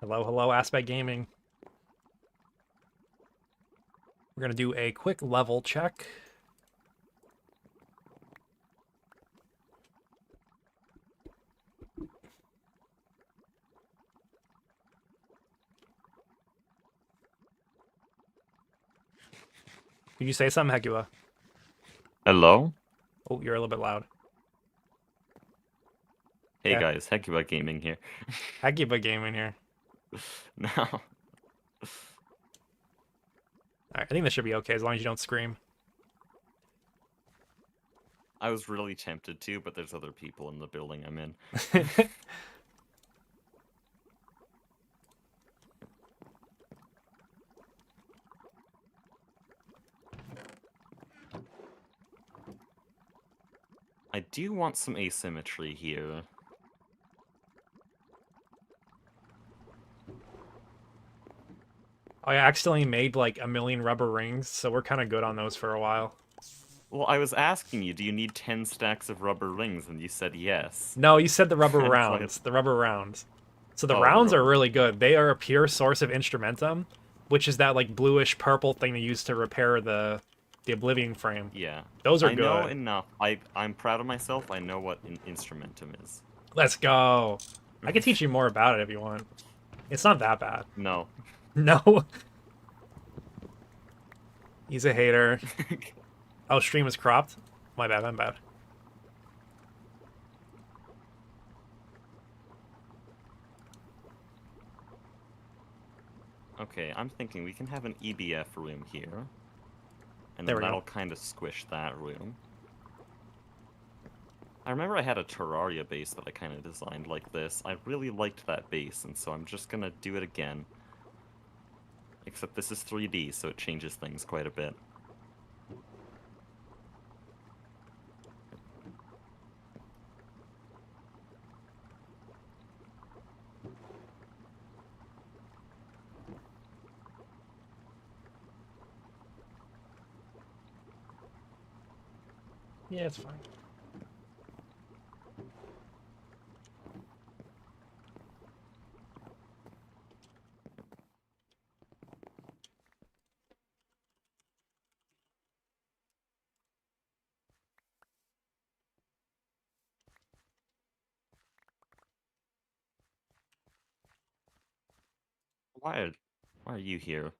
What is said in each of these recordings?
Hello, hello, Aspect Gaming. We're gonna do a quick level check. Did you say something, Hegua? Hello? Oh, you're a little bit loud. Hey Okay, guys, Hecuba Gaming here. Hegua Gaming here. Now, Alright, I think this should be okay as long as you don't scream. I was really tempted to, but there's other people in the building I'm in. I do want some asymmetry here. I accidentally made like a million rubber rings, so we're kind of good on those for a while. Well, I was asking you, do you need 10 stacks of rubber rings? And you said yes. No, you said the rubber And so rounds. The rubber rounds. So the oh, the rounds are rubber really round. good. They are a pure source of instrumentum, which is that like bluish purple thing they use to repair the Oblivion frame. Yeah. Those are I know good. enough. I'm proud of myself. I know what an instrumentum is. Let's go. I can teach you more about it if you want. It's not that bad. No. No. He's a hater. Oh, stream is cropped? My bad, I'm bad. Okay, I'm thinking we can have an EBF room here. And There then we go. that'll kind of squish that room. I remember I had a Terraria base that I kind of designed like this. I really liked that base, and so I'm just gonna do it again. Except this is 3D, so it changes things quite a bit. Yeah, it's fine. Why are you here?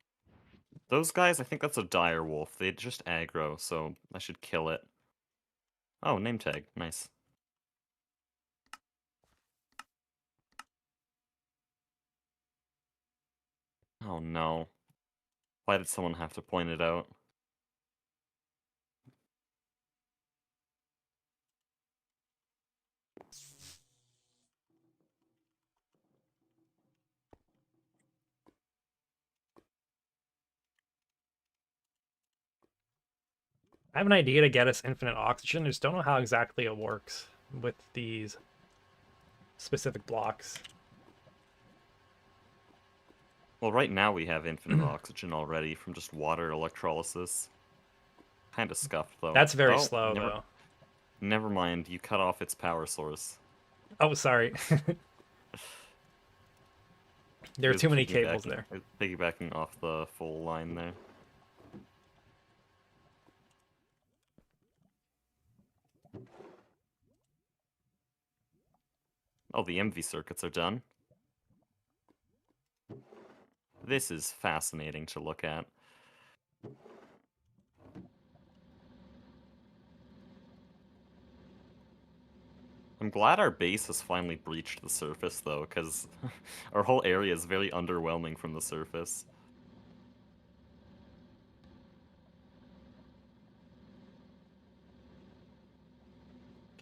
Those guys, I think that's a dire wolf. They just aggro, so I should kill it. Oh, name tag. Nice. Oh no. Why did someone have to point it out? I have an idea to get us infinite oxygen. I just don't know how exactly it works with these specific blocks. Well, right now we have infinite oxygen already from just water electrolysis. Kinda scuffed, though. That's very Oh, slow, though. never mind. You cut off its power source. Oh, sorry. There It are was too many cables piggybacking, there. it was piggybacking off the full line there. Oh, the MV circuits are done. This is fascinating to look at. I'm glad our base has finally breached the surface, though, because our whole area is very underwhelming from the surface.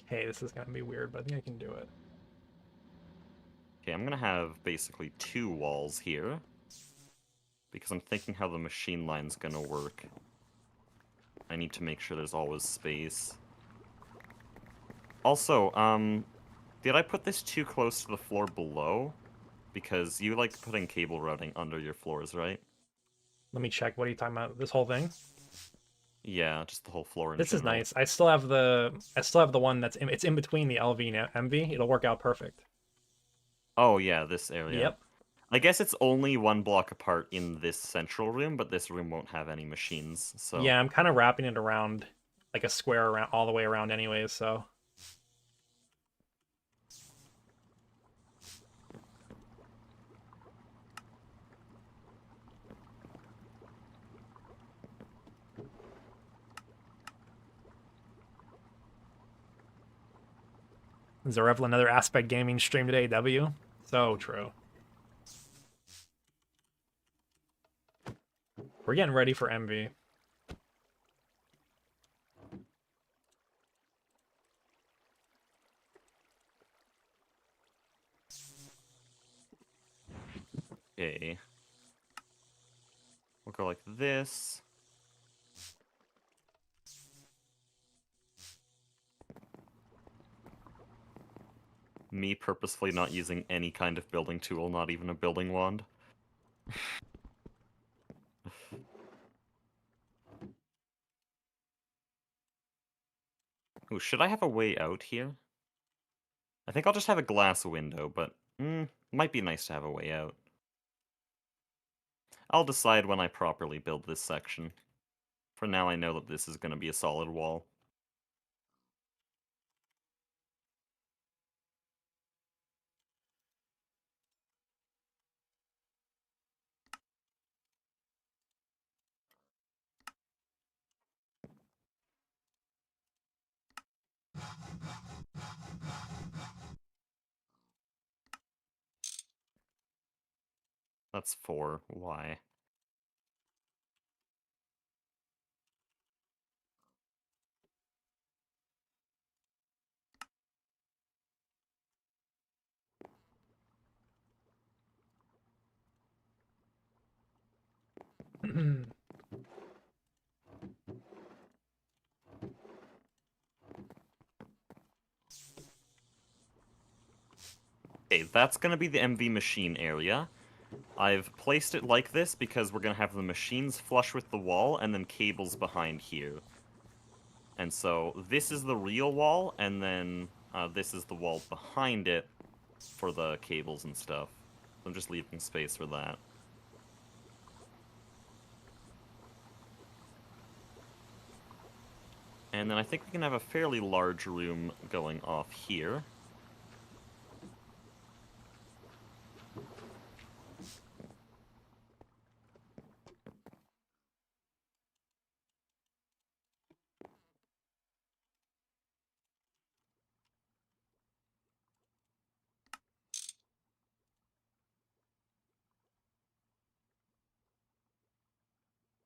Okay, this is gonna be weird, but I think I can do it. Okay, I'm gonna have basically two walls here, because I'm thinking how the machine line's gonna work. I need to make sure there's always space. Also, did I put this too close to the floor below? Because you like putting cable routing under your floors, right? Let me check. What are you talking about? This whole thing? Yeah, just the whole floor in This is general. nice. I still have the one that's it's in between the LV and MV. It'll work out perfect. Oh yeah, this area. Yep. I guess it's only one block apart in this central room, but this room won't have any machines, so... Yeah, I'm kind of wrapping it around like a square around all the way around anyways, so. Zarevla, another Aspect Gaming stream today, W. So true. We're getting ready for MV. Okay. We'll go like this. Me purposefully not using any kind of building tool, not even a building wand. Ooh, should I have a way out here? I think I'll just have a glass window, but might be nice to have a way out. I'll decide when I properly build this section. For now, I know that this is going to be a solid wall. That's 4. Why? Okay, that's going to be the MV machine area. I've placed it like this because we're going to have the machines flush with the wall and then cables behind here. And so this is the real wall, and then this is the wall behind it for the cables and stuff. I'm just leaving space for that. And then I think we can have a fairly large room going off here.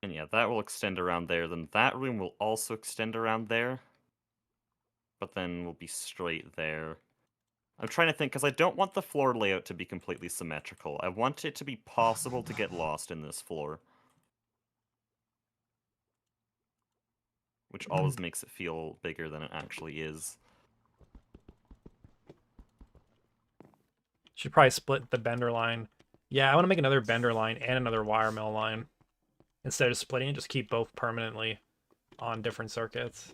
And yeah, that will extend around there. Then that room will also extend around there. But then we'll be straight there. I'm trying to think, because I don't want the floor layout to be completely symmetrical. I want it to be possible to get lost in this floor. Which always makes it feel bigger than it actually is. Should probably split the bender line. Yeah, I want to make another bender line and another wire mill line. Instead of splitting it, just keep both permanently on different circuits.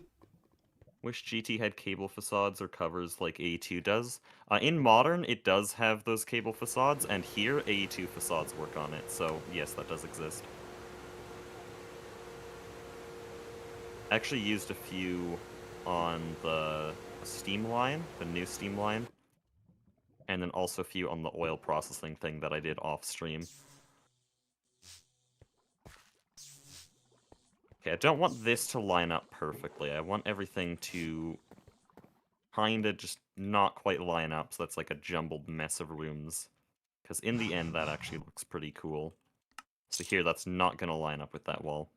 Wish GT had cable facades or covers like AE2 does. In Modern, it does have those cable facades, and here, AE2 facades work on it, so yes, that does exist. I actually used a few on the steam line, the new steam line, and then also a few on the oil processing thing that I did off-stream. Okay, I don't want this to line up perfectly. I want everything to kinda just not quite line up, so that's like a jumbled mess of rooms. Because in the end, that actually looks pretty cool. So here, that's not gonna line up with that wall.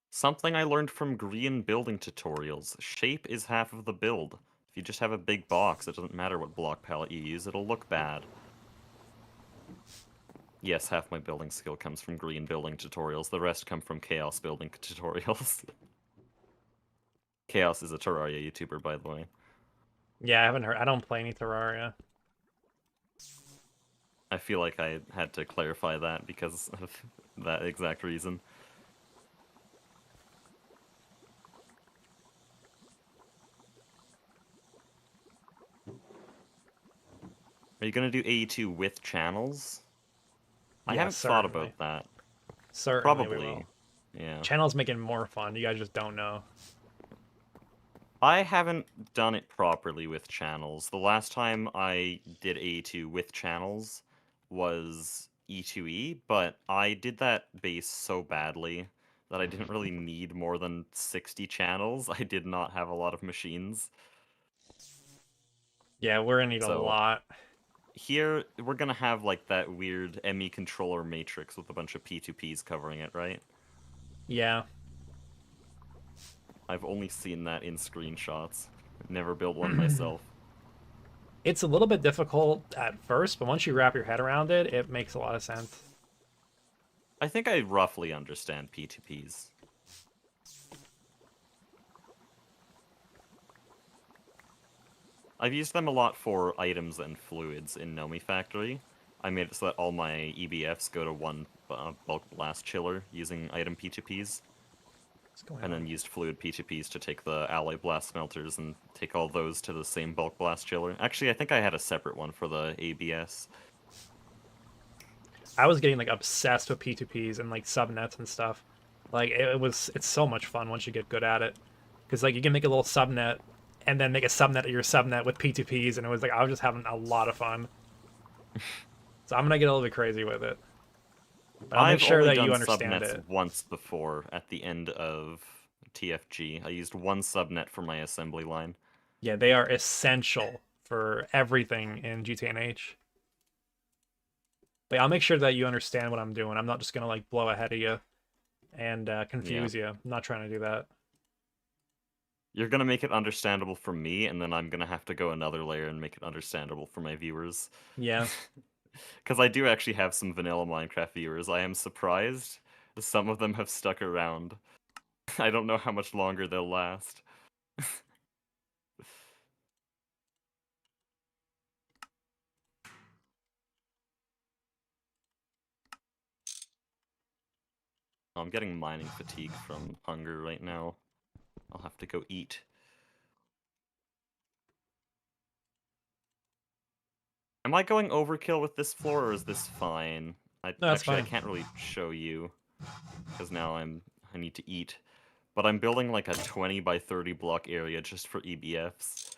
Something I learned from green building tutorials. Shape is half of the build. If you just have a big box, it doesn't matter what block palette you use, it'll look bad. Yes, half my building skill comes from green building tutorials, the rest come from chaos building tutorials. Chaos is a Terraria YouTuber, by the way. Yeah, I haven't heard. I don't play any Terraria. I feel like I had to clarify that because of that exact reason. Are you gonna do AE2 with channels? I Yeah, haven't thought certainly. about that. Certainly we will. Probably. Yeah. Channels make it more fun. You guys just don't know. I haven't done it properly with channels. The last time I did AE2 with channels was E2E, but I did that base so badly that I didn't really need more than 60 channels. I did not have a lot of machines. Yeah, we're gonna need a So lot. here we're gonna have like that weird ME controller matrix with a bunch of P2Ps covering it, right? Yeah. I've only seen that in screenshots. Never built one myself. It's a little bit difficult at first, but once you wrap your head around it, it makes a lot of sense. I think I roughly understand P2Ps. I've used them a lot for items and fluids in Nomi Factory. I made it so that all my EBFs go to one bulk blast chiller using item P2Ps, What's going and on? then used fluid P2Ps to take the alloy blast smelters and take all those to the same bulk blast chiller. Actually, I think I had a separate one for the ABS. I was getting like obsessed with P2Ps and like subnets and stuff. Like it's so much fun once you get good at it. Because like you can make a little subnet and then make a subnet of your subnet with P2Ps, and it was like I was just having a lot of fun. So I'm gonna get a little bit crazy with it. But I'll make I've sure only that you done understand subnets it. once before at the end of TFG. I used one subnet for my assembly line. Yeah, they are essential for everything in GTNH. But I'll make sure that you understand what I'm doing. I'm not just gonna like blow ahead of you and Yeah. confuse you. I'm not trying to do that. You're gonna make it understandable for me, and then I'm gonna have to go another layer and make it understandable for my viewers. Yeah. Because I do actually have some vanilla Minecraft viewers. I am surprised some of them have stuck around. I don't know how much longer they'll last. I'm getting mining fatigue from hunger right now. I'll have to go eat. Am I going overkill with this floor, or is this fine? No, that's Actually, I fine. can't really show you, because now I need to eat. But I'm building like a 20 by 30 block area just for EBFs.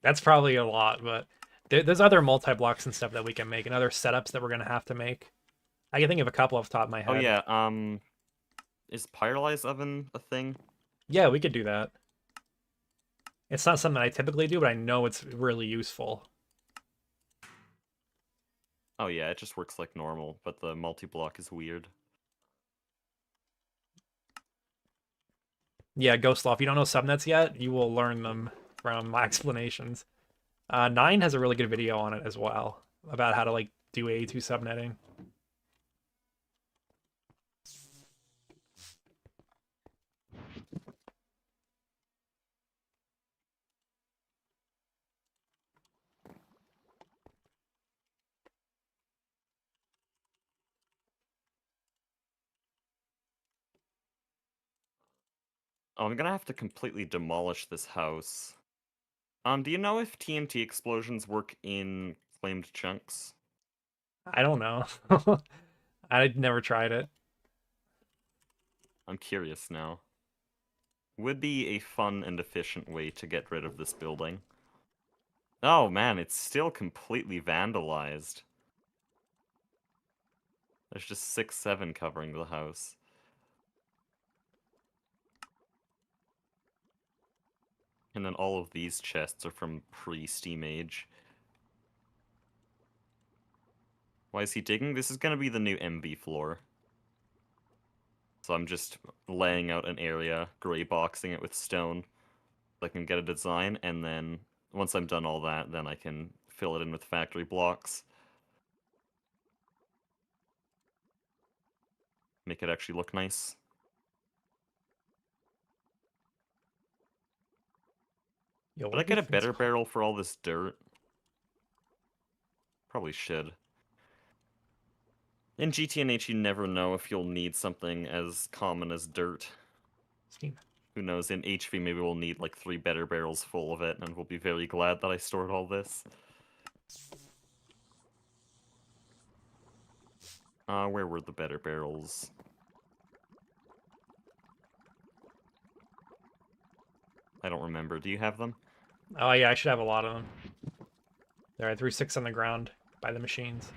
That's probably a lot, but there's other multi-blocks and stuff that we can make and other setups that we're gonna have to make. I can think of a couple off the top of my Oh head. yeah, is Pyrolyze Oven a thing? Yeah, we could do that. It's not something I typically do, but I know it's really useful. Oh yeah, it just works like normal, but the multi-block is weird. Yeah, Ghostlaw, if you don't know subnets yet, you will learn them from my explanations. Nine has a really good video on it as well about how to like do A2 subnetting. Oh, I'm gonna have to completely demolish this house. Do you know if TNT explosions work in claimed chunks? I don't know. I never tried it. I'm curious now. Would be a fun and efficient way to get rid of this building. Oh man, it's still completely vandalized. There's just 6-7 covering the house. And then all of these chests are from pre-Steam Age. Why is he digging? This is gonna be the new MV floor. So I'm just laying out an area, gray boxing it with stone. So I can get a design, and then once I'm done all that, then I can fill it in with factory blocks. Make it actually look nice. Yo, Should I what are get these a things better called? barrel for all this dirt? Probably should. In GTNH, you never know if you'll need something as common as dirt. Steam. Who knows, in HV maybe we'll need like 3 better barrels full of it, and we'll be very glad that I stored all this. Where were the better barrels? I don't remember. Do you have them? Oh yeah, I should have a lot of them. There, I threw 6 on the ground by the machines.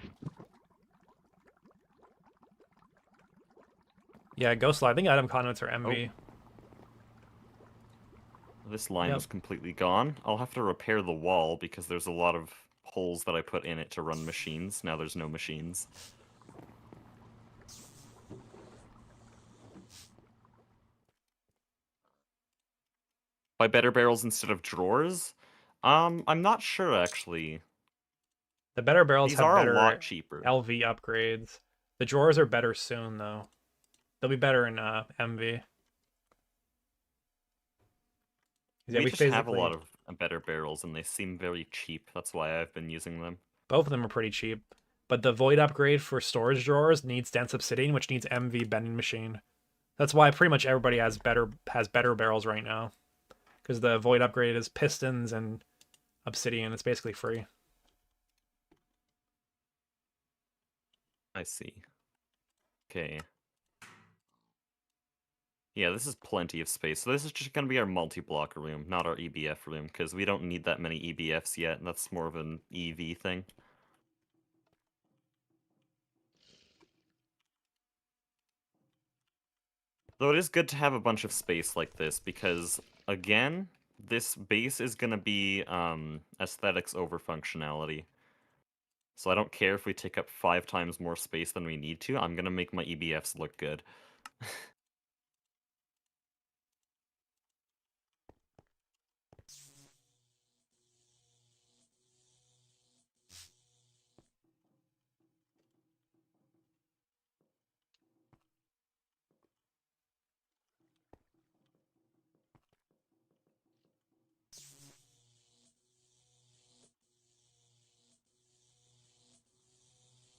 Yeah, Ghostlight. I think item conduits are MV. This line Yep. was completely gone. I'll have to repair the wall because there's a lot of holes that I put in it to run machines. Now there's no machines. By better barrels instead of drawers? I'm not sure actually. The better barrels These have are a better lot cheaper. LV upgrades. The drawers are better soon, though. They'll be better in MV. Yeah, We we just have a basically lot of better barrels and they seem very cheap. That's why I've been using them. both of them are pretty cheap. But the void upgrade for storage drawers needs dense obsidian, which needs MV bending machine. That's why pretty much everybody has better barrels right now. Because the void upgrade is pistons and obsidian. It's basically free. I see. Okay. Yeah, this is plenty of space. So this is just going to be our multi-block room, not our EBF room, because we don't need that many EBFs yet, and that's more of an EV thing. Though it is good to have a bunch of space like this, because, again, this base is going to be aesthetics over functionality. So I don't care if we take up 5 times more space than we need to, I'm going to make my EBFs look good.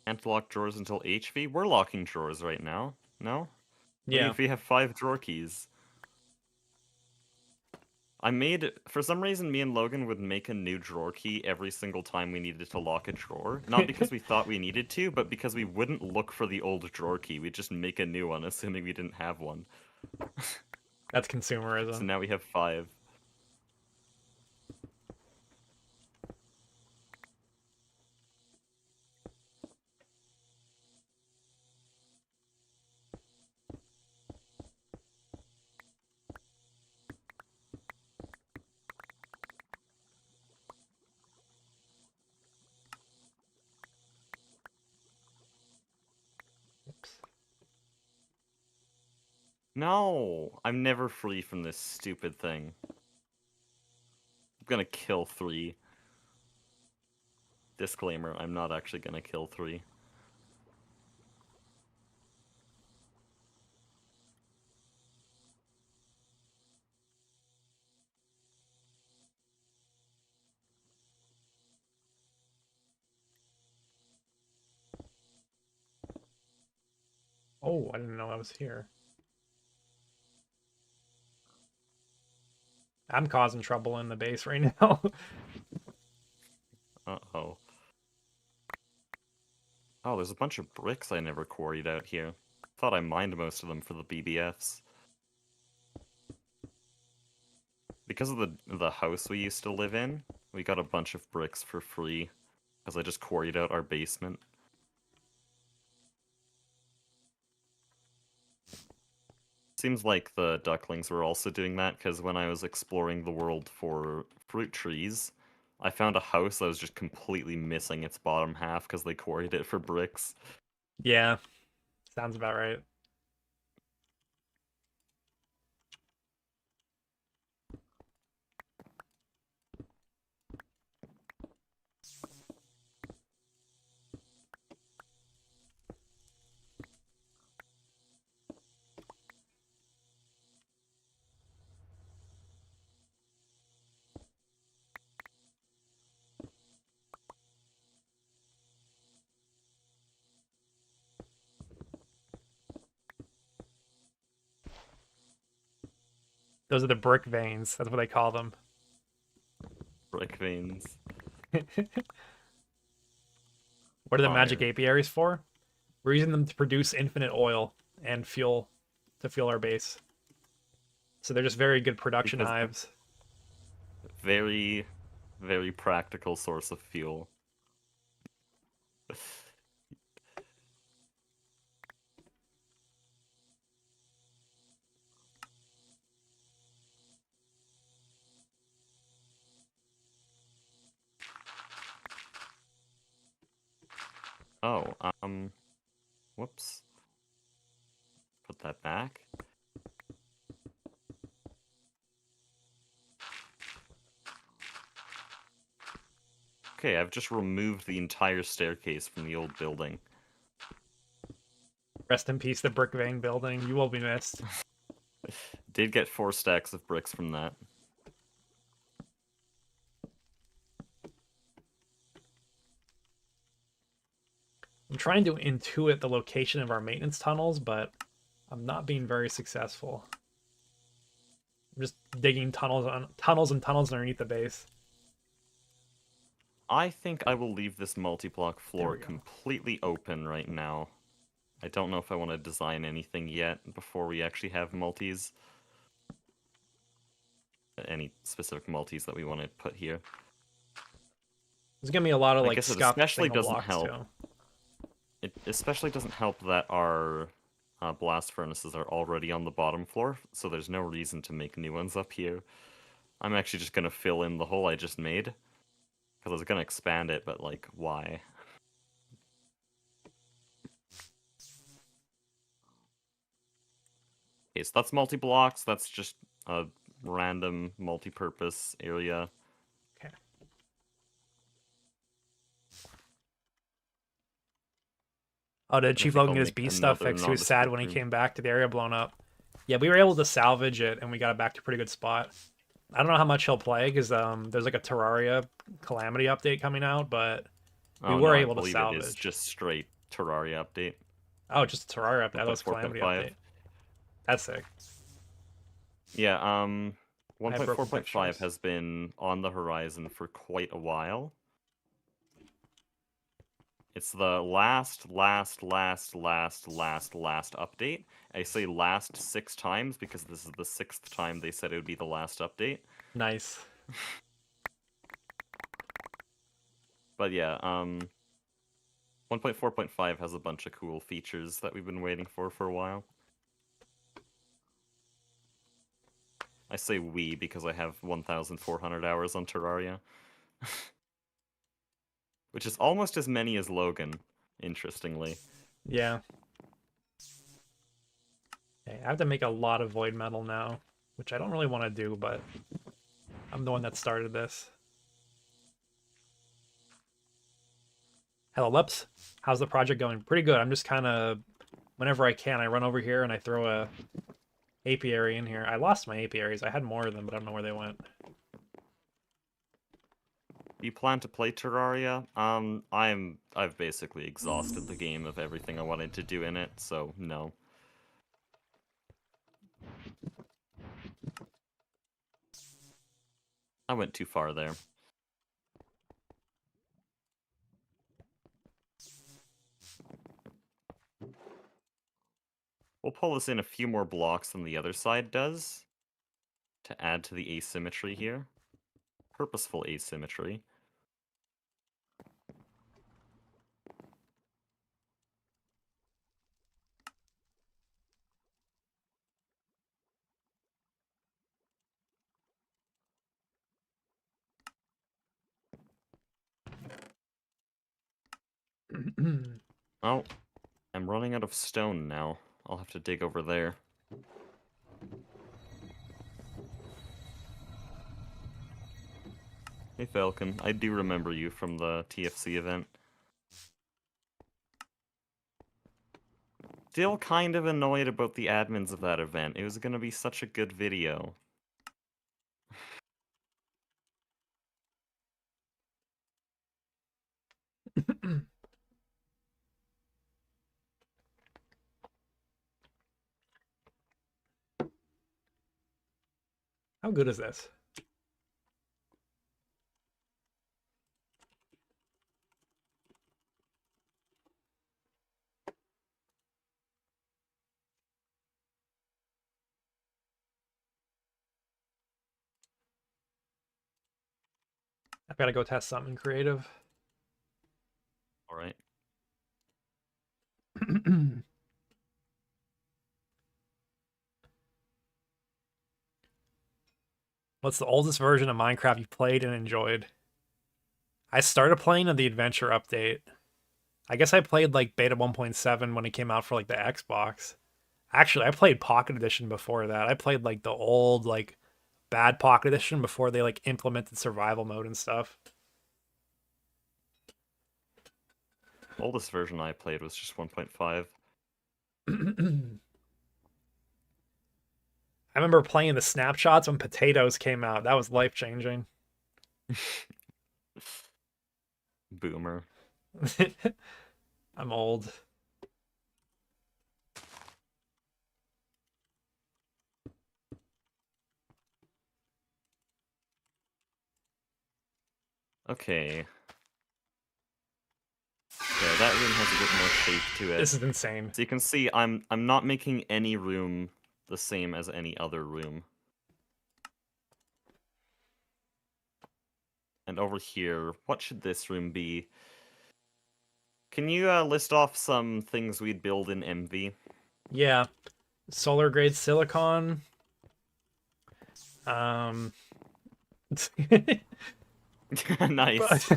Can't lock drawers until HV? We're locking drawers right now. No? Yeah. We have 5 drawer keys. For some reason, me and Logan would make a new drawer key every single time we needed to lock a drawer. Not because we thought we needed to, but because we wouldn't look for the old drawer key. We'd just make a new one, assuming we didn't have one. That's So consumerism. now we have 5. Oops. No! I'm never free from this stupid thing. I'm gonna kill 3. Disclaimer, I'm not actually gonna kill 3. Oh, I didn't know I was here. I'm causing trouble in the base right now. Uh-oh. Oh, there's a bunch of bricks I never quarried out here. Thought I mined most of them for the BBFs. Because of the house we used to live in, we got a bunch of bricks for free. Because I just quarried out our basement. Seems like the ducklings were also doing that, because when I was exploring the world for fruit trees, I found a house that was just completely missing its bottom half because they quarried it for bricks. Yeah, sounds about right. Those are the brick veins. That's what they call them. Brick veins. What are the magic Fire. apiaries for? We're using them to produce infinite oil and fuel to fuel our base. So they're just very good production Because hives. very, very practical source of fuel. Oh, whoops. Put that back. Okay, I've just removed the entire staircase from the old building. Rest in peace, the brick vein building. You will be missed. Did get 4 stacks of bricks from that. I'm trying to intuit the location of our maintenance tunnels, but I'm not being very successful. I'm just digging tunnels and tunnels underneath the base. I think I will leave this multi-block There floor we go. completely open right now. I don't know if I want to design anything yet before we actually have multis. Any specific multis that we want to put here. There's gonna be a lot of I like guess it scuffed especially single doesn't blocks help. too. It especially doesn't help that our blast furnaces are already on the bottom floor, so there's no reason to make new ones up here. I'm actually just going to fill in the hole I just made, because I was going to expand it, but like, why? Okay, so that's multi-blocks, that's just a random multi-purpose area. Okay. Oh, did And I Chief think Logan I'll get his make beast stuff another fixed? He was sad nondescript when he room. came back to the area blown up. Yeah, we were able to salvage it, and we got it back to a pretty good spot. I don't know how much he'll play, because there's like a Terraria Calamity update coming out, but we Oh were no, I able to believe it is salvage. just straight Terraria update. Oh, just a Terraria update. That was Calamity 1.4.5. update. That's sick. Yeah, I have broken 1.4.5 fixtures. has been on the horizon for quite a while. It's the last update. I say last 6 times because this is the 6th time they said it would be the last update. Nice. But yeah, 1.4.5 has a bunch of cool features that we've been waiting for a while. I say we because I have 1,400 hours on Terraria. Which is almost as many as Logan, interestingly. Yeah. Okay, I have to make a lot of void metal now, which I don't really want to do, but I'm the one that started this. Hello, Lips. How's the project going? Pretty good. I'm just kind of, whenever I can, I run over here and I throw a apiary in here. I lost my apiaries. I had more of them, but I don't know where they went. Do you plan to play Terraria? I've basically exhausted the game of everything I wanted to do in it, so no. I went too far there. We'll pull this in a few more blocks than the other side does to add to the asymmetry here. Purposeful asymmetry. Oh, I'm running out of stone now. I'll have to dig over there. Hey Falcon, I do remember you from the TFC event. Still kind of annoyed about the admins of that event. It was gonna be such a good video. How good is this? I've got to go test something creative. All right. What's the oldest version of Minecraft you played and enjoyed? I started playing on the adventure update. I guess I played like beta 1.7 when it came out for like the Xbox. Actually, I played Pocket Edition before that. I played like the old like bad Pocket Edition before they like implemented survival mode and stuff. Oldest version I played was just 1.5. I remember playing the snapshots when Potatoes came out. That was life changing. Boomer. I'm old. Okay. Yeah, that room has a bit more shape to it. This is insane. So you can see I'm not making any room the same as any other room. And over here, what should this room be? Can you list off some things we'd build in MV? Yeah. Solar grade silicon. Um Nice.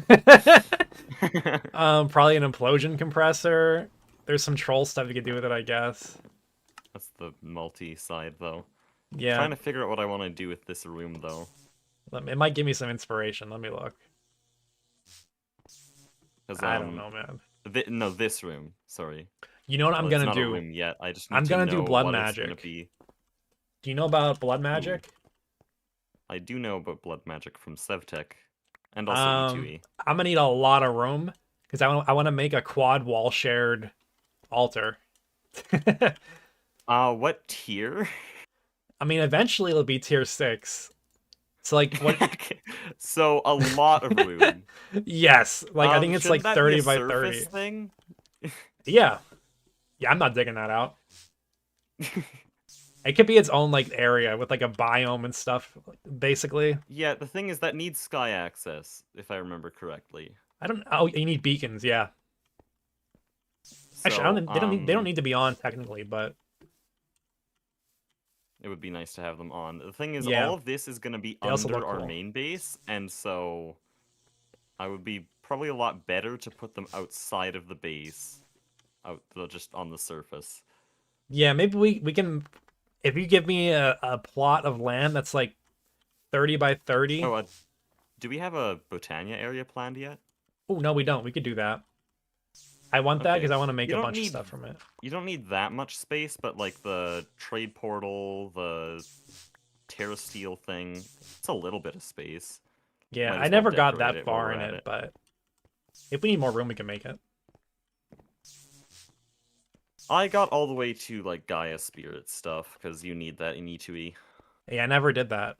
Probably an implosion compressor. There's some troll stuff you could do with it, I guess. That's the multi-side, though. Yeah. Trying to figure out what I want to do with this room, though. It might give me some inspiration. Let me look. 'Cause, I don't know, man. No, this room. Sorry. You know what I'm Well, it's gonna not a do? room yet. I just need I'm to gonna know do blood what it's gonna magic. be. Do you know about blood magic? I do know about blood magic from Sevtech, and also E2E. I'm gonna need a lot of room because I want to make a quad wall shared altar. What tier? I mean, eventually it'll be tier 6. So like what? Okay, so a lot of room. Yes, like I think it's like Shouldn't that be 30 a by surface 30. thing? Yeah, yeah, I'm not digging that out. It could be its own like area with like a biome and stuff, basically. Yeah, the thing is that needs sky access, if I remember correctly. I don't. Oh, you need beacons. Yeah. Actually, I So, don't. They don't need to be on technically, but it would be nice to have them on. The thing is, yeah, all of this is going to be they also under look our cool. main base, and so I would be probably a lot better to put them outside of the base, just on the surface. Yeah, maybe we can. If you give me a plot of land that's like 30 by 30. Oh, do we have a Botania area planned yet? Oh no, we don't. We could do that. I want that because Okay. I want to make You a don't bunch of need stuff from it. you don't need that much space, but like the trade portal, the terrasteel thing, it's a little bit of space. Yeah, Might I as well never got decorate that it while far we're in at it, it. but if we need more room, we can make it. I got all the way to like Gaia Spirit stuff because you need that in E2E. Yeah, I never did that.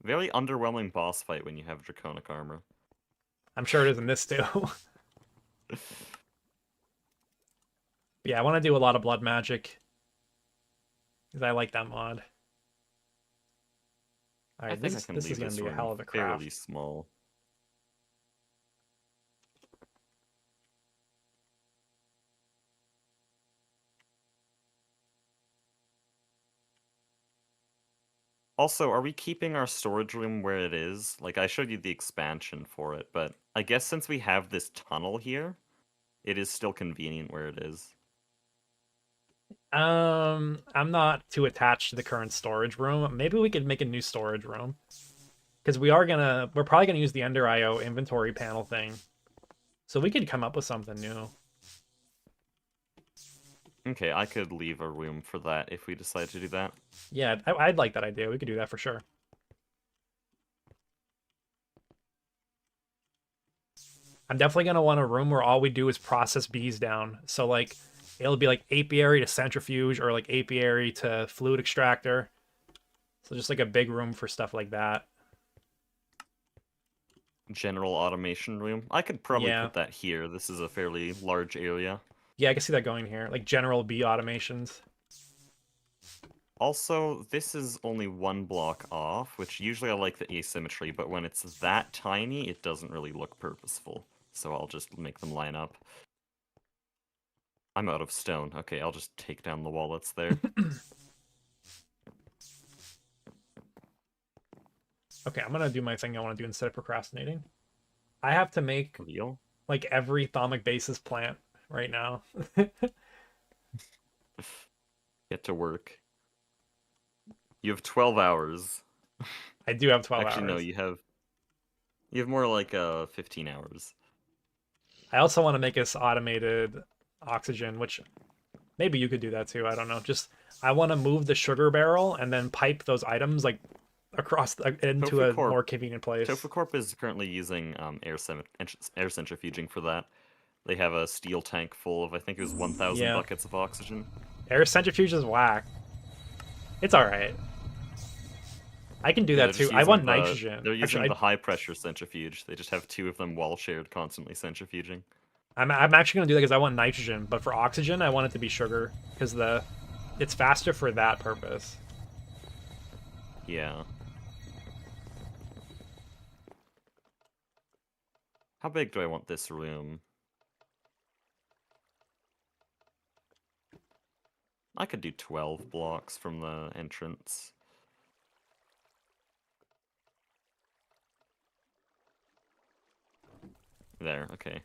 Very underwhelming boss fight when you have Draconic armor. I'm sure it is in this too. Yeah, I want to do a lot of blood magic because I like that mod. All I right, think this I is can this is leave gonna this be a room hell of a fairly craft. small. Also, are we keeping our storage room where it is? Like, I showed you the expansion for it, but I guess since we have this tunnel here, it is still convenient where it is. I'm not too attached to the current storage room. Maybe we could make a new storage room because we're probably gonna use the Ender IO inventory panel thing, so we could come up with something new. Okay, I could leave a room for that if we decide to do that. Yeah, I'd like that idea. We could do that for sure. I'm definitely gonna want a room where all we do is process bees down. So like it'll be like apiary to centrifuge or like apiary to fluid extractor. So just like a big room for stuff like that. General automation room. I could probably Yeah. put that here. This is a fairly large area. Yeah, I can see that going here. Like general bee automations. Also, this is only one block off, which usually I like the asymmetry, but when it's that tiny, it doesn't really look purposeful. So I'll just make them line up. I'm out of stone. Okay, I'll just take down the wall that's there. Okay, I'm gonna do my thing I want to do instead of procrastinating. I have to make Real? like every Thaumic basis plant right now. Get to work. You have 12 hours. I do have 12 Actually, no, hours. you have more like 15 hours. I also want to make us automated oxygen, which maybe you could do that too. I don't know. Just I want to move the sugar barrel and then pipe those items like across into Tofu a Corp more convenient place. Tofu Corp is currently using air centrifuging for that. They have a steel tank full of, I think it was 1,000 Yeah, buckets of oxygen. air centrifuge is whack. It's all right. I can do Yeah, that too. I want nitrogen. they're using Actually, the high pressure centrifuge. They just have two of them wall shared, constantly centrifuging. I'm actually gonna do that because I want nitrogen, but for oxygen, I want it to be sugar because it's faster for that purpose. Yeah. How big do I want this room? I could do 12 blocks from the entrance. There, okay.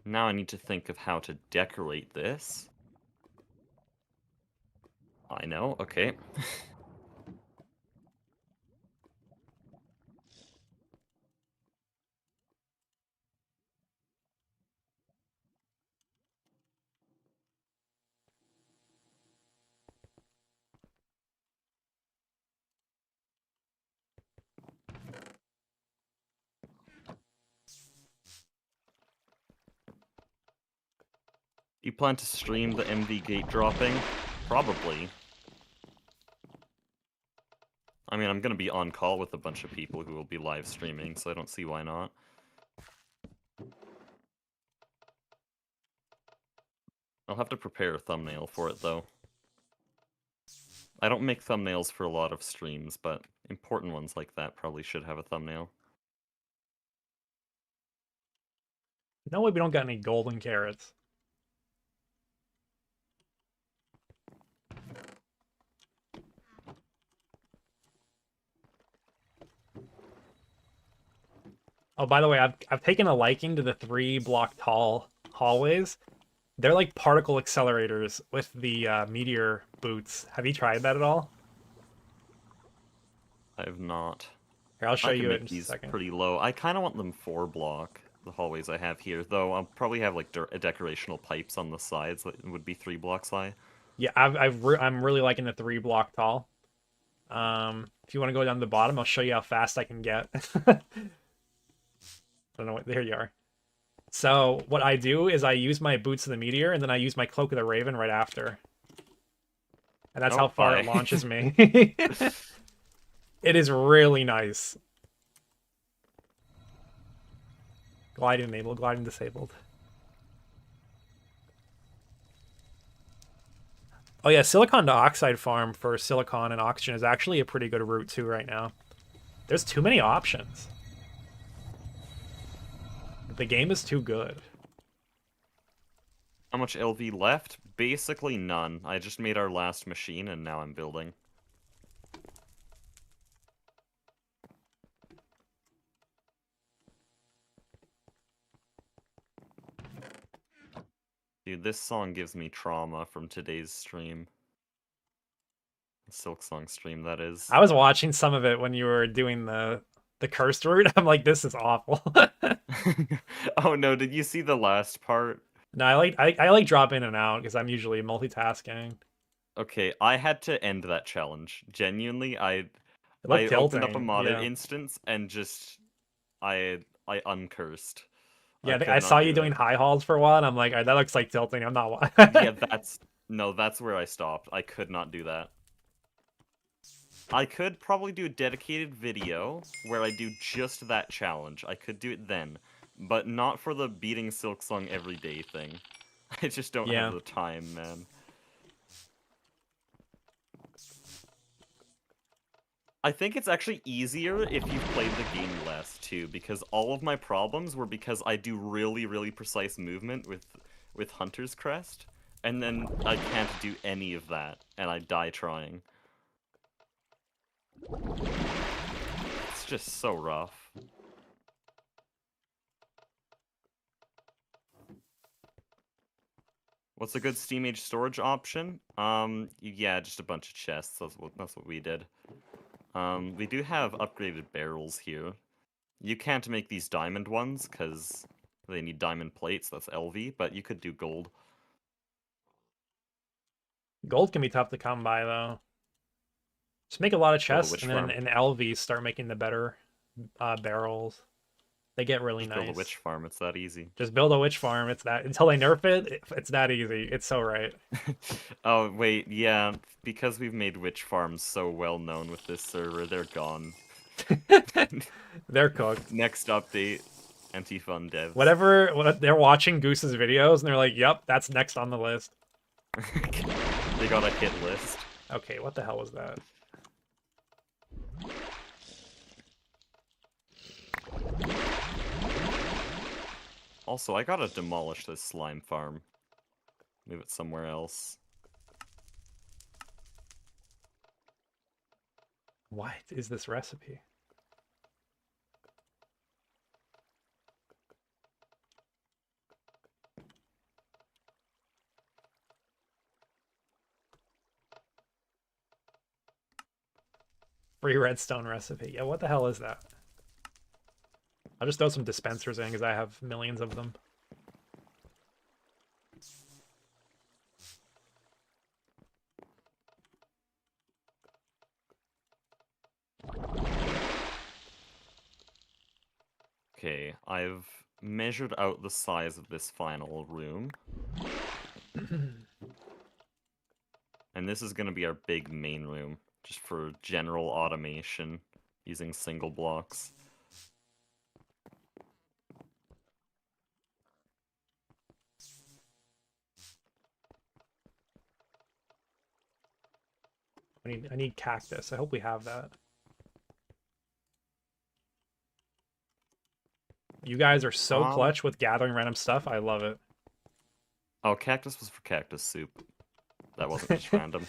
Now I need to think of how to decorate this. I know, okay. You plan to stream the MV gate dropping? Probably. I mean, I'm gonna be on call with a bunch of people who will be live streaming, so I don't see why not. I'll have to prepare a thumbnail for it, though. I don't make thumbnails for a lot of streams, but important ones like that probably should have a thumbnail. No way we don't got any golden carrots. Oh, by the way, I've taken a liking to the 3 block tall hallways. They're like particle accelerators with the meteor boots. Have you tried that at all? I have not. Here, I'll show I can you it in make just a these second. pretty low. I kind of want them 4 block, the hallways I have here, though I'll probably have like decorational pipes on the sides that would be 3 blocks high. Yeah, I'm really liking the 3 block tall. If you want to go down to the bottom, I'll show you how fast I can get. I don't know what. There you are. So what I do is I use my boots of the meteor, and then I use my cloak of the raven right after, and that's Oh, how far bye. it launches me. It is really nice. Gliding enabled, gliding disabled. Oh yeah, silicon dioxide farm for silicon and oxygen is actually a pretty good route too right now. There's too many options. The game is too good. How much LV left? Basically none. I just made our last machine and now I'm building. Dude, this song gives me trauma from today's stream. Silk Song stream, that is. I was watching some of it when you were doing the cursed route. I'm like, this is awful. Oh no, did you see the last part? No, I like drop in and out because I'm usually multitasking. Okay, I had to end that challenge. Genuinely, I It looked I opened up a tilting. modded Yeah. instance and just I uncursed. I Yeah, could I saw not you do doing it. high hauls for a while, and I'm like, that looks like tilting. I'm not. Yeah, that's where I stopped. I could not do that. I could probably do a dedicated video where I do just that challenge. I could do it then. but not for the beating Silk Song every day thing. I just don't have Yeah. the time, man. I think it's actually easier if you've played the game less, too, because all of my problems were because I do really, really precise movement with Hunter's Crest, and then I can't do any of that, and I die trying. It's just so rough. What's a good Steam Age storage option? Yeah, just a bunch of chests. That's what we did. We do have upgraded barrels here. You can't make these diamond ones, because they need diamond plates, that's LV, but you could do gold. Gold can be tough to come by, though. Just make a lot of Build a chests, witch and then farm. in LV start making the better barrels. They get really Just build a nice. witch farm, it's that easy. Just build a witch farm. It's that until they nerf it. It's that easy. It's so right. Oh, wait, yeah, because we've made witch farms so well known with this server, they're gone. They're cooked. Next update, anti-fun devs. What they're watching Goose's videos and they're like, "Yep, that's next on the list." They got a hit list. Okay, what the hell was that? Also, I gotta demolish this slime farm. Move it somewhere else. What is this recipe? Free redstone recipe. Yeah, what the hell is that? I'll just throw some dispensers in because I have millions of them. Okay, I've measured out the size of this final room. And this is going to be our big main room, just for general automation, using single blocks. I need cactus. I hope we have that. You guys are so clutch with gathering random stuff. I love it. Oh, cactus was for cactus soup. That wasn't just random.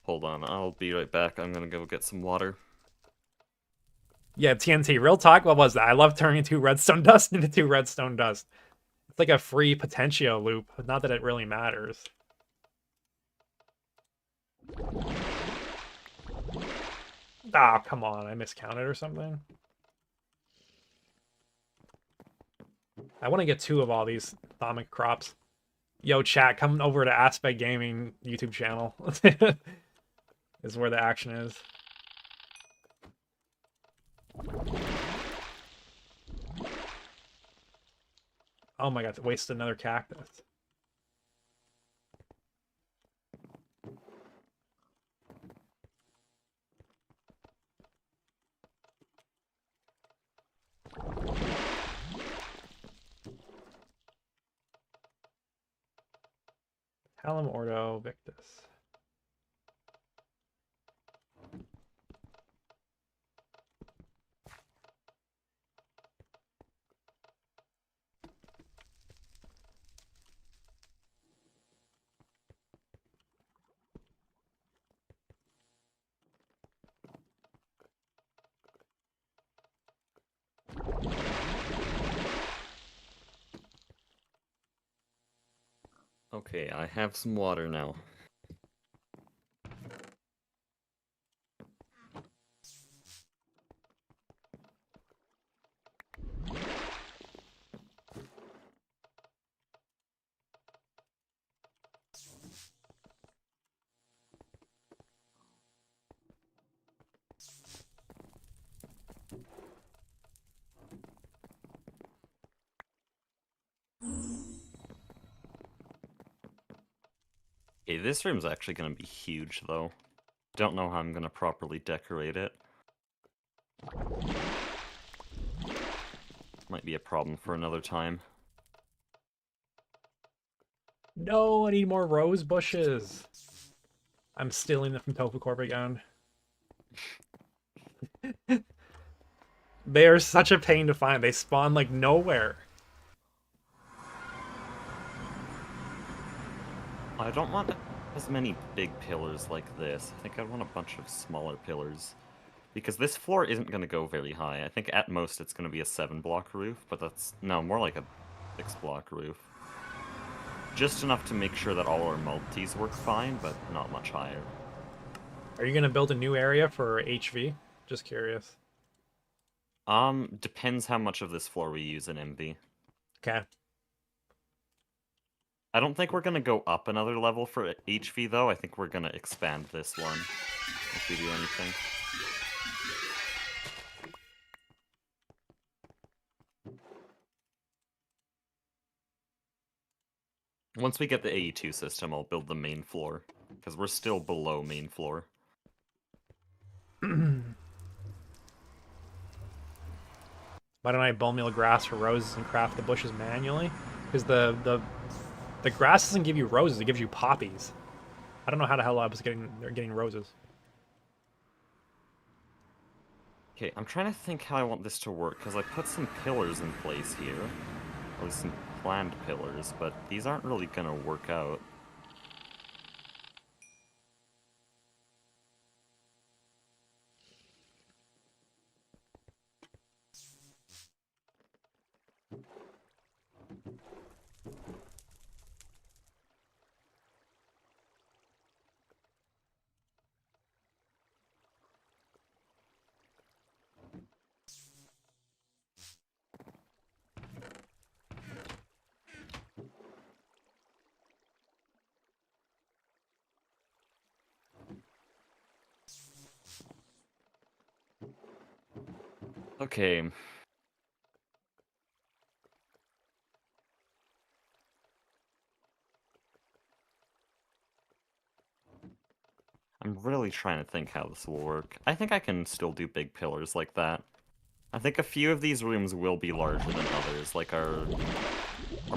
Hold on, I'll be right back. I'm gonna go get some water. Yeah, TNT. Real talk. What was that? I love turning 2 redstone dust into 2 redstone dust. It's like a free potentio loop. Not that it really matters. Ah, come on. I miscounted or something. I want to get 2 of all these atomic crops. Yo, chat, come over to Aspect Gaming YouTube channel. Is where the action is. Oh my god, waste another cactus. Hallam Ordo Victus. Okay, I have some water now. Okay, this room's actually gonna be huge, though. Don't know how I'm gonna properly decorate it. Might be a problem for another time. No, I need more rose bushes. I'm stealing them from Tofu Corp again. They are such a pain to find. They spawn like nowhere. I don't want as many big pillars like this. I think I want a bunch of smaller pillars. Because this floor isn't going to go very high. I think at most it's going to be a 7-block roof, but that's... No, more like a 6-block roof. Just enough to make sure that all our multis work fine, but not much higher. Are you gonna build a new area for HV? Just curious. Depends how much of this floor we use in MB. Okay. I don't think we're going to go up another level for HV, though. I think we're going to expand this one, if we do anything. Once we get the AE2 system, I'll build the main floor, because we're still below main floor. Why don't I bone meal grass for roses and craft the bushes manually? Because the grass doesn't give you roses; it gives you poppies. I don't know how the hell I was getting roses. Okay, I'm trying to think how I want this to work, because I put some pillars in place here. At least some planned pillars, but these aren't really going to work out. Okay. I'm really trying to think how this will work. I think I can still do big pillars like that. I think a few of these rooms will be larger than others. Like our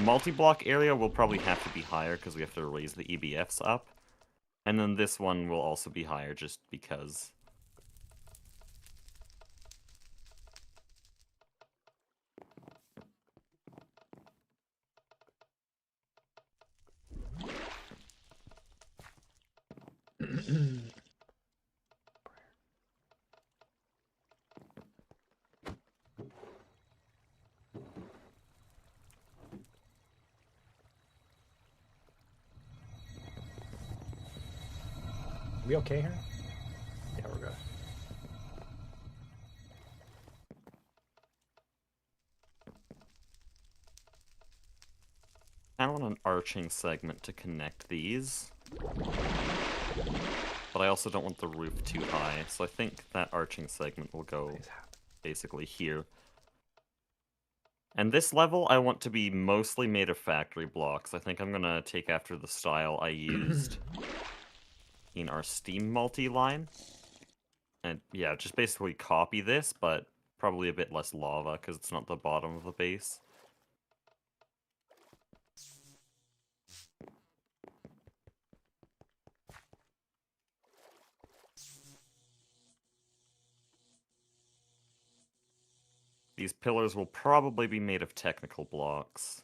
multi-block area will probably have to be higher because we have to raise the EBFs up. And then this one will also be higher just because. We okay here? Yeah, we're good. I want an arching segment to connect these. But I also don't want the roof too high, so I think that arching segment will go basically here. And this level I want to be mostly made of factory blocks. I think I'm gonna take after the style I used in our Steam multi-line. And yeah, just basically copy this, but probably a bit less lava because it's not the bottom of the base. These pillars will probably be made of technical blocks.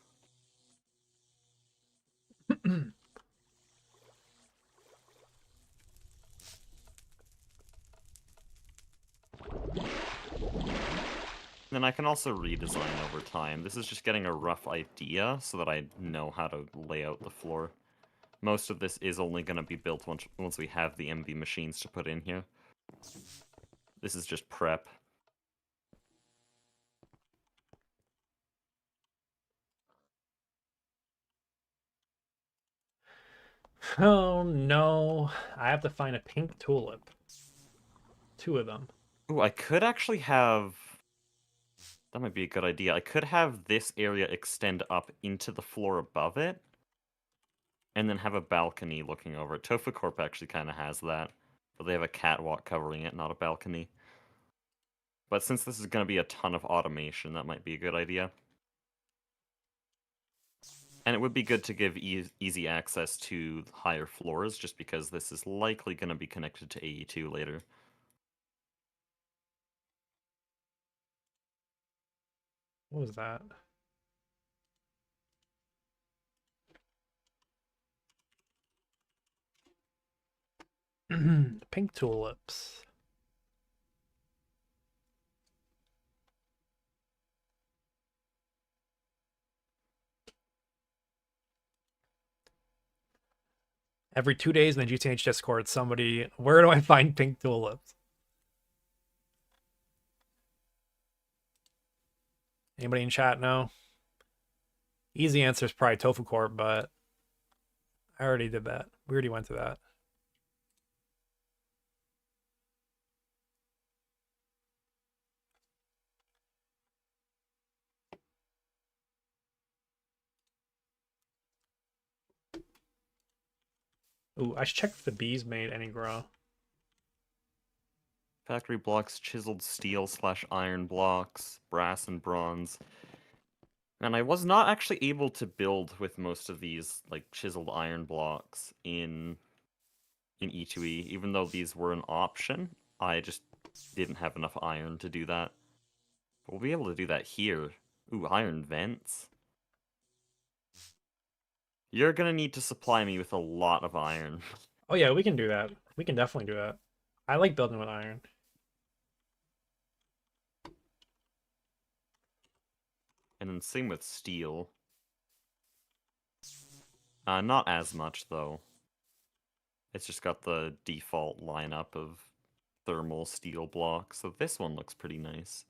Then I can also redesign over time. This is just getting a rough idea so that I know how to lay out the floor. Most of this is only going to be built once we have the MB machines to put in here. This is just prep. Oh no, I have to find a pink tulip. 2 of them. Ooh, I could actually have... That might be a good idea. I could have this area extend up into the floor above it, and then have a balcony looking over it. Tofu Corp actually kind of has that, but they have a catwalk covering it, not a balcony. But since this is going to be a ton of automation, that might be a good idea. And it would be good to give easy access to higher floors, just because this is likely going to be connected to AE2 later. What was that? Pink tulips. Every 2 days in the GTNH Discord, somebody, where do I find pink tulips? Anybody in chat know? Easy answer is probably Tofu Corp, but I already did that. We already went to that. Ooh, I should check if the bees made any grow. Factory blocks, chiseled steel / iron blocks, brass and bronze. And I was not actually able to build with most of these like chiseled iron blocks in E2E, even though these were an option. I just didn't have enough iron to do that. But we'll be able to do that here. Ooh, iron vents. You're gonna need to supply me with a lot of iron. Oh yeah, we can do that. We can definitely do that. I like building with iron. And then same with steel. Not as much, though. It's just got the default lineup of thermal steel blocks, so this one looks pretty nice.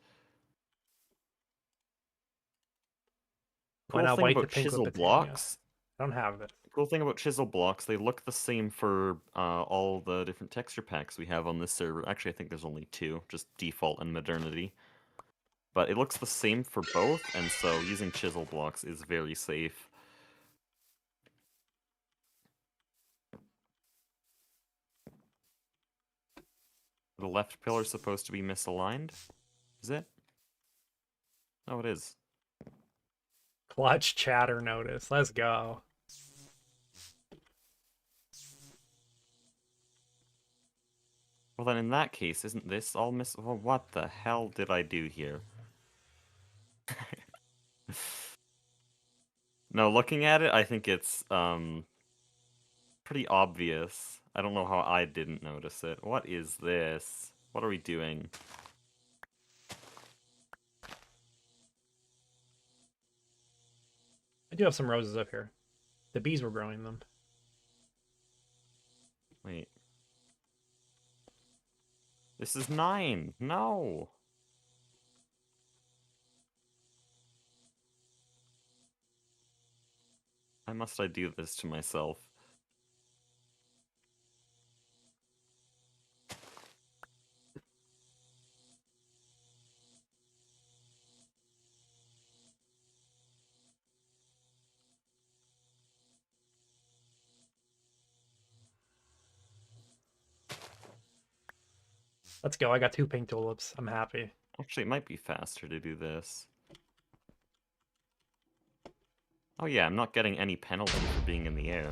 Why Cool not thing white to about pink with chisel Britannia? blocks. I don't have it. Cool thing about chisel blocks, they look the same for all the different texture packs we have on this server. Actually, I think there's only two, just default and modernity. But it looks the same for both, and so using chisel blocks is very safe. The left pillar is supposed to be misaligned? Is it? Oh, it is. Clutch chatter notice. Let's go. Well, then in that case, isn't this all well, what the hell did I do here? No, looking at it, I think it's, pretty obvious. I don't know how I didn't notice it. What is this? What are we doing? I do have some roses up here. The bees were growing them. Wait. This is 9! No! Why must I do this to myself? Let's go. I got 2 pink tulips. I'm happy. Actually, it might be faster to do this. Oh yeah, I'm not getting any penalty for being in the air.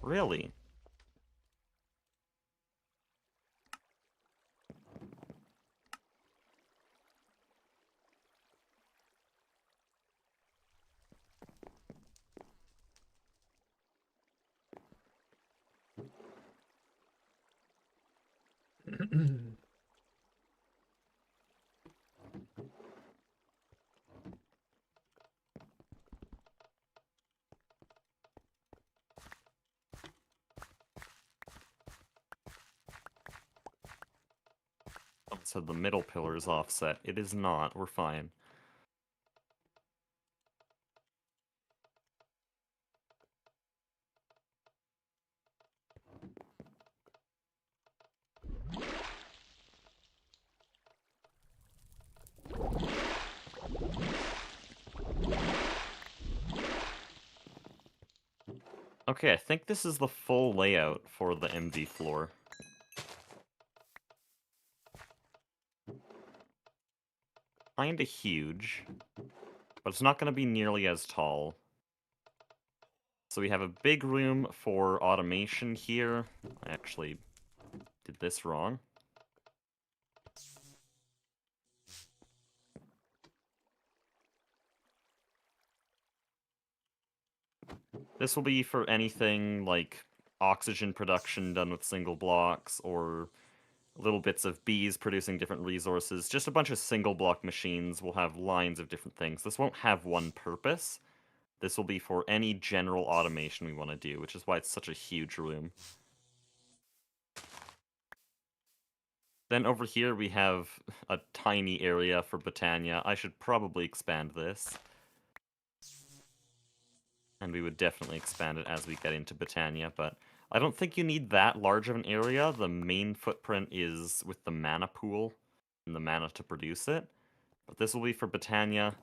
Really? So the middle pillar is offset. It is not. We're fine. Okay, I think this is the full layout for the MV floor. kind of huge, but it's not going to be nearly as tall. So we have a big room for automation here. I actually did this wrong. This will be for anything like oxygen production done with single blocks, or little bits of bees producing different resources. Just a bunch of single block machines will have lines of different things. This won't have one purpose. This will be for any general automation we want to do, which is why it's such a huge room. Then over here we have a tiny area for Botania. I should probably expand this. And we would definitely expand it as we get into Botania, but I don't think you need that large of an area. The main footprint is with the mana pool and the mana to produce it. But this will be for Botania,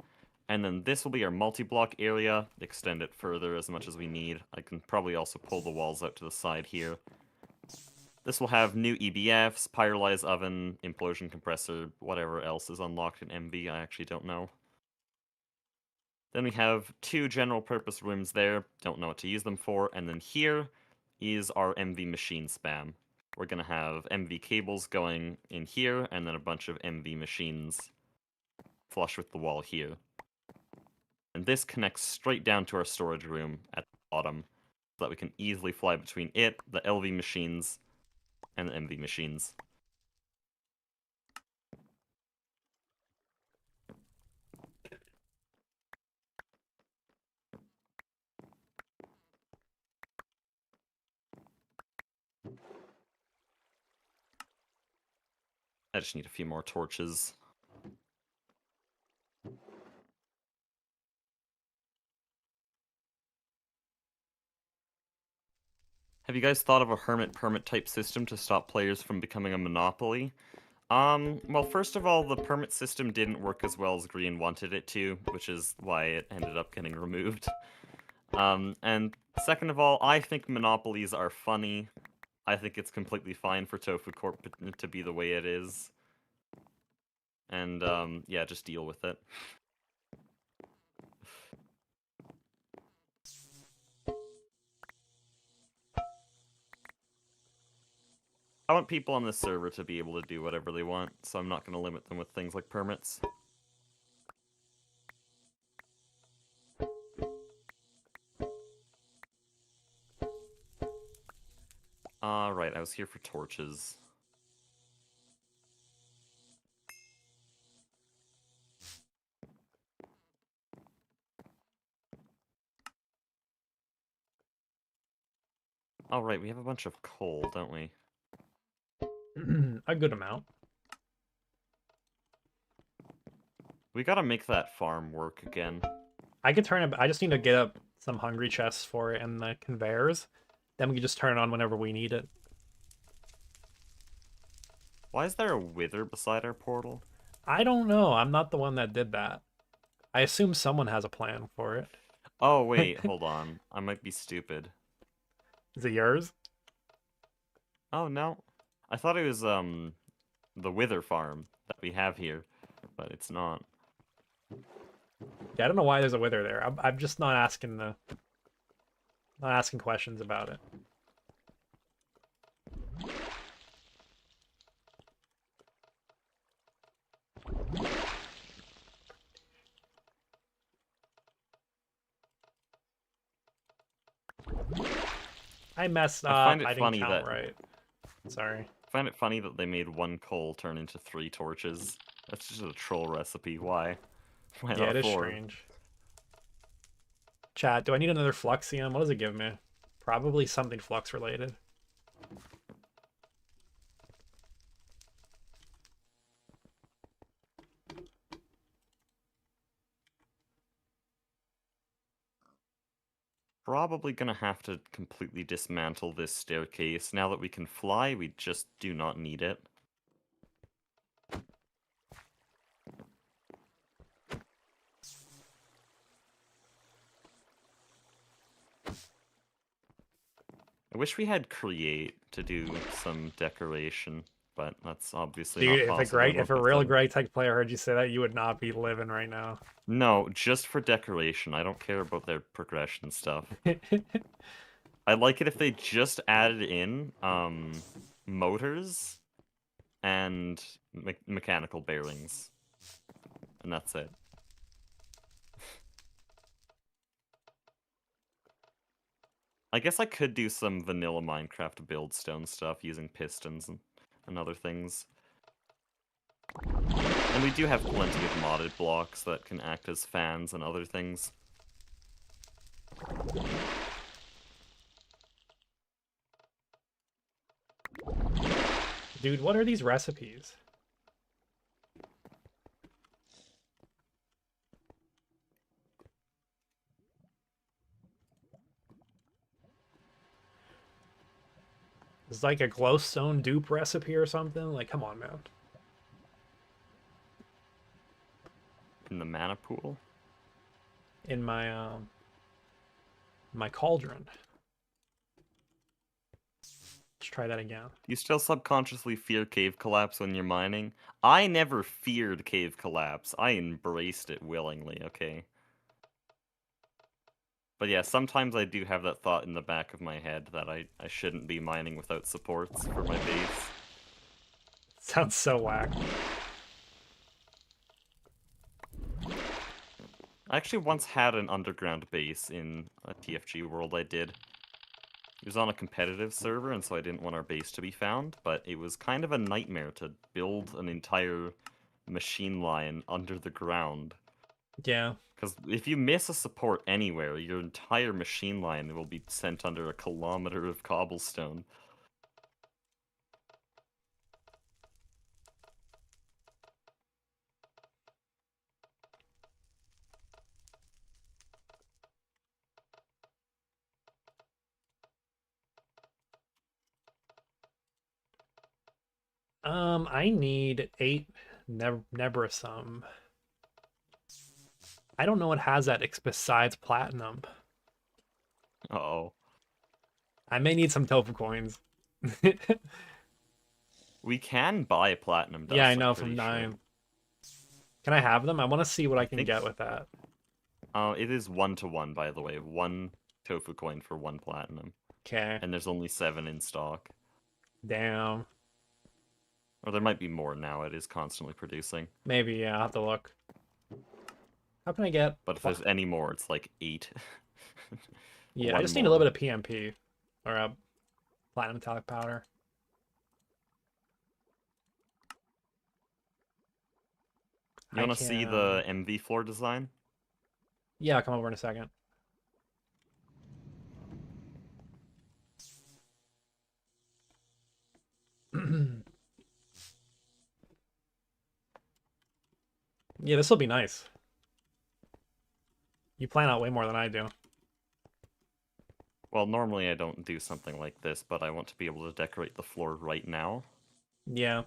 and then this will be our multi-block area. Extend it further as much as we need. I can probably also pull the walls out to the side here. This will have new EBFs, Pyrolyze Oven, Implosion Compressor, whatever else is unlocked in MV, I actually don't know. Then we have two general purpose rooms there, don't know what to use them for, and then here is our MV machine spam. We're going to have MV cables going in here, and then a bunch of MV machines flush with the wall here. And this connects straight down to our storage room at the bottom, so that we can easily fly between it, the LV machines, and the MV machines. I just need a few more torches. Have you guys thought of a hermit permit type system to stop players from becoming a monopoly? Well, first of all, the permit system didn't work as well as Green wanted it to, which is why it ended up getting removed. And second of all, I think monopolies are funny. I think it's completely fine for Tofu Corp to be the way it is. And, yeah, just deal with it. I want people on this server to be able to do whatever they want, so I'm not going to limit them with things like permits. Right, I was here for torches. Oh, right, we have a bunch of coal, don't we? A good amount. We gotta make that farm work again. I could turn it. I just need to get up some hungry chests for it and the conveyors. Then we can just turn it on whenever we need it. Why is there a wither beside our portal? I don't know. I'm not the one that did that. I assume someone has a plan for it. Oh, wait, hold on. I might be stupid. Is it yours? Oh, no. I thought it was, the wither farm that we have here, but it's not. Yeah, I don't know why there's a wither there. I'm just not asking questions about it. I messed up. find it I didn't funny count that- right. Sorry. I find it funny that they made one coal turn into 3 torches. That's just a troll recipe. Why? Why Yeah, not it is 4? strange. Chat, do I need another Fluxium? What does it give me? Probably something Flux related. Probably gonna have to completely dismantle this staircase. Now that we can fly, we just do not need it. I wish we had create to do some decoration. but that's obviously Dude, not possible. I if don't a have real the... Greg Tech player heard you say that, you would not be living right now. No, just for decoration. I don't care about their progression stuff. I like it if they just added in motors and mechanical bearings, and that's it. I guess I could do some vanilla Minecraft build stone stuff using pistons and other things. And we do have plenty of modded blocks that can act as fans and other things. Dude, what are these recipes? It's like a glowstone dupe recipe or something? Like, come on, man. In the mana pool. In my cauldron. Let's try that again. Do you still subconsciously fear cave collapse when you're mining? I never feared cave collapse. I embraced it willingly, okay? But yeah, sometimes I do have that thought in the back of my head that I shouldn't be mining without supports for my base. Sounds so whack. I actually once had an underground base in a TFG world I did. It was on a competitive server, and so I didn't want our base to be found, but it was kind of a nightmare to build an entire machine line under the ground. Yeah. Because if you miss a support anywhere, your entire machine line will be sent under a kilometer of cobblestone. I need 8 Nebrasum. I don't know what has that besides platinum. Uh-oh. I may need some tofu coins. We can buy platinum Yeah, I dust, I'm know from pretty sure. 9. Can I have them? I want to see what I I can think get with that. it is 1-to-1, by the way. 1 tofu coin for 1 platinum. Okay. And there's only 7 in stock. Damn. Or there might be more now, it is constantly producing. Maybe, yeah, I'll have to look. How can I get... But if there's any more, it's like 8. Yeah, I One just need a little more. bit of PMP. Or a platinum metallic powder. You I want to see the can... MV floor design? Yeah, I'll come over in a second. Yeah, this will be nice. You plan out way more than I do. Well, normally I don't do something like this, but I want to be able to decorate the floor right now. Yeah.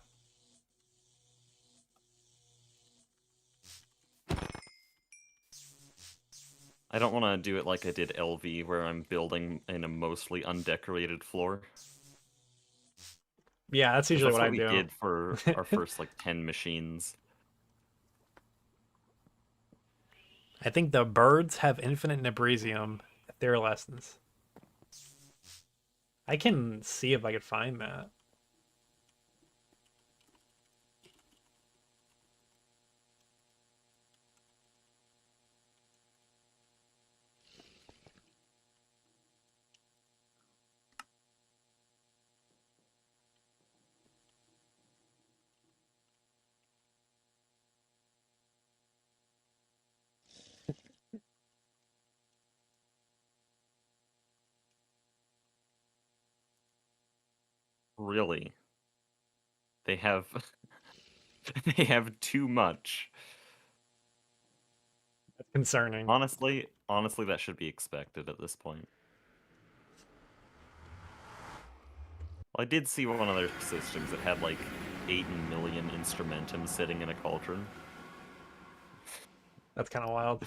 I don't want to do it like I did LV, where I'm building in a mostly undecorated floor. Yeah, that's Because usually that's what I what we do. did for our first, like, 10 machines. I think the birds have infinite Nebrisium at their lessons. I can see if I could find that. Really. They have... they have too much. That's concerning. Honestly, that should be expected at this point. Well, I did see one of their systems that had like 8 million instrumentum sitting in a cauldron. That's kind of wild.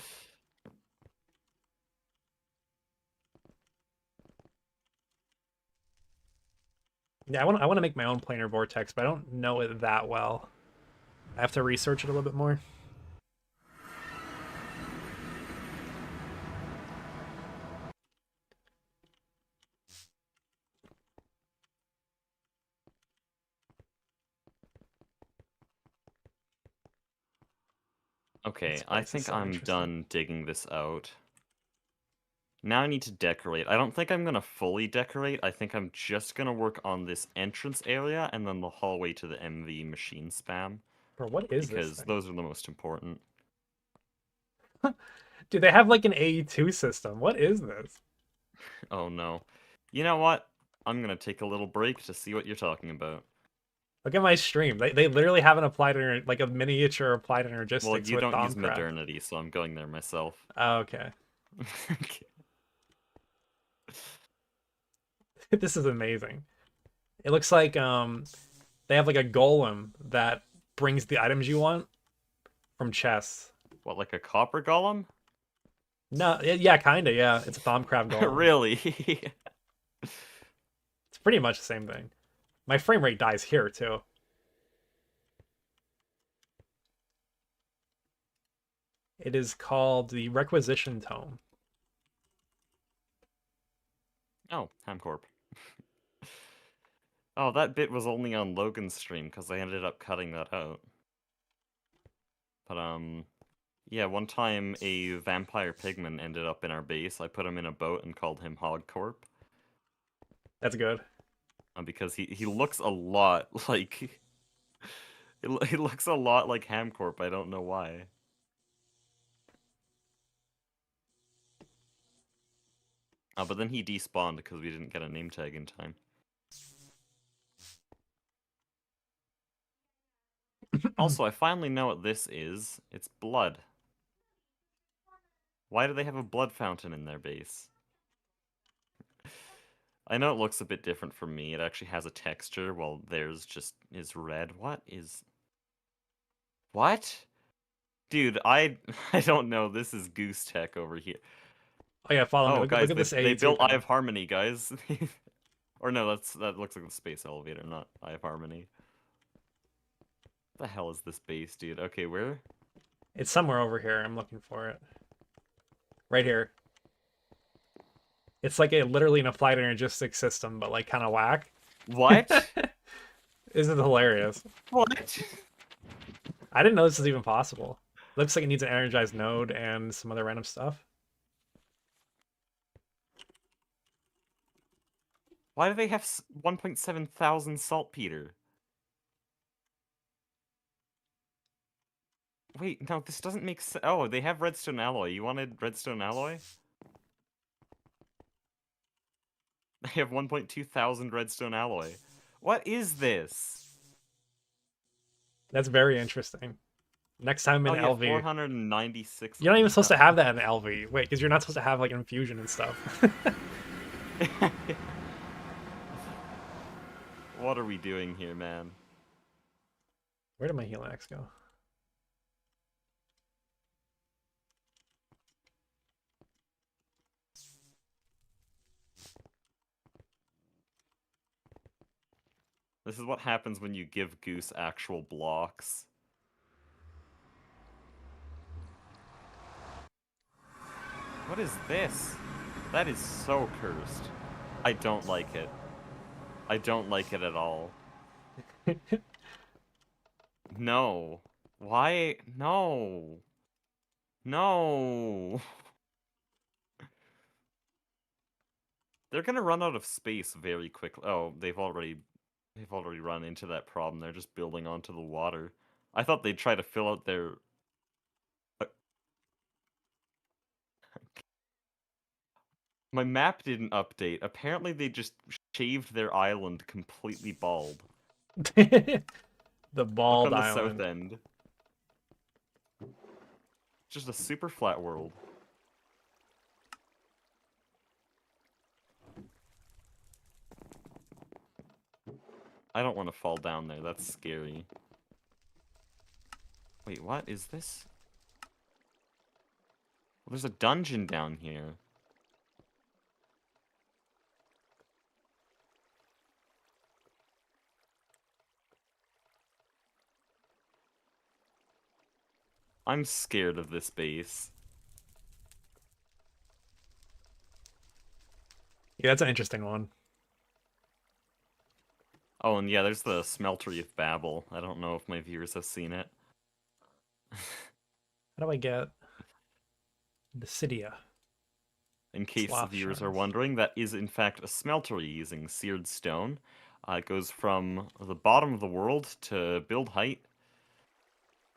Yeah, I want to make my own planar vortex, but I don't know it that well. I have to research it a little bit more. Okay, This I place is think so I'm interesting. done digging this out. Now I need to decorate. I don't think I'm gonna fully decorate. I think I'm just gonna work on this entrance area and then the hallway to the MV machine spam, Bro, what is this because thing? those are the most important. Dude, they have like an AE2 system. What is this? Oh no. You know what? I'm gonna take a little break to see what you're talking about. Look at my stream. They literally have an applied like a miniature applied Well, energistics you with don't use Domcraft. modernity, so I'm going there myself. Oh, okay. Okay. This is amazing. It looks like they have like a golem that brings the items you want from chests. What, like a copper golem? No, yeah, kinda, yeah. It's a Thaumcraft golem. Really? It's pretty much the same thing. My frame rate dies here too. It is called the Requisition Tome. Oh, Hamcorp. Oh, that bit was only on Logan's stream because I ended up cutting that out. But yeah, one time a vampire pigman ended up in our base. I put him in a boat and called him Hogcorp. That's good. Because he looks a lot like he looks a lot like Hamcorp. I don't know why. But then he despawned because we didn't get a name tag in time. Also, I finally know what this is. It's blood. Why do they have a blood fountain in their base? I know it looks a bit different from me. It actually has a texture, while theirs just is red. What is... What? Dude, I don't know. This is Goose Tech over here. Oh yeah, follow me. Oh, Look guys, at this they AE2 built Eye thing. of Harmony, guys. Or no, that looks like the space elevator, not Eye of Harmony. What the hell is this base, dude? Okay, where? It's somewhere over here. I'm looking for it. Right here. It's like a literally an applied energistic system, but like kind of whack. What? Isn't it hilarious? What? I didn't know this was even possible. Looks like it needs an energized node and some other random stuff. Why do they have 1.7 thousand saltpeter? Wait, no, this doesn't make sense. Oh, they have redstone alloy. You wanted redstone alloy? They have 1.2 thousand redstone alloy. What is this? That's very interesting. Next time Oh in yeah, LV. 496 You're not of even them. supposed to have that in LV. Wait, because you're not supposed to have like infusion and stuff. What are we doing here, man? Where did my healing axe go? This is what happens when you give Goose actual blocks. What is this? That is so cursed. I don't like it. I don't like it at all. No. Why? No. No. They're gonna run out of space very quickly. Oh, they've already run into that problem. They're just building onto the water. I thought they'd try to fill out their... uh, My map didn't update. Apparently they just shaved their island completely bald. The Look bald on the south island. end. Just a super flat world. I don't want to fall down there. That's scary. Wait, what is this? Well, there's a dungeon down here. I'm scared of this base. Yeah, that's an interesting one. Oh, and yeah, there's the Smeltery of Babel. I don't know if my viewers have seen it. How do I get Dissidia? In case the Sloth viewers are shards. wondering, that is in fact a smeltery using seared stone. It goes from the bottom of the world to build height,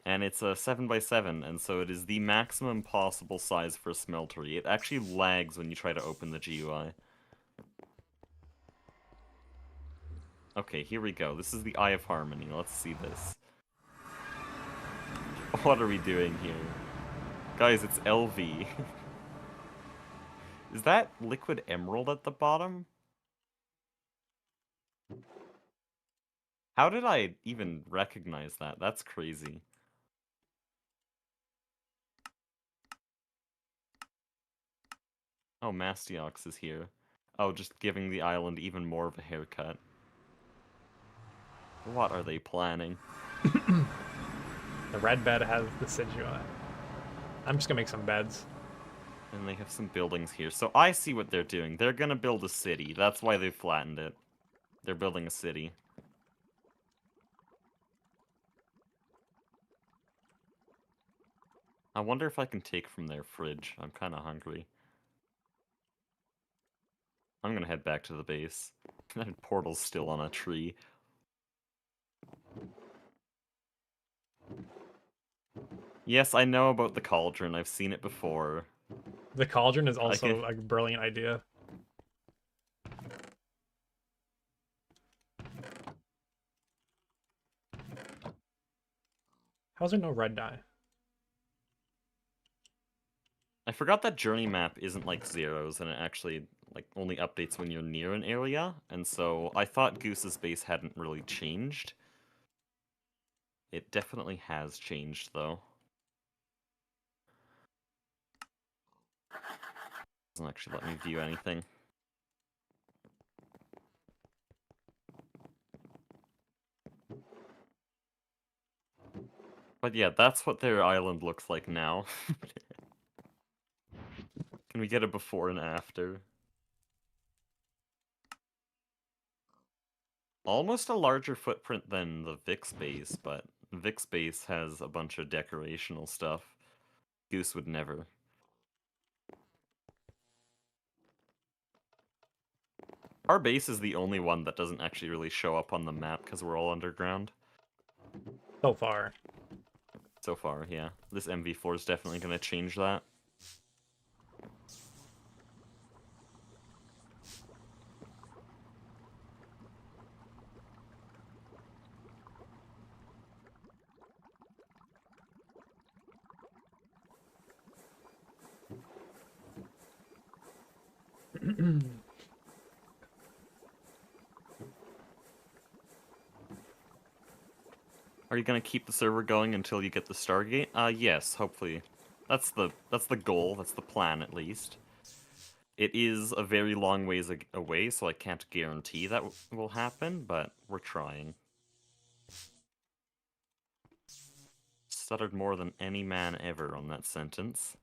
and it's a 7x7, and so it is the maximum possible size for a smeltery. It actually lags when you try to open the GUI. Okay, here we go. This is the Eye of Harmony. Let's see this. What are we doing here? Guys, it's LV. Is that liquid emerald at the bottom? How did I even recognize that? That's crazy. Oh, Mastiox is here. Oh, just giving the island even more of a haircut. What are they planning? The red bed has Decidueye. I'm just gonna make some beds. And they have some buildings here. So I see what they're doing. They're gonna build a city. That's why they flattened it. They're building a city. I wonder if I can take from their fridge. I'm kind of hungry. I'm gonna head back to the base. That portal's still on a tree. Yes, I know about the cauldron. I've seen it before. The cauldron is I can... also a brilliant idea. How's there no red dye? I forgot that journey map isn't like zeros, and it actually like only updates when you're near an area, and so I thought Goose's base hadn't really changed. It definitely has changed, though. Doesn't actually let me view anything. But yeah, that's what their island looks like now. Can we get a before and after? Almost a larger footprint than the Vix base, but Vix base has a bunch of decorational stuff. Goose would never. Our base is the only one that doesn't actually really show up on the map because we're all underground. So far. So far, yeah. This MV4 is definitely going to change that. Are you gonna keep the server going until you get the Stargate? Yes, hopefully. That's the goal, that's the plan at least. It is a very long ways away, so I can't guarantee that will happen, but we're trying. Stuttered more than any man ever on that sentence.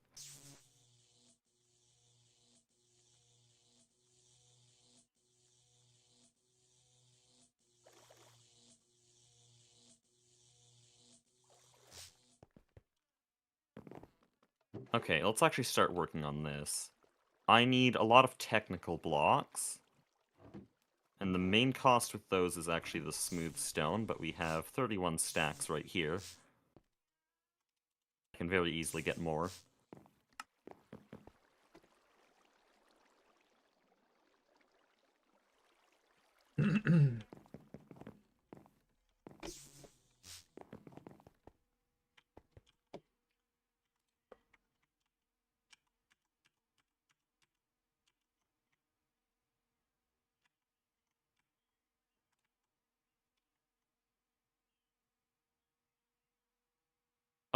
Okay, let's actually start working on this. I need a lot of technical blocks. And the main cost with those is actually the smooth stone, but we have 31 stacks right here. I can very easily get more.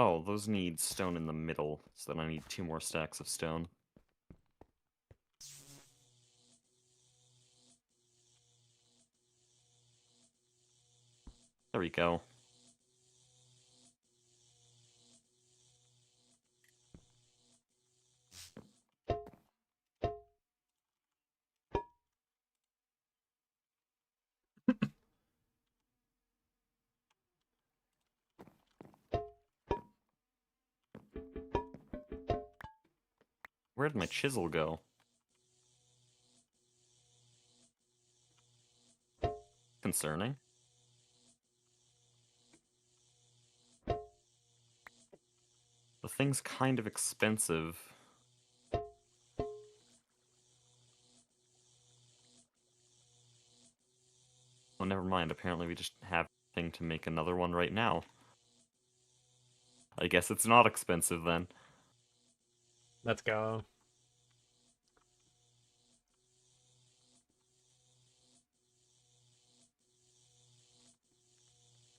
Oh, those need stone in the middle, so then I need 2 more stacks of stone. There we go. Where'd my chisel go? Concerning. The thing's kind of expensive. Oh, never mind. Apparently we just have a thing to make another one right now. I guess it's not expensive then. Let's go.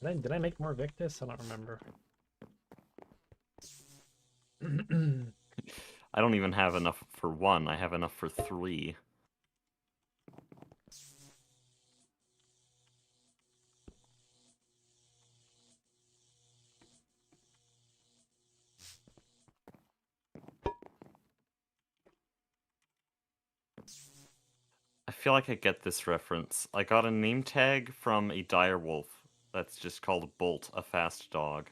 Did I make more Victus? I don't remember. I don't even have enough for one. I have enough for 3. I feel like I get this reference. I got a name tag from a direwolf that's just called Bolt, a fast dog.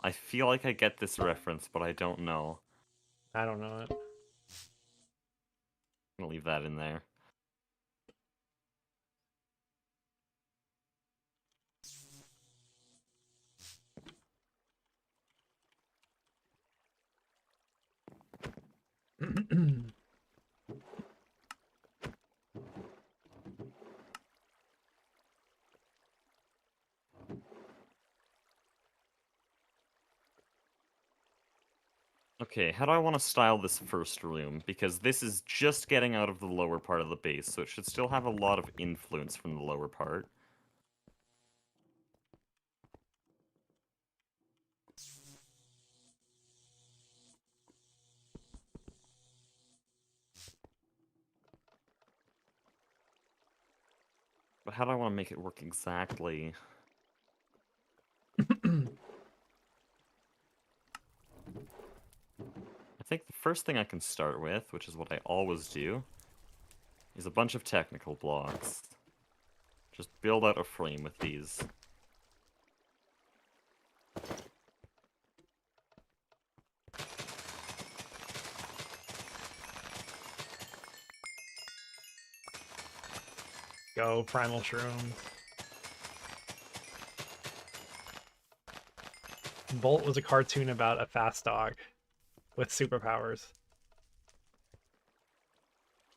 I feel like I get this reference, but I don't know. I don't know it. I'm gonna leave that in there. Okay, how do I want to style this first room? Because this is just getting out of the lower part of the base, so it should still have a lot of influence from the lower part. But how do I want to make it work exactly? I think the first thing I can start with, which is what I always do, is a bunch of technical blocks. Just build out a frame with these. Go, Primal Shroom. Bolt was a cartoon about a fast dog with superpowers.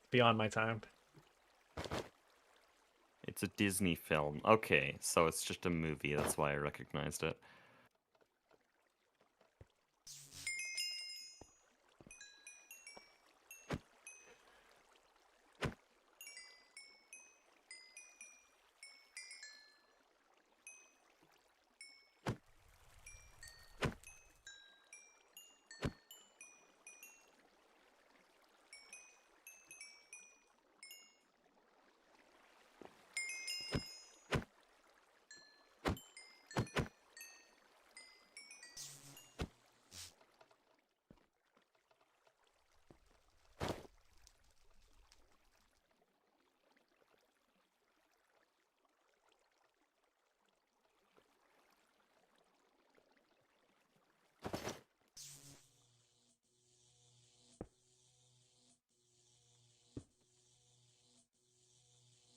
Beyond my time. It's a Disney film. Okay, so it's just a movie, that's why I recognized it.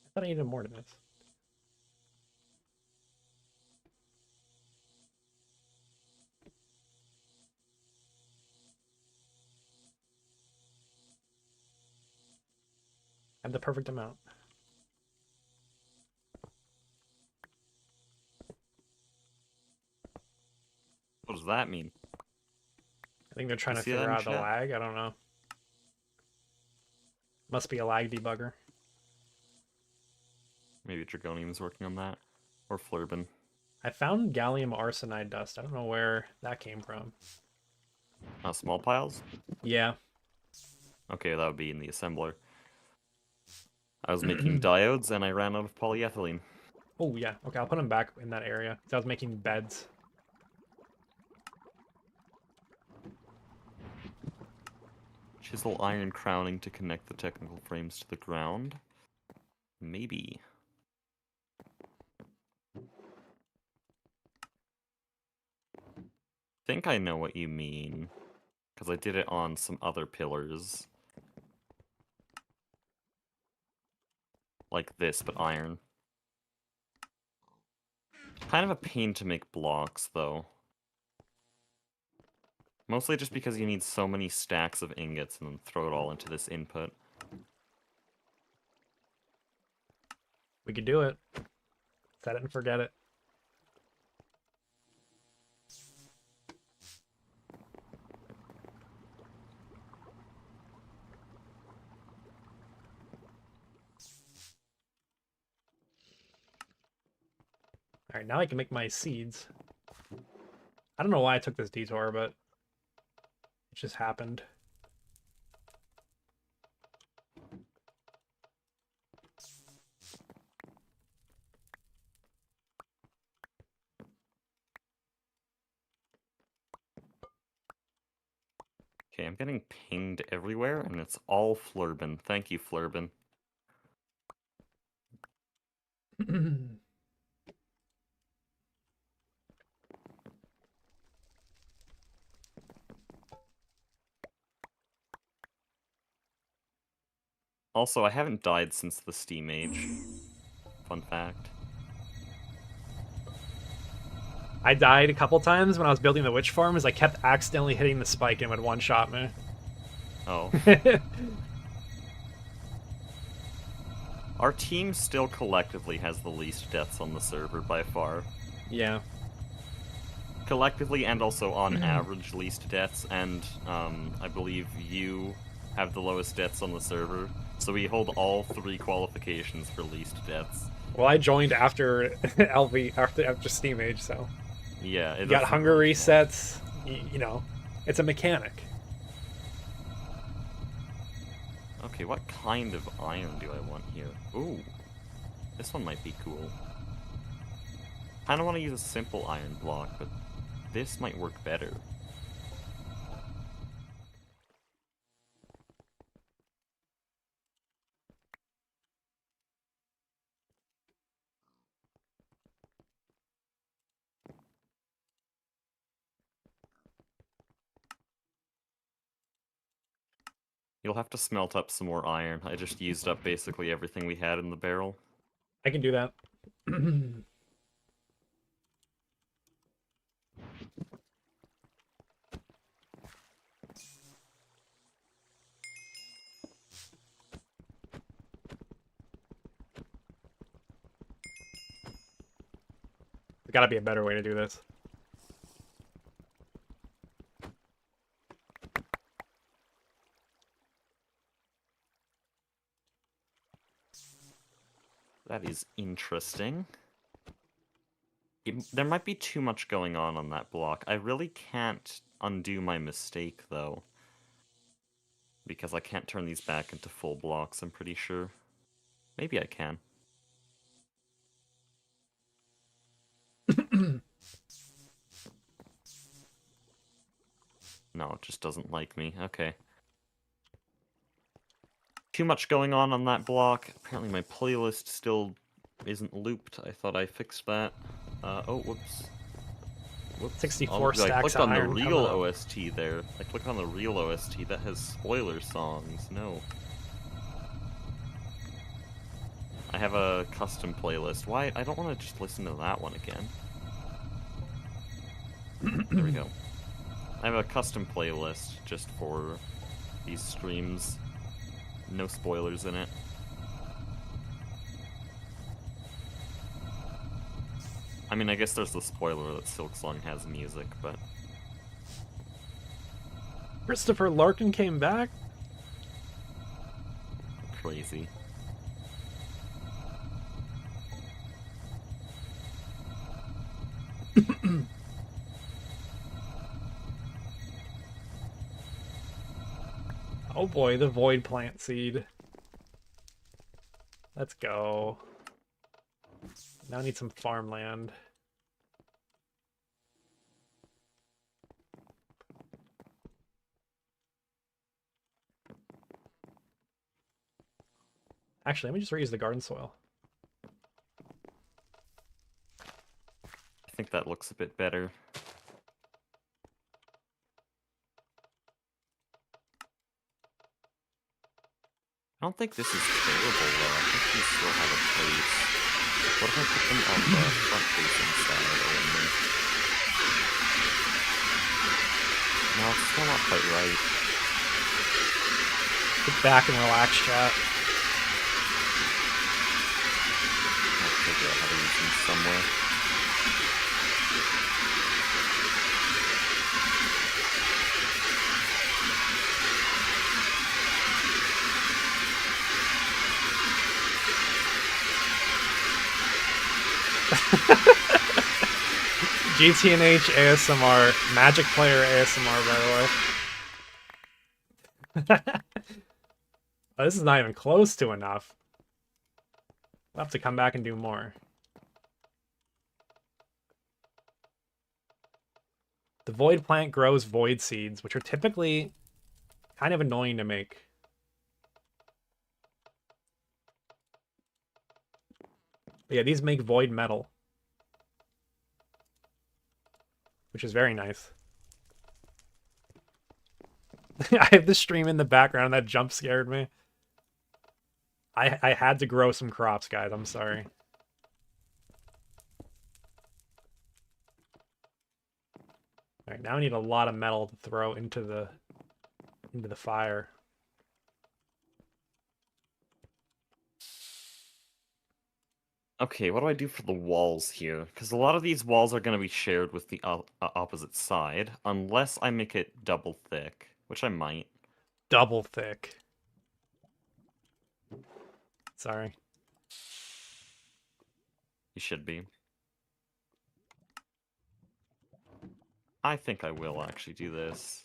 I thought I needed more to this. I have the perfect amount. What does that mean? I think they're trying to see that figure in out the chat? lag. I don't know. Must be a lag debugger. Maybe Dragonium's working on that. Or Flurbin. I found gallium arsenide dust. I don't know where that came from. Small piles? Yeah. Okay, that would be in the assembler. I was making diodes and I ran out of polyethylene. Oh, yeah. Okay, I'll put them back in that area. So I was making beds. Chisel iron crowning to connect the technical frames to the ground. Maybe. Think I know what you mean. Because I did it on some other pillars. like this, but iron. Kind of a pain to make blocks, though. Mostly just because you need so many stacks of ingots and then throw it all into this input. We could do it. Set it and forget it. Alright, now I can make my seeds. I don't know why I took this detour, but it just happened. Okay, I'm getting pinged everywhere, and it's all Flurbin. Thank you, Flurbin. Also, I haven't died since the Steam Age. Fun fact. I died a couple times when I was building the witch farm as I kept accidentally hitting the spike and would one-shot me. Oh. Our team still collectively has the least deaths on the server by far. Yeah. Collectively and also on average least deaths, and I believe you have the lowest deaths on the server. So we hold all 3 qualifications for least deaths. Well, I joined after LV, after Steam Age, so... Yeah, it You got doesn't hunger really count. resets, you know, it's a mechanic. Okay, what kind of iron do I want here? Ooh, this one might be cool. I don't want to use a simple iron block, but this might work better. You'll have to smelt up some more iron. I just used up basically everything we had in the barrel. I can do that. There's gotta be a better way to do this. That is interesting. There might be too much going on that block. I really can't undo my mistake, though. Because I can't turn these back into full blocks, I'm pretty sure. Maybe I can. No, it just doesn't like me. Okay. Too much going on that block. Apparently my playlist still isn't looped. I thought I fixed that. Oh, whoops. Whoops. 64 I stacks clicked of on the iron real coming up. OST there. I clicked on the real OST. That has spoiler songs. No. I have a custom playlist. Why? I don't want to just listen to that one again. There we go. I have a custom playlist just for these streams. No spoilers in it. I mean, I guess there's the spoiler that Silksong has music, but... Christopher Larkin came back? Crazy. Oh boy, the void plant seed. Let's go. Now I need some farmland. Actually, let me just reuse the garden soil. I think that looks a bit better. I don't think this is terrible, though. I think these still have a place. What if I put them on the front-facing side only? No, it's still not quite right. Sit back and relax, chat. I'll figure out how to use them somewhere. GTNH ASMR, Magic Player ASMR, by the way. Oh, this is not even close to enough. We'll have to come back and do more. The void plant grows void seeds, which are typically kind of annoying to make. But yeah, these make void metal, which is very nice. I have the stream in the background that jump scared me. I had to grow some crops, guys. I'm sorry. All right, now I need a lot of metal to throw into the fire. Okay, what do I do for the walls here? Because a lot of these walls are going to be shared with the opposite side, unless I make it double thick, which I might. Double thick. Sorry. You should be. I think I will actually do this.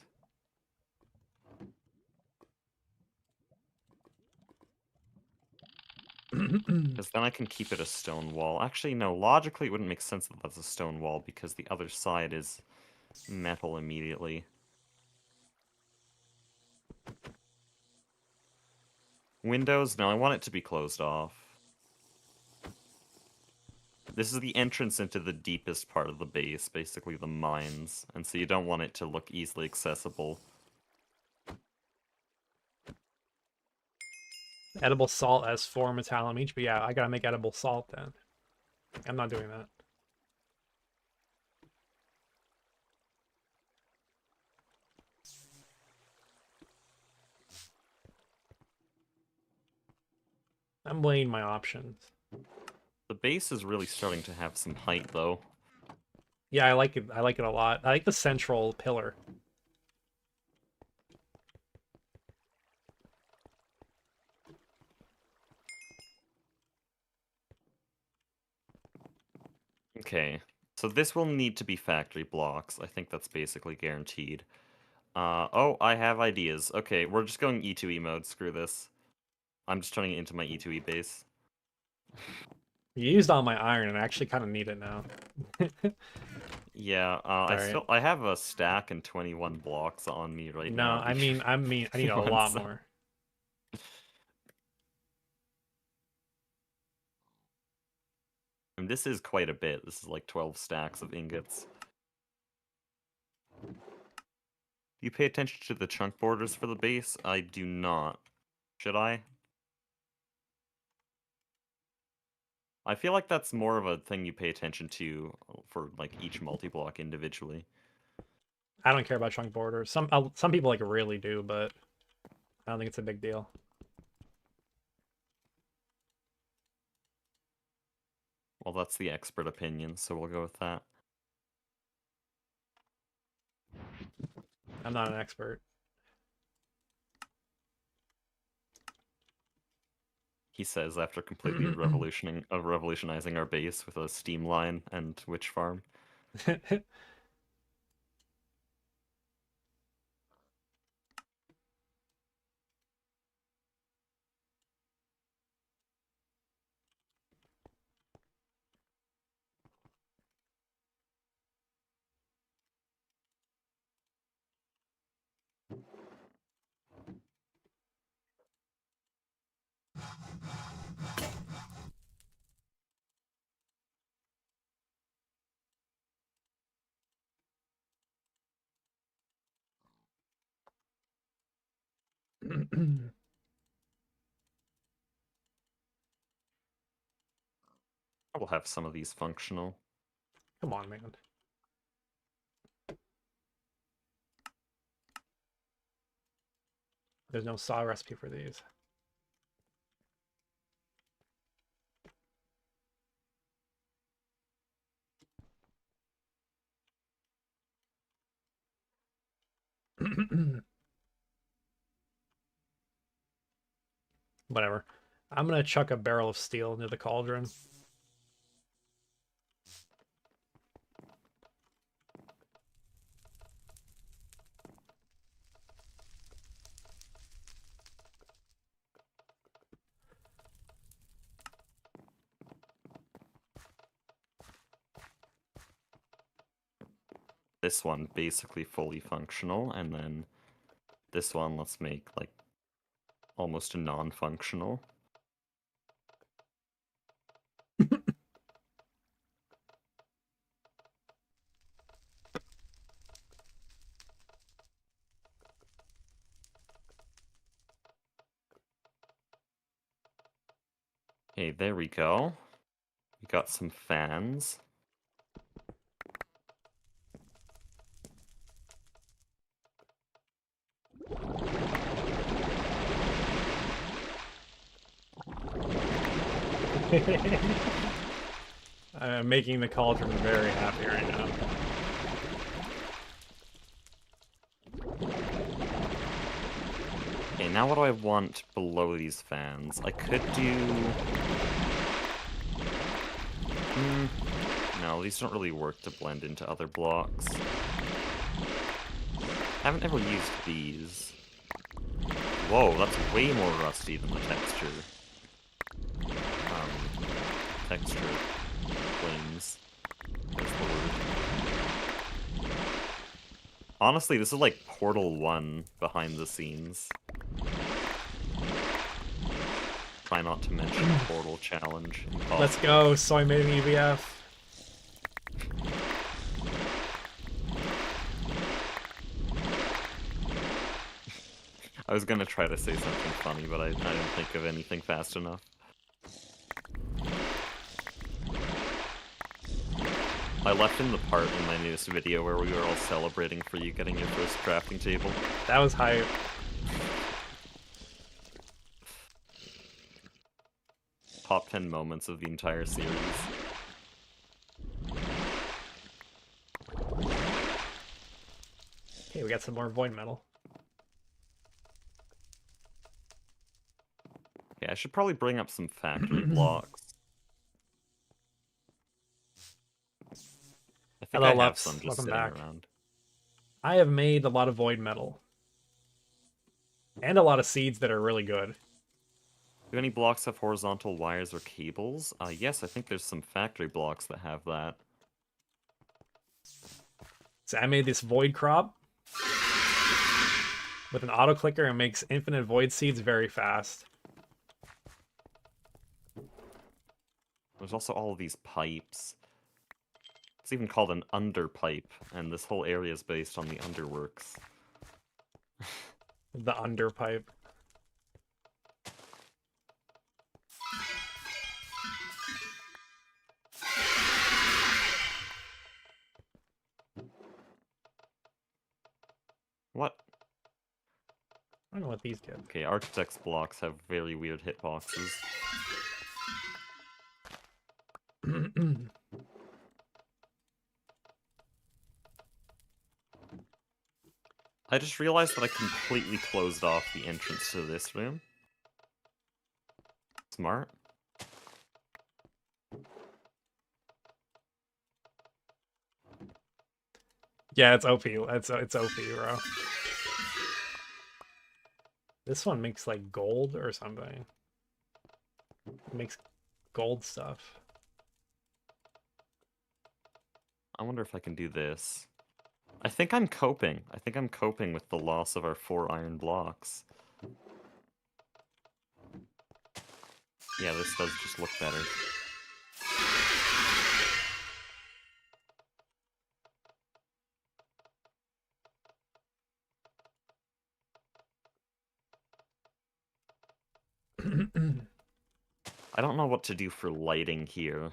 Because then I can keep it a stone wall. Actually, no, logically it wouldn't make sense that that's a stone wall because the other side is metal immediately. Windows? No, I want it to be closed off. This is the entrance into the deepest part of the base, basically the mines, and so you don't want it to look easily accessible. Edible salt has 4 metallum each, but yeah, I gotta make edible salt then. I'm not doing that. I'm weighing my options. The base is really starting to have some height, though. Yeah, I like it. I like it a lot. I like the central pillar. Okay, so this will need to be factory blocks. I think that's basically guaranteed. Oh, I have ideas. Okay, we're just going E2E mode. Screw this. I'm just turning it into my E2E base. You used all my iron, and I actually kind of need it now. Yeah, Alright. I have a stack and 21 blocks on me right No, now. I mean, I need a lot more. And this is quite a bit. This is like 12 stacks of ingots. You pay attention to the chunk borders for the base? I do not. Should I? I feel like that's more of a thing you pay attention to for like each multi-block individually. I don't care about chunk borders. Some people like really do, but I don't think it's a big deal. Well, that's the expert opinion, so we'll go with that. I'm not an expert. He says after completely revolutionizing our base with a steam line and witch farm. I will have some of these functional. Come on, man. There's no saw recipe for these. Whatever. I'm gonna chuck a barrel of steel into the cauldron. This one basically fully functional, and then this one let's make like almost a non-functional. Okay, there we go. We got some fans. I'm making the cauldron very happy right now. Okay, now what do I want below these fans? I could do... No, these don't really work to blend into other blocks. I haven't ever used these. Whoa, that's way more rusty than the texture. Texture planes. That's the word. Honestly, this is like Portal 1 behind the scenes. Try not to mention Portal Challenge. Let's go, so I made an EVF. I was gonna try to say something funny, but I didn't think of anything fast enough. I left in the part in my newest video where we were all celebrating for you getting your first crafting table. That was hype. Top 10 moments of the entire series. Okay, we got some more void metal. Yeah, I should probably bring up some factory blocks. I think Hello, I have Lups. some just Welcome sitting back. around. I have made a lot of void metal. And a lot of seeds that are really good. Do any blocks have horizontal wires or cables? Yes, I think there's some factory blocks that have that. So I made this void crop with an auto clicker and makes infinite void seeds very fast. There's also all of these pipes. It's even called an underpipe, and this whole area is based on the underworks. The underpipe. What? I don't know what these did. Okay, architect's blocks have very weird hitboxes. I just realized that I completely closed off the entrance to this room. Smart. Yeah, it's OP. It's OP, bro. This one makes like gold or something. It makes gold stuff. I wonder if I can do this. I think I'm coping. I think I'm coping with the loss of our 4 iron blocks. Yeah, this does just look better. I don't know what to do for lighting here.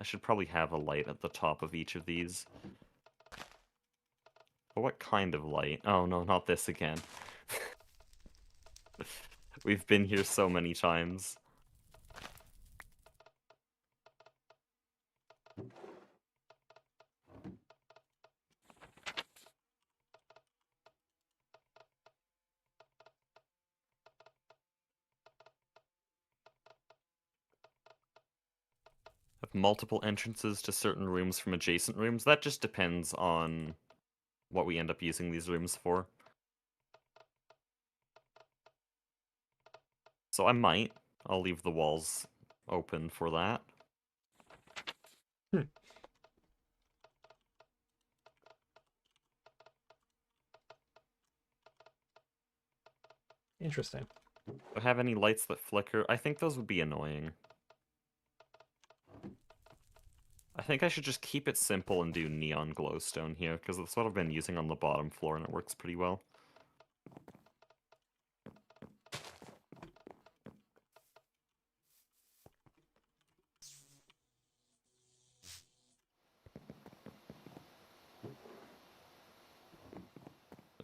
I should probably have a light at the top of each of these. But what kind of light? Oh no, not this again. We've been here so many times. Have multiple entrances to certain rooms from adjacent rooms. That just depends on what we end up using these rooms for. So I might. I'll leave the walls open for that. Hmm. Interesting. Do I have any lights that flicker? I think those would be annoying. I think I should just keep it simple and do neon glowstone here, because that's what I've been using on the bottom floor and it works pretty well.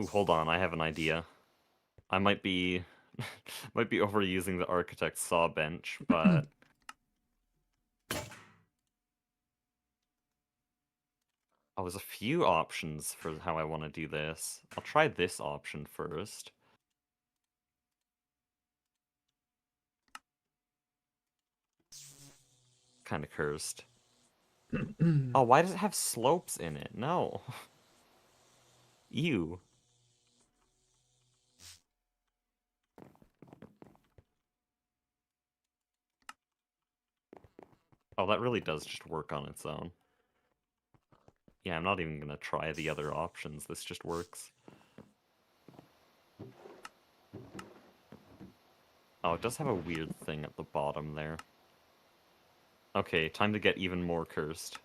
Ooh, hold on, I have an idea. I might be might be overusing the architect's saw bench, but oh, there's a few options for how I want to do this. I'll try this option first. Kind of cursed. Oh, why does it have slopes in it? No. Ew. Oh, that really does just work on its own. Yeah, I'm not even gonna try the other options. This just works. Oh, it does have a weird thing at the bottom there. Okay, time to get even more cursed.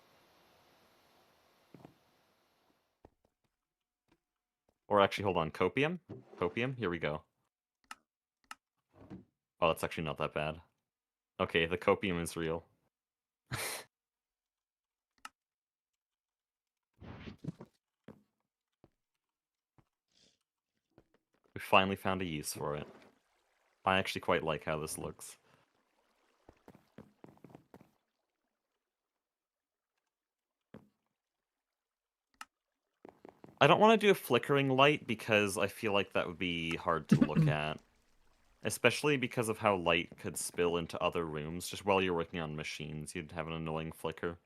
Or actually, hold on, copium? Copium? Here we go. Oh, that's actually not that bad. Okay, the copium is real. We finally found a use for it. I actually quite like how this looks. I don't want to do a flickering light because I feel like that would be hard to look at. Especially because of how light could spill into other rooms. Just while you're working on machines, you'd have an annoying flicker.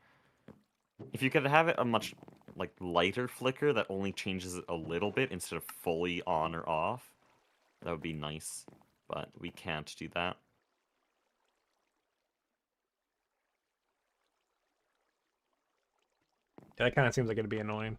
If you could have it a much like lighter flicker that only changes it a little bit instead of fully on or off, that would be nice. But we can't do that. That kind of seems like it'd be annoying.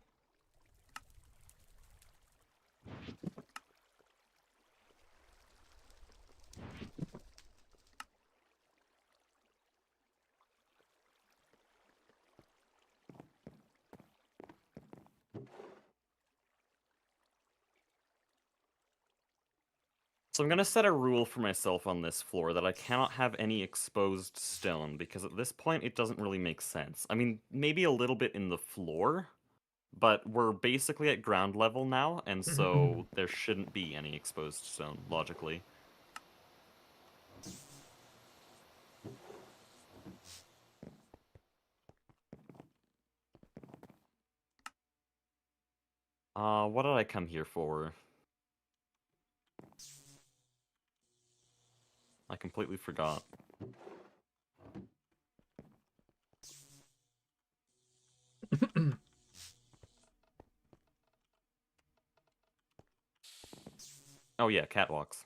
So I'm going to set a rule for myself on this floor that I cannot have any exposed stone, because at this point it doesn't really make sense. I mean, maybe a little bit in the floor, but we're basically at ground level now, and so there shouldn't be any exposed stone, logically. What did I come here for? I completely forgot. Oh yeah, catwalks.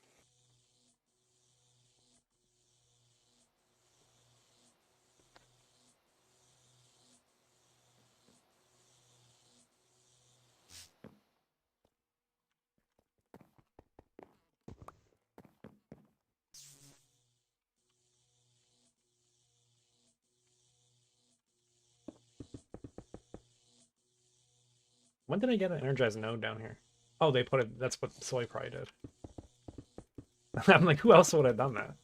When did I get an energized node down here? Oh, they put it. That's what Soy probably did. I'm like, who else would have done that?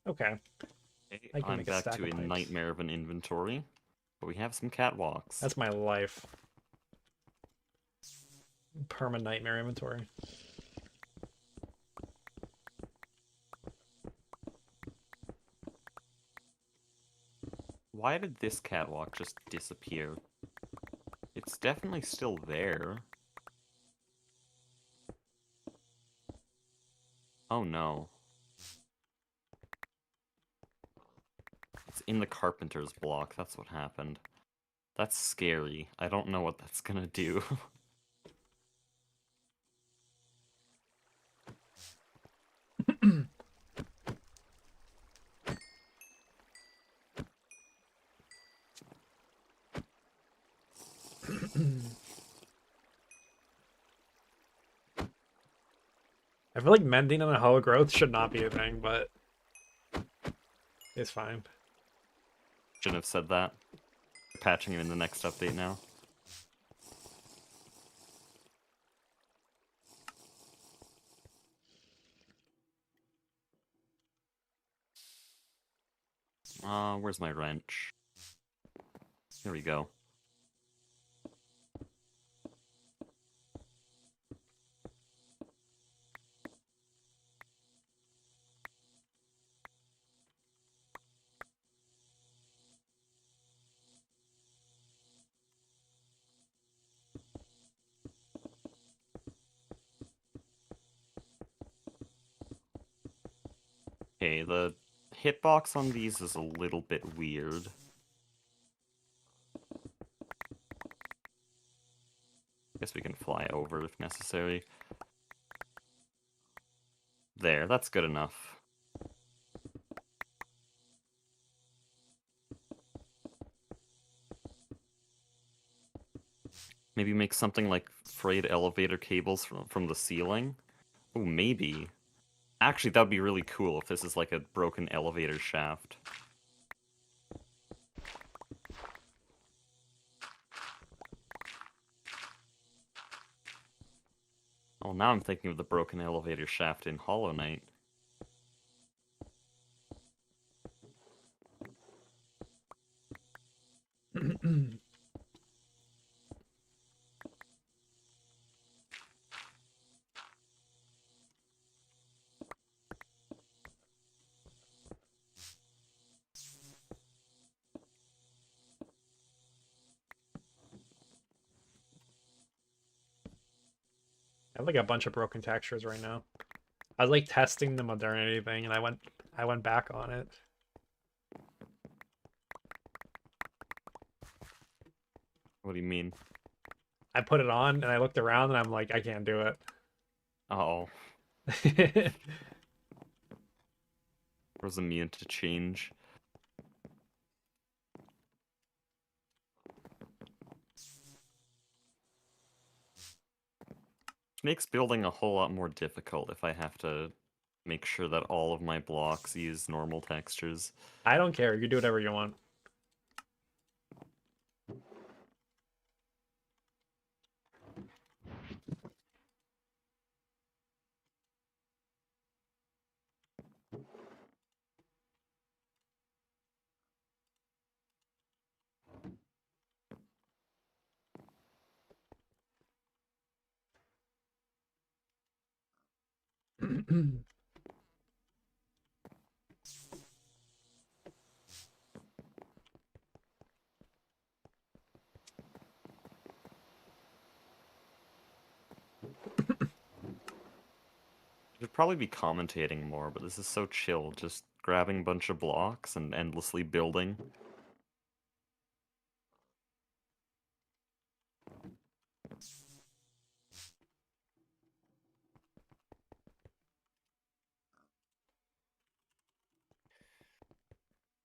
Okay, Okay, I can I'm make a back stack to of a pipes. nightmare of an inventory, but we have some catwalks. That's my life. Perma nightmare inventory. Why did this catwalk just disappear? It's definitely still there. Oh no. It's in the carpenter's block, that's what happened. That's scary. I don't know what that's gonna do. I feel like mending on a hollow growth should not be a thing, but it's fine. Shouldn't have said that. Patching it in the next update now. Where's my wrench? Here we go. Okay, the hitbox on these is a little bit weird. Guess we can fly over if necessary. There, that's good enough. Maybe make something like frayed elevator cables from the ceiling? Oh, maybe. Actually, that would be really cool if this is like a broken elevator shaft. Oh, now I'm thinking of the broken elevator shaft in Hollow Knight. I have like a bunch of broken textures right now. I was like testing the modernity thing, and I went back on it. What do you mean? I put it on, and I looked around, and I'm like, I can't do Uh-oh. it. Was immune to change. Makes building a whole lot more difficult if I have to make sure that all of my blocks use normal textures. I don't care. You do whatever you want. Should probably be commentating more, but this is so chill, just grabbing a bunch of blocks and endlessly building.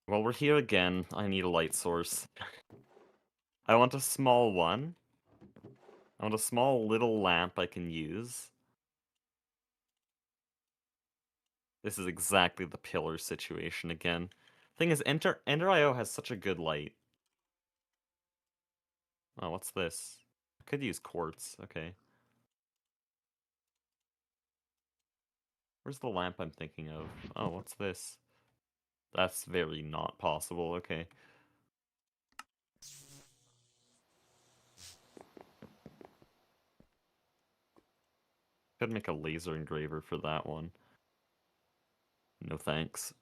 Well, we're here again. I need a light source. I want a small one. I want a small little lamp I can use. This is exactly the pillar situation again. Thing is, Ender.io has such a good light. Oh, what's this? I could use quartz. Okay. Where's the lamp I'm thinking of? Oh, what's this? That's very not possible, okay. Could make a laser engraver for that one. No thanks.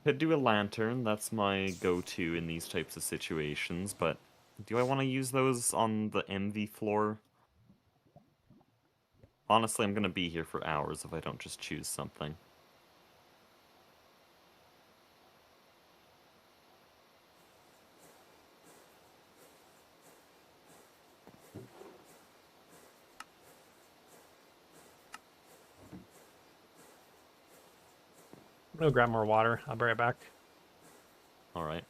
Could do a lantern, that's my go-to in these types of situations, but do I want to use those on the MV floor? Honestly, I'm going to be here for hours if I don't just choose something. I'm gonna grab more water. I'll be right back. Alright.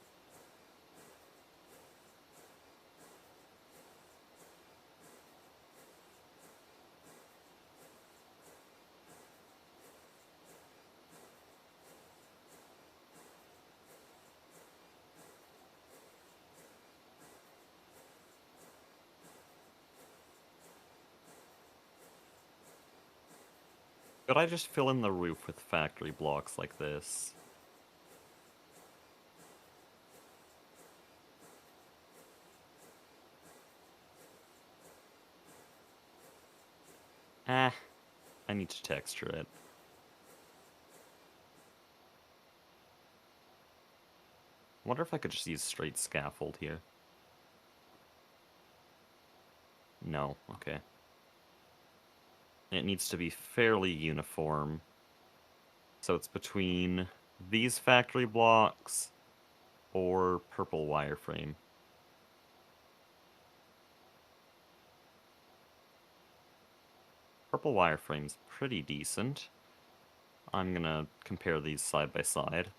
Could I just fill in the roof with factory blocks like this? I need to texture it. I wonder if I could just use straight scaffold here. No, okay. It needs to be fairly uniform. So it's between these factory blocks or purple wireframe. Purple wireframe's pretty decent. I'm gonna compare these side by side.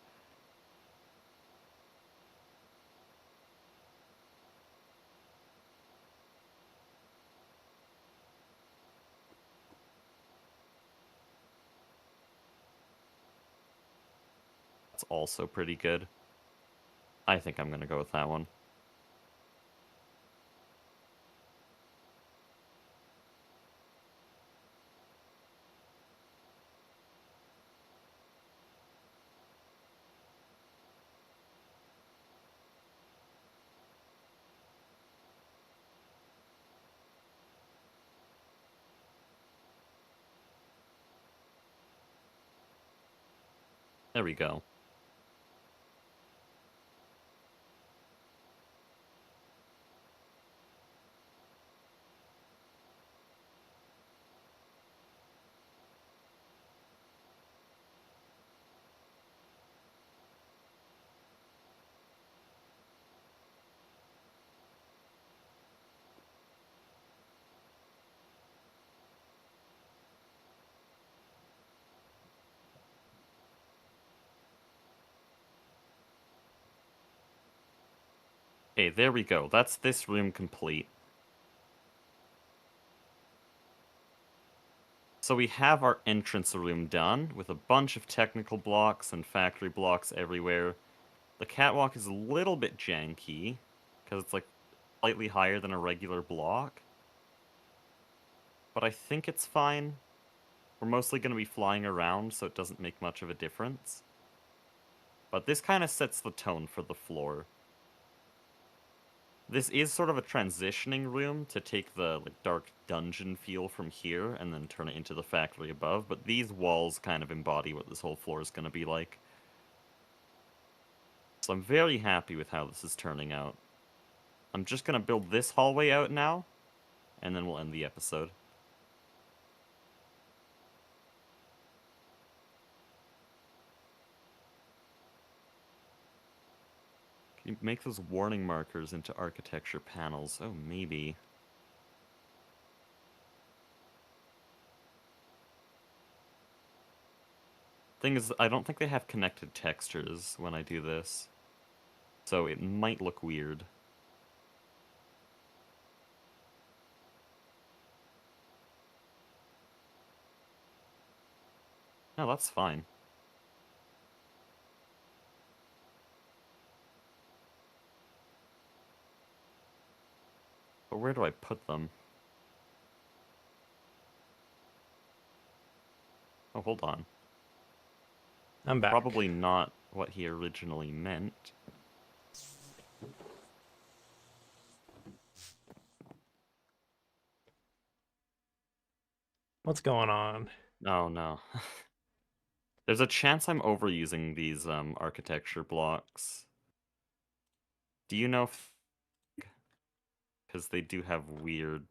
That's also pretty good. I think I'm gonna go with that one. There we go. Okay, there we go. That's this room complete. So we have our entrance room done, with a bunch of technical blocks and factory blocks everywhere. The catwalk is a little bit janky, because it's like slightly higher than a regular block. But I think it's fine. We're mostly going to be flying around, so it doesn't make much of a difference. But this kind of sets the tone for the floor. This is sort of a transitioning room to take the dark dungeon feel from here and then turn it into the factory above, but these walls kind of embody what this whole floor is going to be like. So I'm very happy with how this is turning out. I'm just going to build this hallway out now, and then we'll end the episode. Can you make those warning markers into architecture panels? Oh, maybe. Thing is, I don't think they have connected textures when I do this, so it might look weird. No, that's fine. But where do I put them? Oh, hold on. I'm back. Probably not what he originally meant. What's going on? Oh, no. There's a chance I'm overusing these architecture blocks. Do you know if... Because they do have weird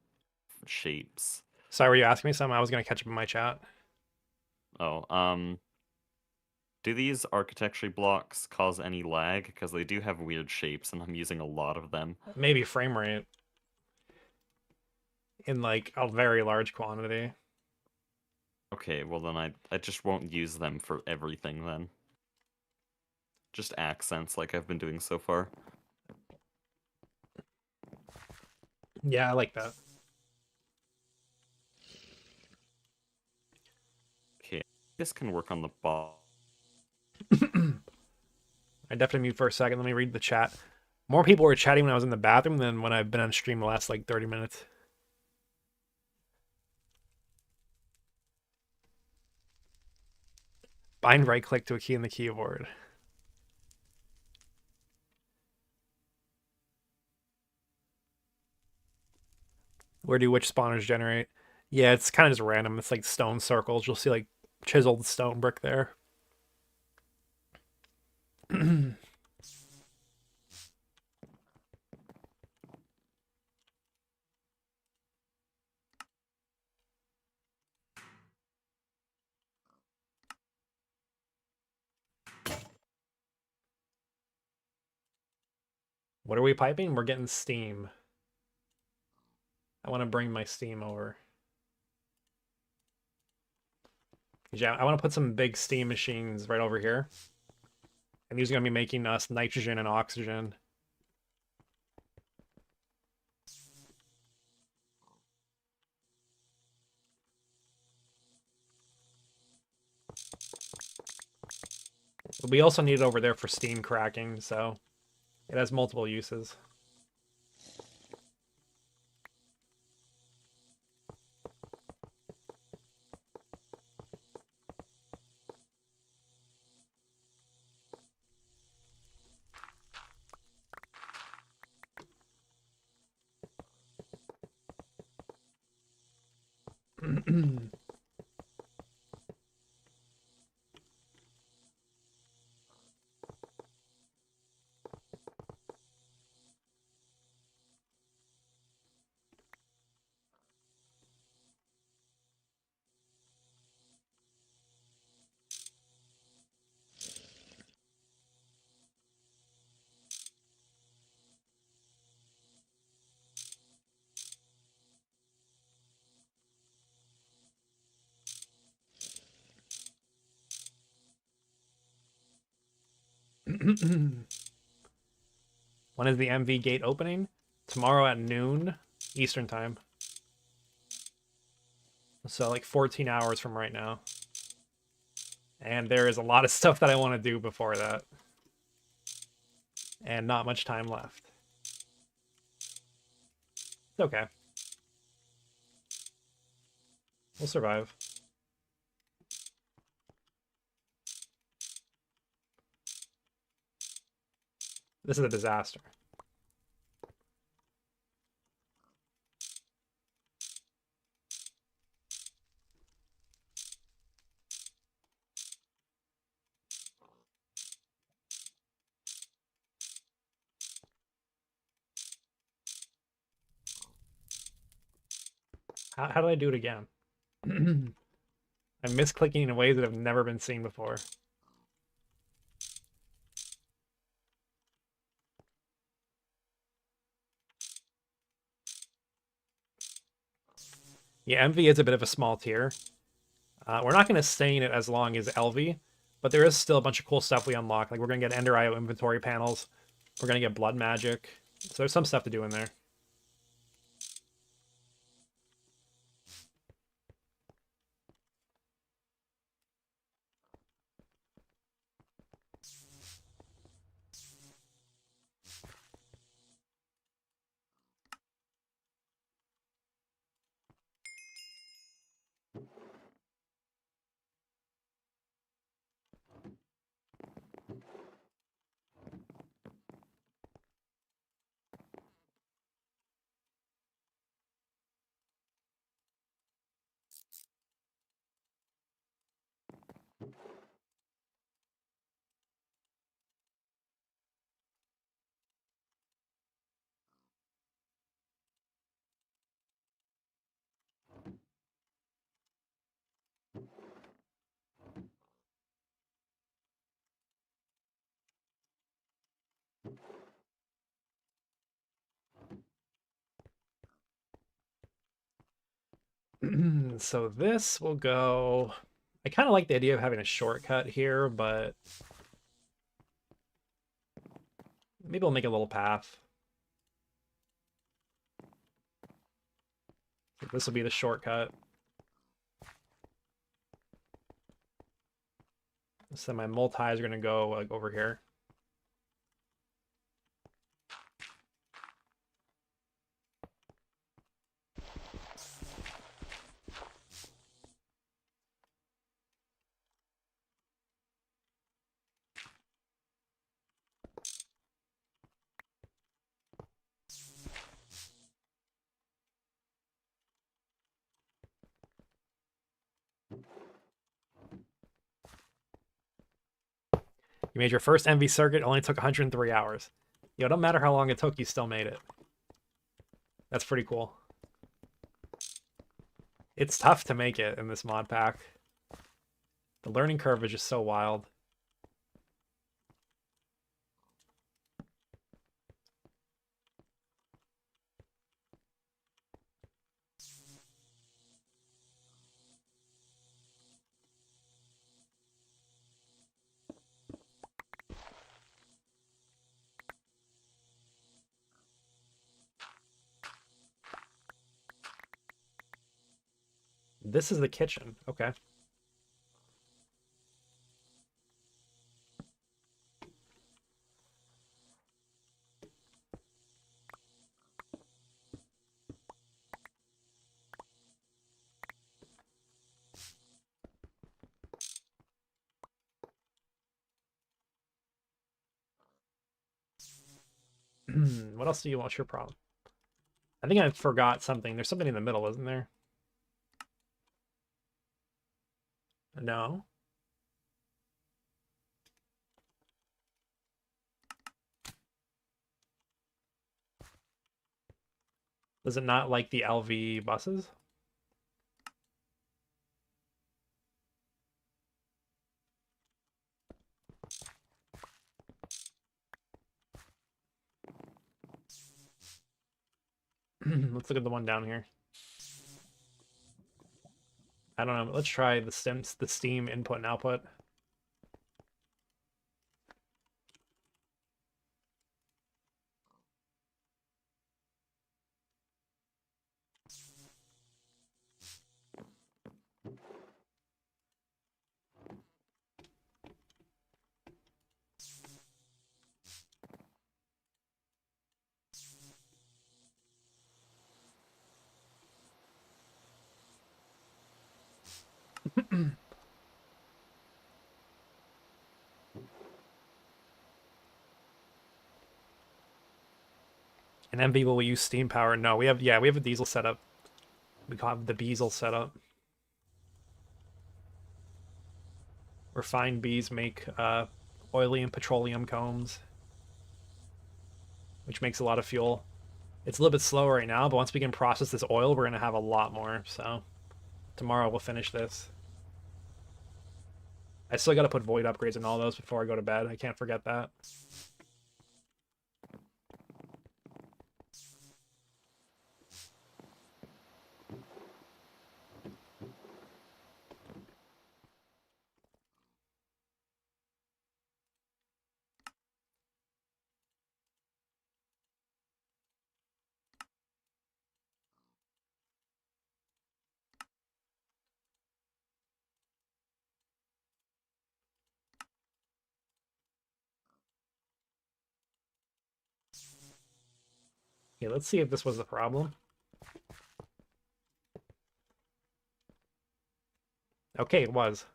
shapes. Sorry, were you asking me something? I was gonna catch up in my chat. Oh, do these architecture blocks cause any lag? Because they do have weird shapes, and I'm using a lot of them. Maybe frame rate in like a very large quantity. Okay, well then I just won't use them for everything then. Just accents like I've been doing so far. Yeah, I like that. Okay, this can work on the bottom. I definitely mute for a second. Let me read the chat. More people were chatting when I was in the bathroom than when I've been on stream the last like 30 minutes. Bind right click to a key in the keyboard. Where do which spawners generate? Yeah, it's kind of just random. It's like stone circles. You'll see like chiseled stone brick there. What are we piping? We're getting steam. I want to bring my steam over. Yeah, I want to put some big steam machines right over here. And these are going to be making us nitrogen and oxygen. But we also need it over there for steam cracking, so it has multiple uses. When is the MV gate opening? Tomorrow at noon Eastern time. So like 14 hours from right now. And there is a lot of stuff that I want to do before that. And not much time left. It's okay. We'll survive. This is a disaster. How did I do it again? I'm misclicking in ways that have never been seen before. Yeah, MV is a bit of a small tier. We're not going to stay in it as long as LV, but there is still a bunch of cool stuff we unlock. Like we're going to get Ender IO inventory panels. We're going to get blood magic. So there's some stuff to do in there. So this will go. I kind of like the idea of having a shortcut here, but maybe we'll make a little path. This will be the shortcut. So my multis are going to go like over here. You made your first MV circuit, only took 103 hours. Yo, it don't matter how long it took, you still made it. That's pretty cool. It's tough to make it in this mod pack. The learning curve is just so wild. This is the kitchen. Okay. What else do you want? What's your problem? I think I forgot something. There's something in the middle, isn't there? No. Does it not like the LV buses? Let's look at the one down here. I don't know. Let's try the Steam input and output. And MV will we use steam power? No, we have a diesel setup. We have the diesel setup. Refined bees make oily and petroleum combs, which makes a lot of fuel. It's a little bit slow right now, but once we can process this oil, we're gonna have a lot more. So tomorrow we'll finish this. I still got to put void upgrades in all those before I go to bed. I can't forget that. Okay, let's see if this was the problem. Okay, it was.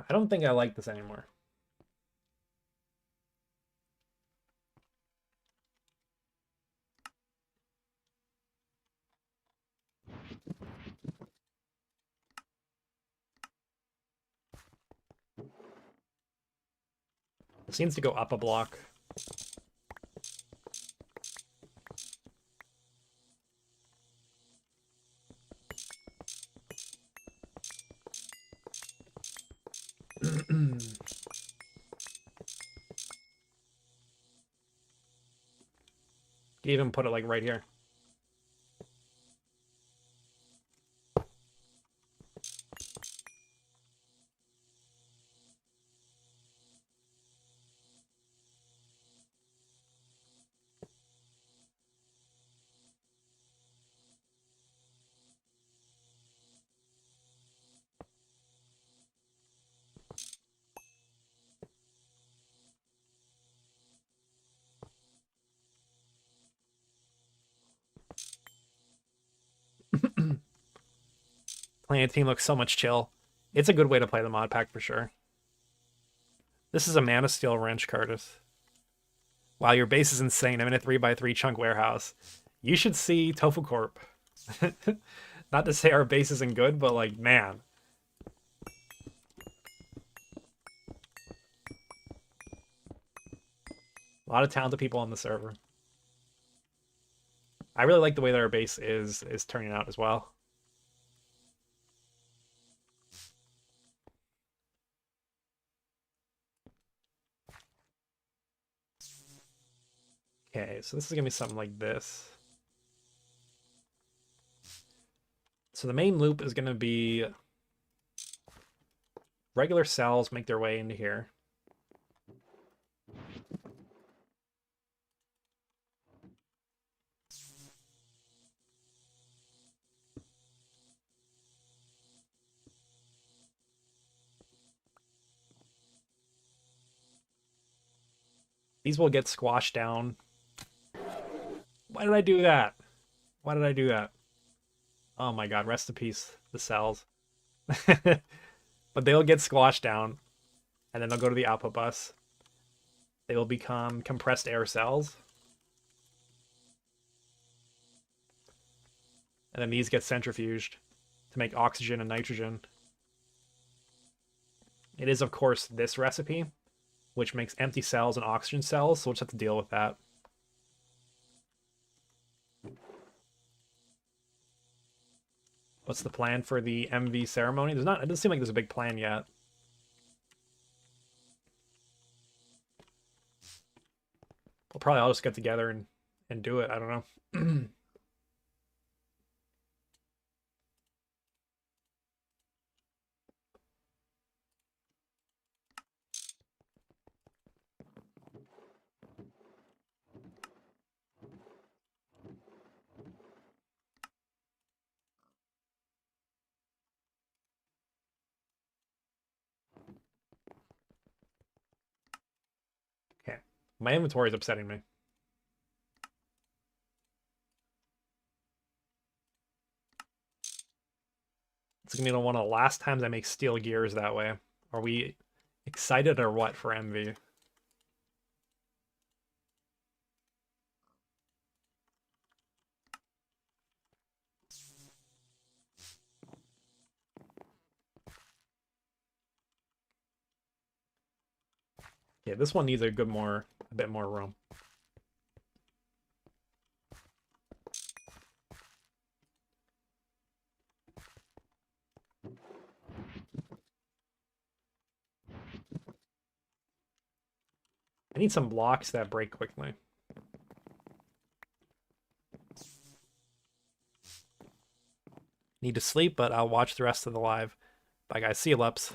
I don't think I like this anymore. This needs to go up a block. Even put it like right here. Playing a team looks so much chill. It's a good way to play the mod pack for sure. This is a Mana Steel Wrench, Curtis. Wow, your base is insane. I'm in a 3x3 chunk warehouse. You should see Tofu Corp. Not to say our base isn't good, but like, man. A lot of talented people on the server. I really like the way that our base is turning out as well. Okay, so this is gonna be something like this. So the main loop is gonna be regular cells make their way into here. These will get squashed down. Why did I do that? Why did I do that? Oh my god, rest in peace, the cells. But they'll get squashed down, and then they'll go to the output bus. They will become compressed air cells. And then these get centrifuged to make oxygen and nitrogen. It is, of course, this recipe, which makes empty cells and oxygen cells, so we'll just have to deal with that. What's the plan for the MV ceremony? It doesn't seem like there's a big plan yet. We'll probably all just get together and do it. I don't know. Okay. My inventory is upsetting me. It's gonna be one of the last times I make steel gears that way. Are we excited or what for MV? Yeah, this one needs a bit more room. I need some blocks that break quickly. Need to sleep, but I'll watch the rest of the live. Bye, guys. See you, Leps.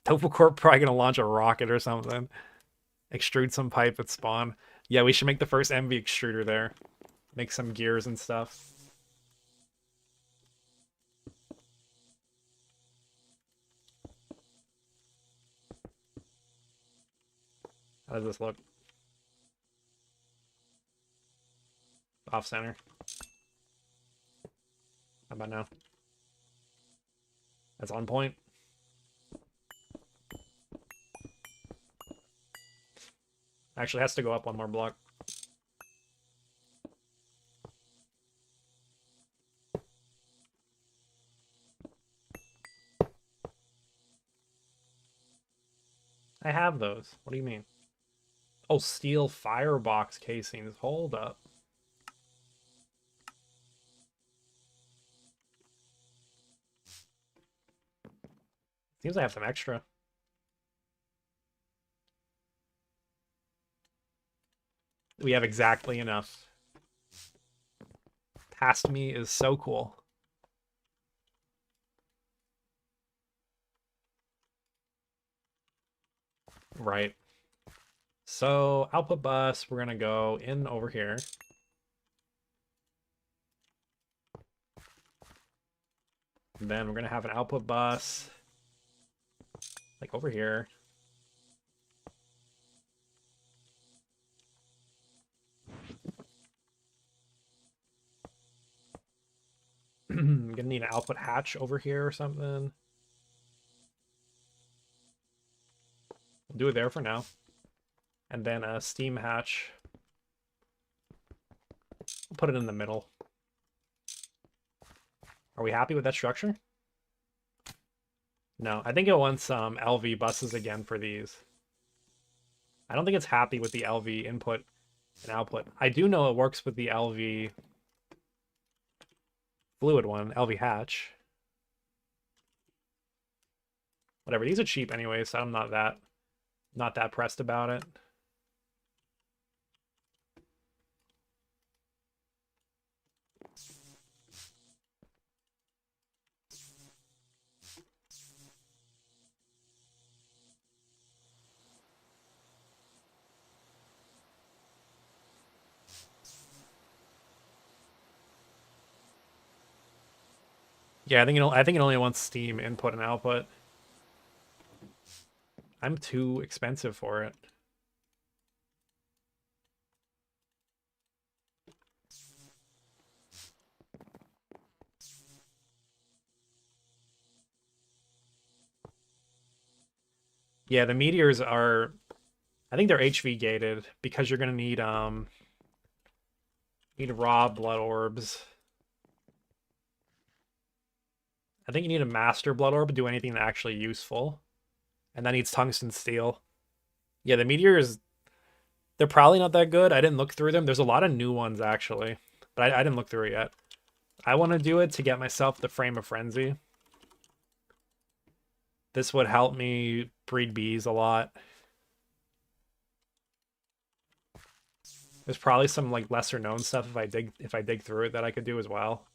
Tofu Corp probably gonna launch a rocket or something. Extrude some pipe at spawn. Yeah, we should make the first MV extruder there. Make some gears and stuff. How does this look? Off center. How about now? That's on point. Actually, has to go up one more block. I have those. What do you mean? Oh, steel firebox casings. Hold up. Seems I have some extra. We have exactly enough. Past me is so cool. Right. So output bus, we're gonna go in over here. And then we're gonna have an output bus like over here. I'm gonna need an output hatch over here or something. We'll do it there for now. And then a steam hatch. We'll put it in the middle. Are we happy with that structure? No, I think it wants some LV buses again for these. I don't think it's happy with the LV input and output. I do know it works with the LV fluid one, LV hatch. Whatever, these are cheap anyway, so I'm not that pressed about it. Yeah, I think it only wants steam input and output. I'm too expensive for it. Yeah, the meteors are, I think they're HV gated because you're gonna need raw blood orbs. I think you need a master blood orb to do anything actually useful. And that needs tungsten steel. Yeah, the meteors, they're probably not that good. I didn't look through them. There's a lot of new ones actually, but I didn't look through it yet. I want to do it to get myself the Frame of Frenzy. This would help me breed bees a lot. There's probably some like lesser known stuff if I dig through it that I could do as well.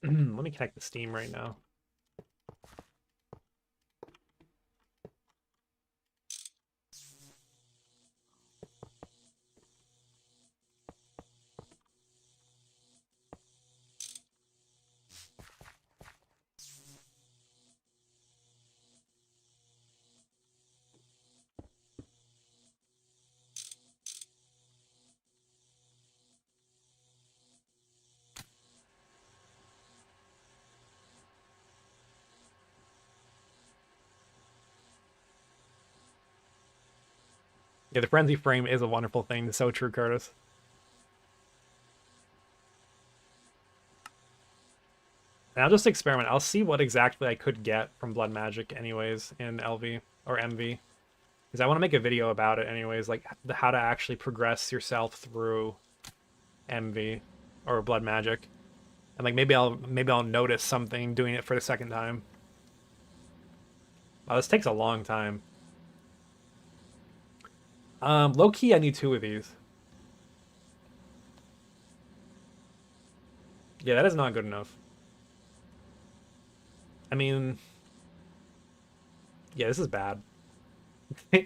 Let me connect the Steam right now. Yeah, the Frenzy Frame is a wonderful thing. It's so true, Curtis. And I'll just experiment. I'll see what exactly I could get from Blood Magic anyways in LV or MV. Because I want to make a video about it anyways, like how to actually progress yourself through MV or Blood Magic. And like maybe I'll notice something doing it for the second time. Wow, this takes a long time. Low key I need 2 of these. Yeah, that is not good enough. I mean, yeah, this is bad. I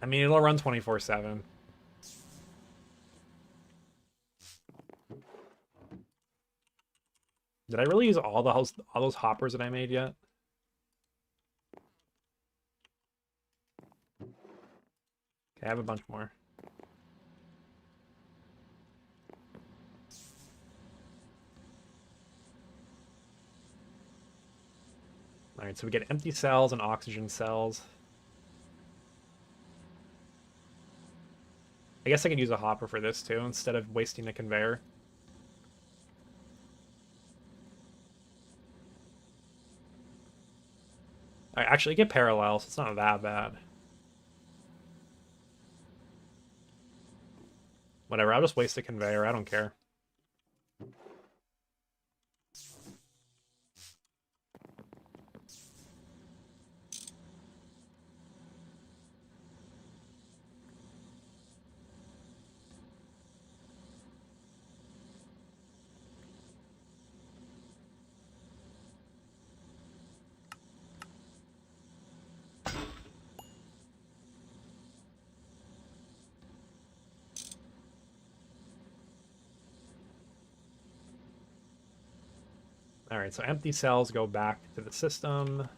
mean, it'll run 24/7. Did I really use all those hoppers that I made yet? Okay, I have a bunch more. All right, so we get empty cells and oxygen cells. I guess I could use a hopper for this too, instead of wasting a conveyor. I actually get parallel, so it's not that bad. Whatever, I'll just waste a conveyor, I don't care. All right, so empty cells go back to the system.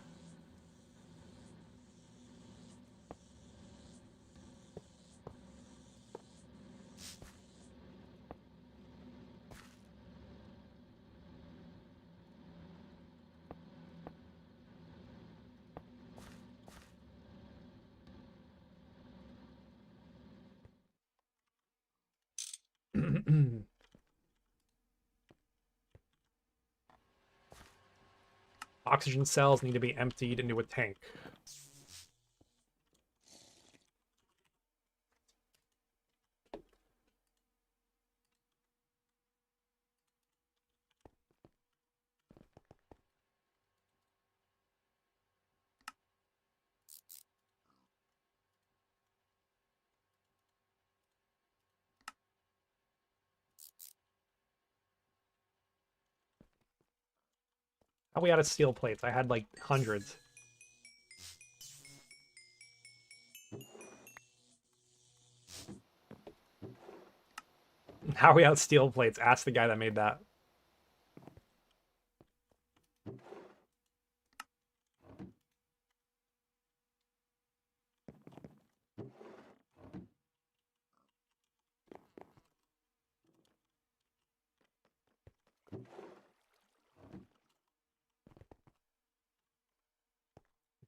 Oxygen cells need to be emptied into a tank. How are we out of steel plates? I had like hundreds. How are we out of steel plates? Ask the guy that made that.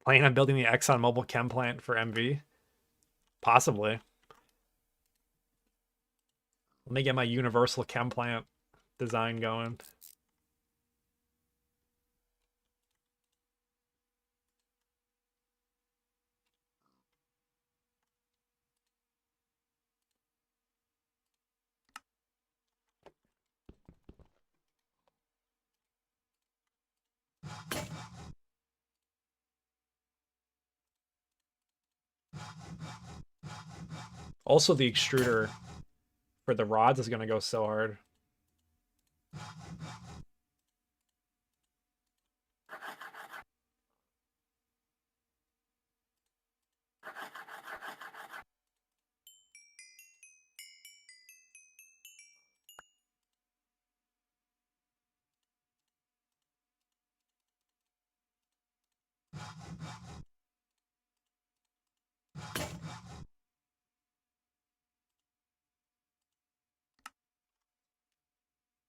Planning on building the ExxonMobil chem plant for MV? Possibly. Let me get my universal chem plant design going. Also, the extruder for the rods is going to go so hard.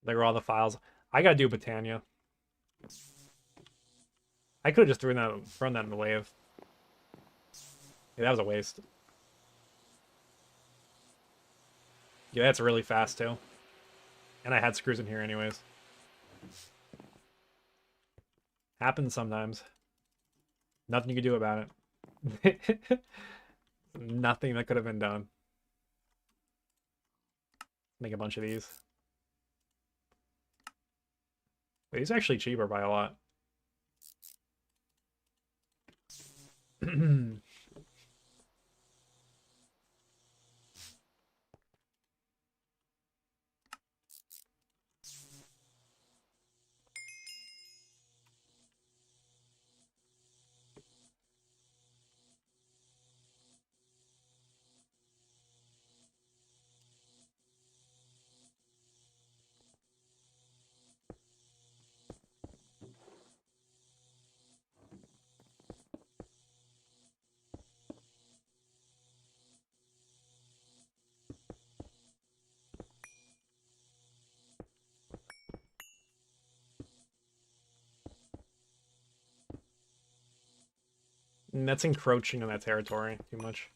There are all the files. I gotta do Britannia. I could have just thrown that in the wave. Yeah, that was a waste. Yeah, that's really fast too. And I had screws in here anyways. Happens sometimes. Nothing you can do about it. Nothing that could have been done. Make a bunch of these. Wait, these are actually cheaper by a lot. And that's encroaching on that territory too much.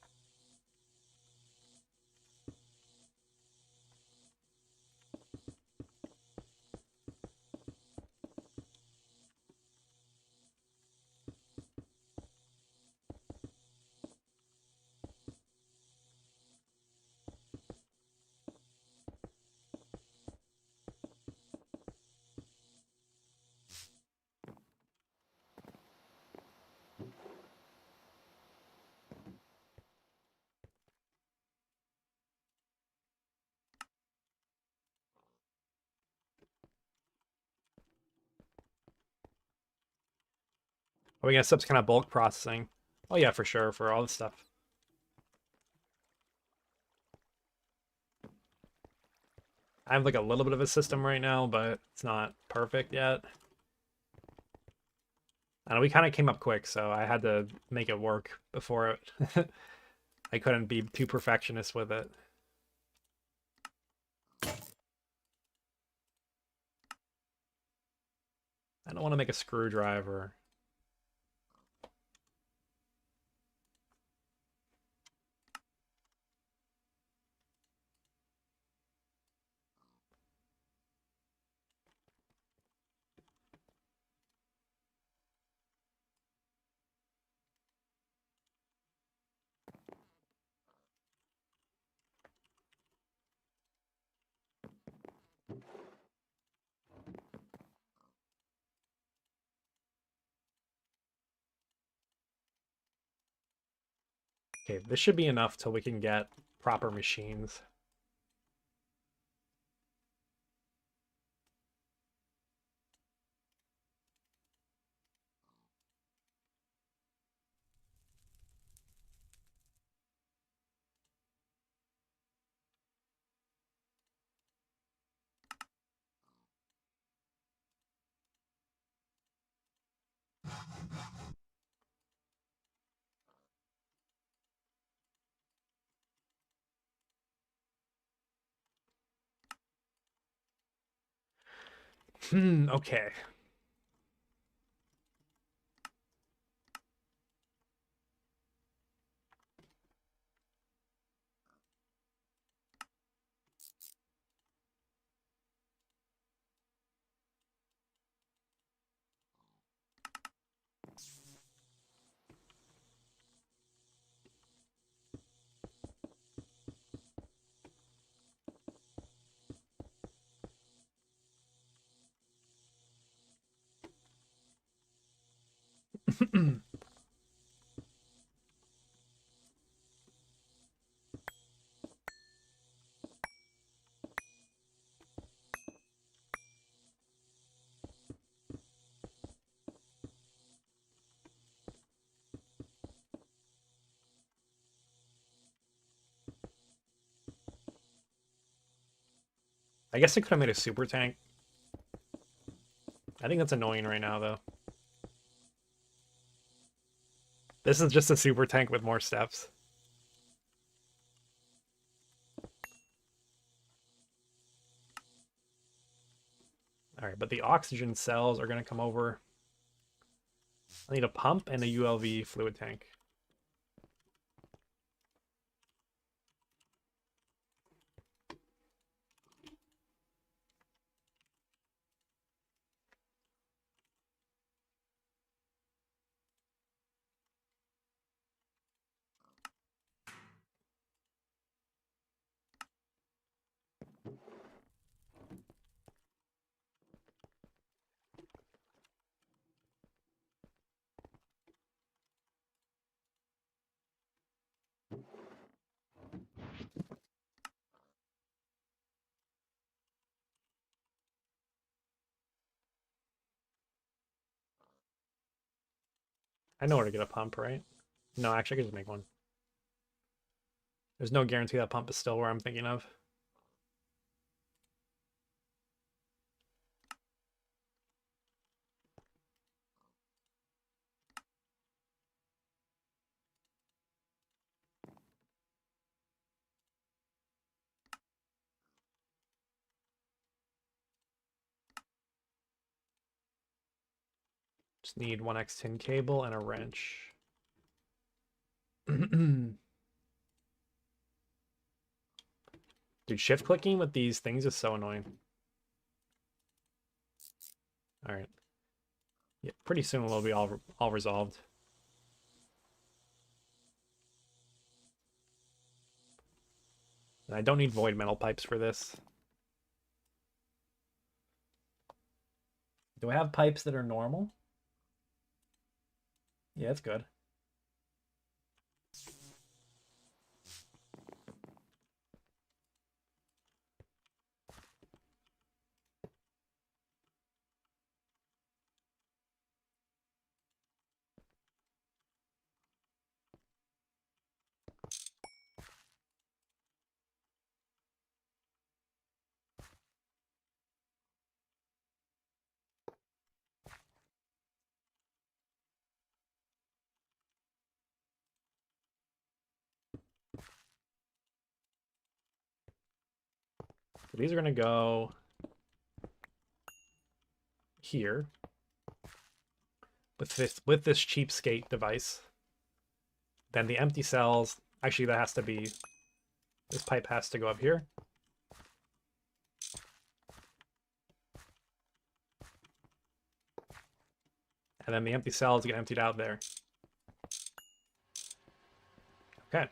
Are we gonna set kind of bulk processing? Oh yeah, for sure, for all this stuff. I have like a little bit of a system right now, but it's not perfect yet. I know we kind of came up quick, so I had to make it work before it. I couldn't be too perfectionist with it. I don't want to make a screwdriver. Okay, this should be enough till we can get proper machines. Okay. I guess I could have made a super tank. I think that's annoying right now, though. This is just a super tank with more steps. All right, but the oxygen cells are going to come over. I need a pump and a ULV fluid tank. I know where to get a pump, right? No, actually, I could just make one. There's no guarantee that pump is still where I'm thinking of. Just need one X tin cable and a wrench. Dude, shift clicking with these things is so annoying. All right. Yeah, pretty soon we'll be all resolved. And I don't need void metal pipes for this. Do I have pipes that are normal? Yeah, that's good. So these are gonna go here with this cheapskate device. Then the empty cells, actually that has to be, this pipe has to go up here. And then the empty cells get emptied out there. Okay.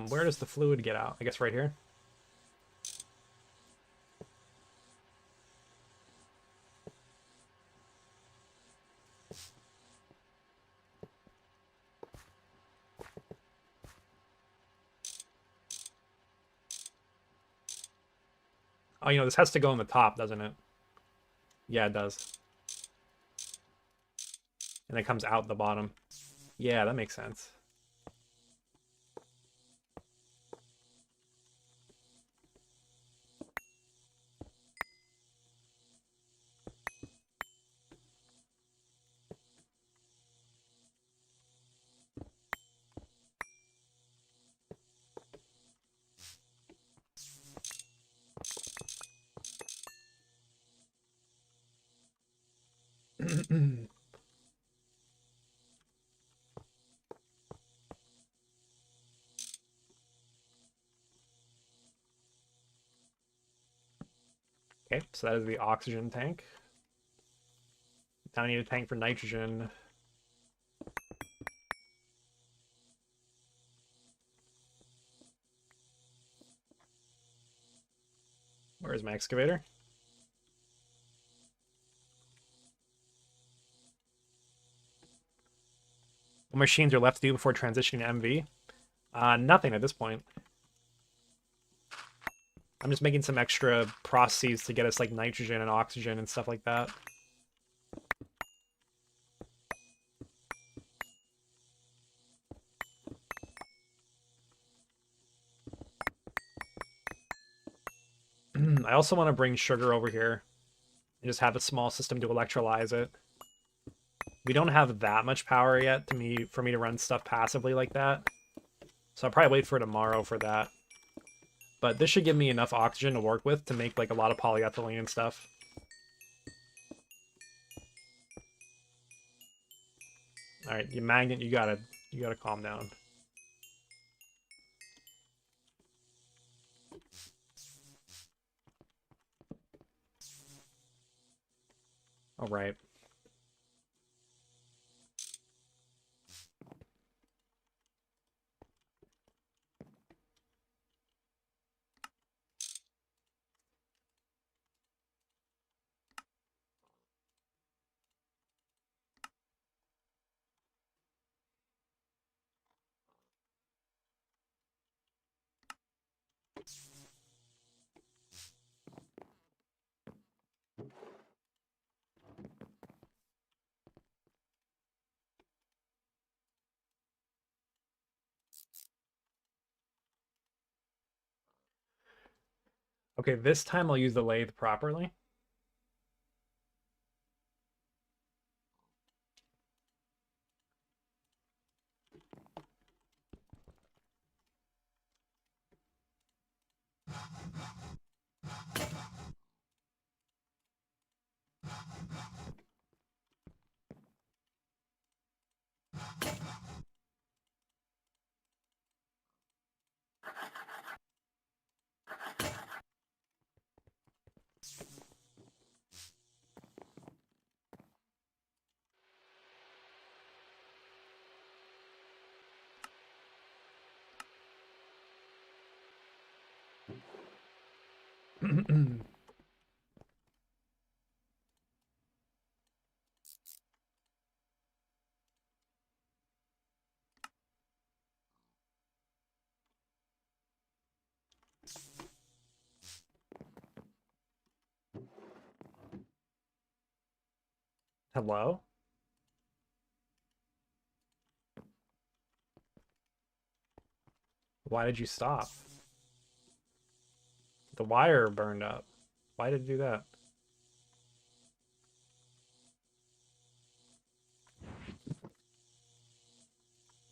Where does the fluid get out? I guess right here. Oh, you know, this has to go in the top, doesn't it? Yeah, it does. And it comes out the bottom. Yeah, that makes sense. Okay, so that is the oxygen tank. Now I need a tank for nitrogen. Where's my excavator? What machines are left to do before transitioning to MV? Nothing at this point. I'm just making some extra processes to get us like nitrogen and oxygen and stuff like that. I also want to bring sugar over here and just have a small system to electrolyze it. We don't have that much power yet for me to run stuff passively like that. So I'll probably wait for tomorrow for that. But this should give me enough oxygen to work with to make like a lot of polyethylene and stuff. All right, you magnet, you gotta calm down. All right. Okay, this time I'll use the lathe properly. Hello? Why did you stop? The wire burned up. Why did it do that?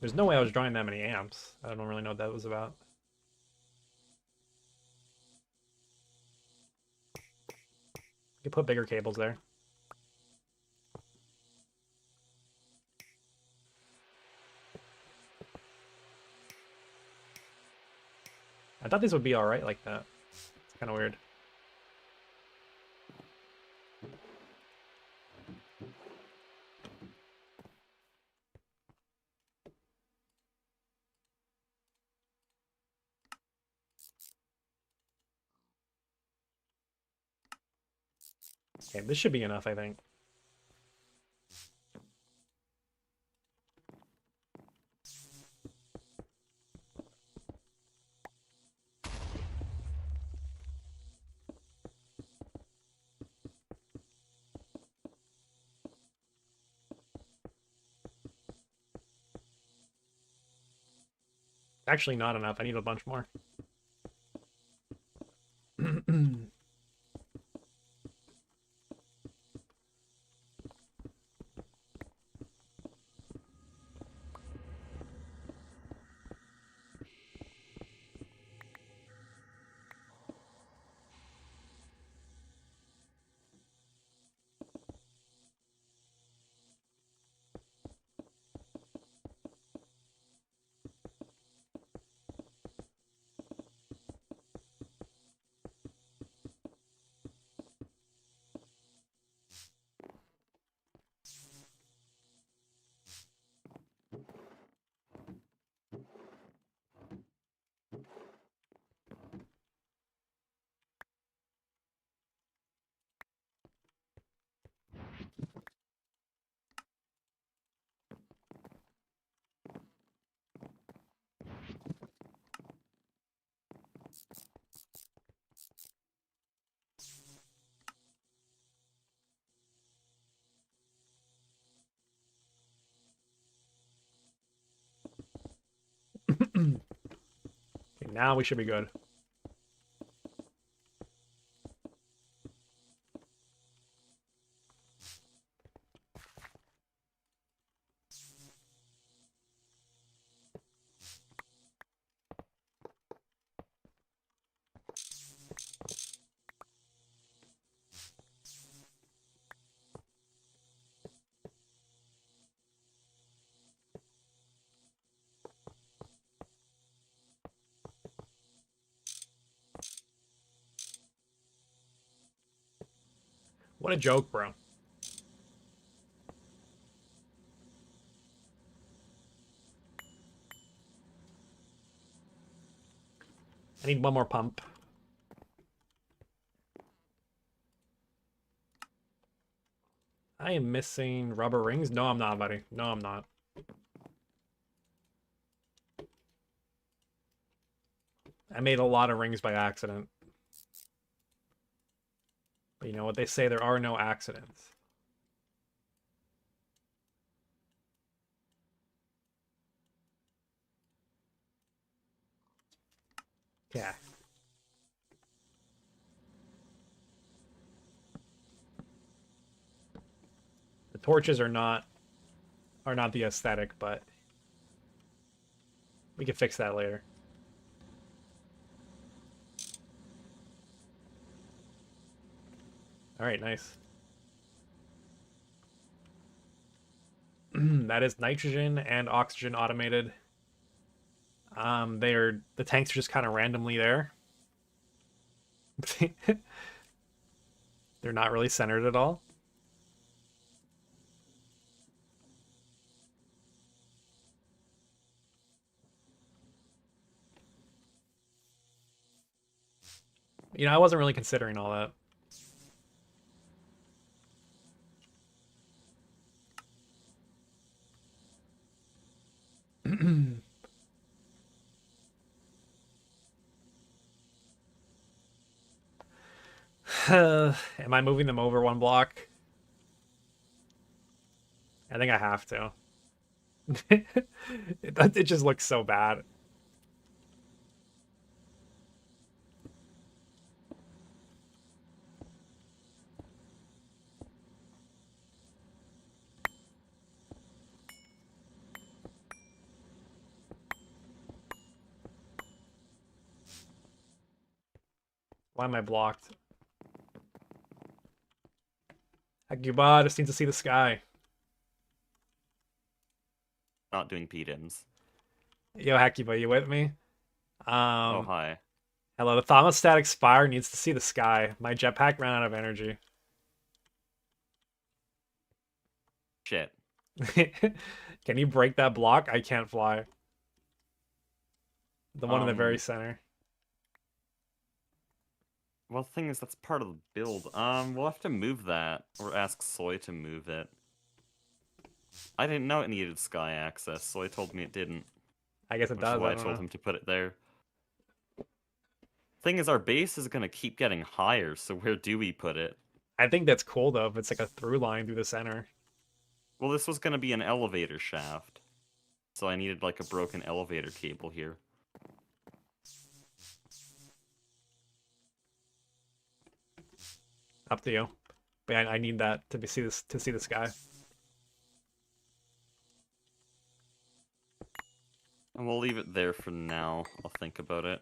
There's no way I was drawing that many amps. I don't really know what that was about. You could put bigger cables there. I thought these would be alright like that. It's kind of weird. Okay, this should be enough, I think. Actually not enough. I need a bunch more. Okay, now we should be good. What a joke, bro. I need one more pump. I am missing rubber rings. No, I'm not, buddy. No, I'm not. I made a lot of rings by accident. But you know what they say, there are no accidents. Yeah. The torches are not the aesthetic, but we can fix that later. All right, nice. That is nitrogen and oxygen automated. The tanks are just kind of randomly there. They're not really centered at all. You know, I wasn't really considering all that. Am I moving them over one block? I think I have to. It just looks so bad. Why am I blocked? Akuba just needs to see the sky. Not doing PDIMs. Yo, Hakiba, you with me? Oh, Um, hi. Hello. The thermostatic spire needs to see the sky. My jetpack ran out of energy. Shit. Can you break that block? I can't fly. The one in the very Um, center. well, the thing is, that's part of the build. We'll have to move that, or ask Soy to move it. I didn't know it needed sky access, so Soy told me it didn't, I guess it which is does. I why I don't told know. him to put it there. Thing is, our base is gonna keep getting higher, so where do we put it? I think that's cool though. If it's like a through line through the center. Well, this was gonna be an elevator shaft, so I needed like a broken elevator cable here. Up to you. But I need that to see this to see the sky. And we'll leave it there for now. I'll think about it.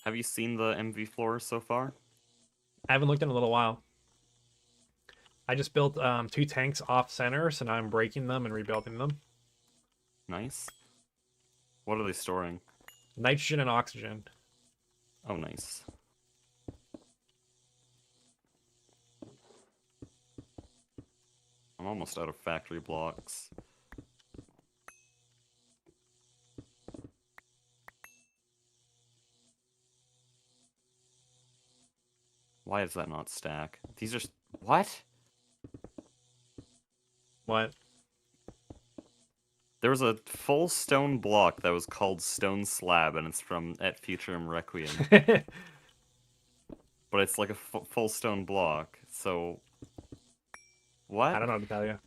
Have you seen the MV floor so far? I haven't looked in a little while. I just built two tanks off center, so now I'm breaking them and rebuilding them. Nice. What are they storing? Nitrogen and oxygen. Oh, nice. I'm almost out of factory blocks. Why does that not stack? These are... What? What? There was a full stone block that was called Stone Slab, and it's from Et Futurum Requiem. But it's like a full stone block, so... I What? don't know what to tell you.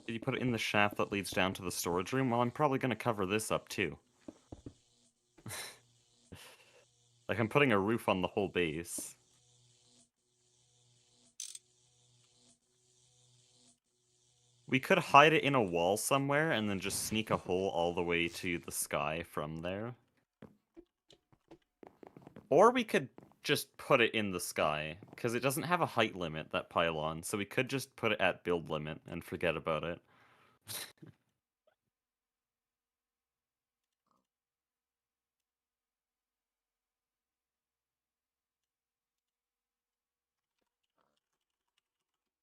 Did you put it in the shaft that leads down to the storage room? Well, I'm probably going to cover this up, too. Like, I'm putting a roof on the whole base. We could hide it in a wall somewhere and then just sneak a hole all the way to the sky from there. Or we could just put it in the sky, because it doesn't have a height limit, that pylon, so we could just put it at build limit and forget about it.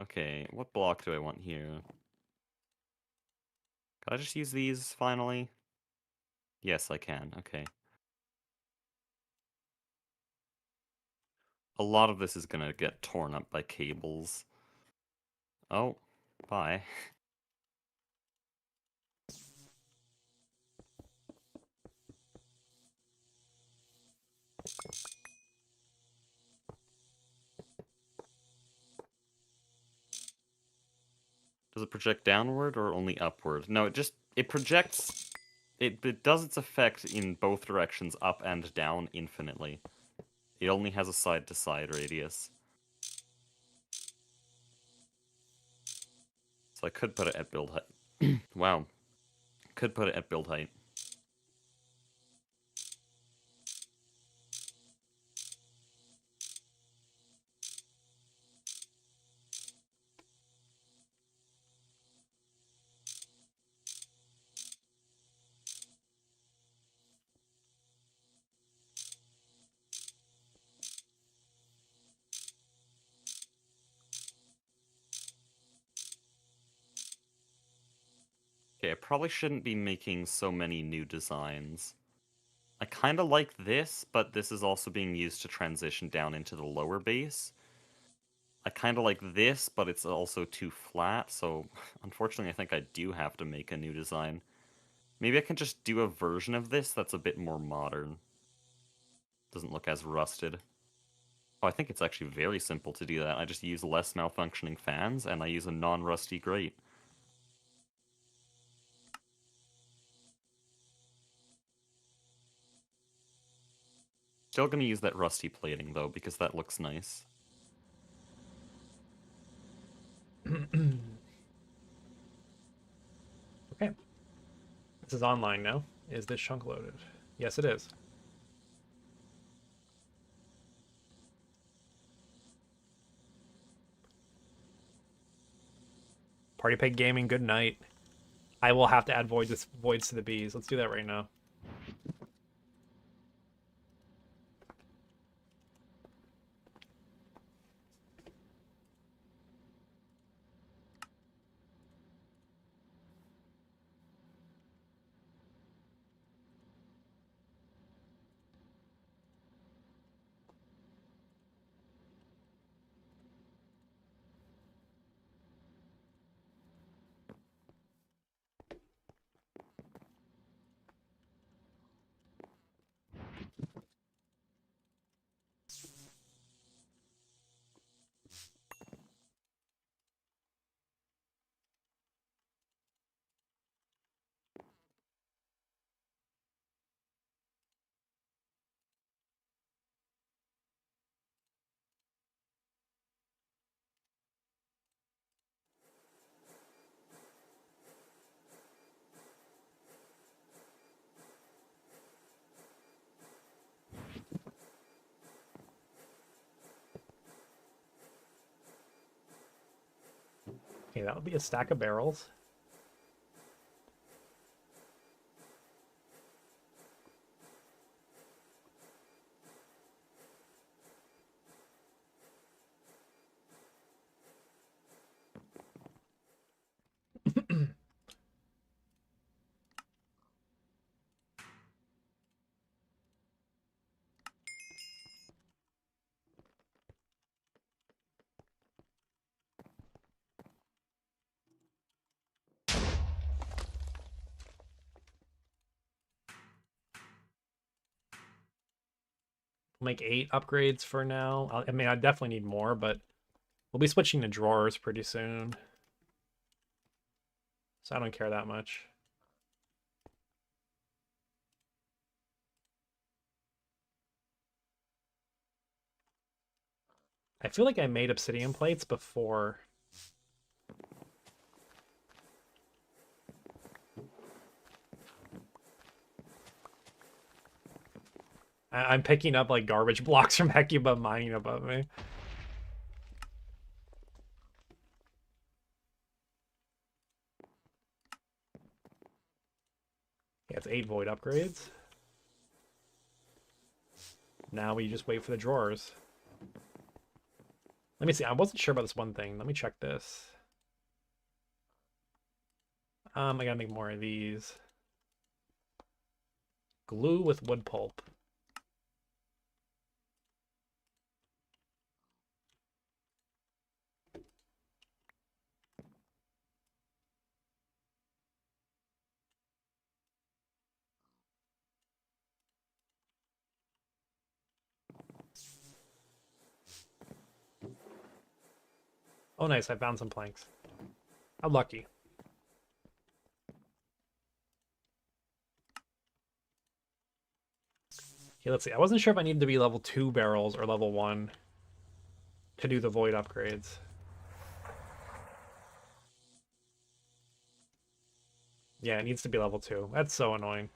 Okay, what block do I want here? Can I just use these, finally? Yes, I can, okay. A lot of this is gonna get torn up by cables. Oh, bye. Does it project downward or only upward? No, it projects... It does its effect in both directions, up and down, infinitely. It only has a side-to-side radius. So I could put it at build height. Wow. Could put it at build height. Okay, I probably shouldn't be making so many new designs. I kind of like this, but this is also being used to transition down into the lower base. I kind of like this, but it's also too flat, so unfortunately I think I do have to make a new design. Maybe I can just do a version of this that's a bit more modern. Doesn't look as rusted. Oh, I think it's actually very simple to do that. I just use less malfunctioning fans, and I use a non-rusty grate. Still gonna use that rusty plating, though, because that looks nice. Okay. This is online now. Is this chunk loaded? Yes, it is. Party Pig Gaming, good night. I will have to add voids to the bees. Let's do that right now. Okay, that would be a stack of barrels. We'll make 8 upgrades for now. I mean, I definitely need more, but we'll be switching to drawers pretty soon. So I don't care that much. I feel like I made obsidian plates before. I'm picking up like garbage blocks from Hecuba mining above me. Yeah, it's 8 void upgrades. Now we just wait for the drawers. Let me see. I wasn't sure about this one thing. Let me check this. I gotta make more of these. Glue with wood pulp. Oh, nice. I found some planks. How lucky. Okay, let's see. I wasn't sure if I needed to be level 2 barrels or level 1 to do the void upgrades. Yeah, it needs to be level 2. That's so annoying.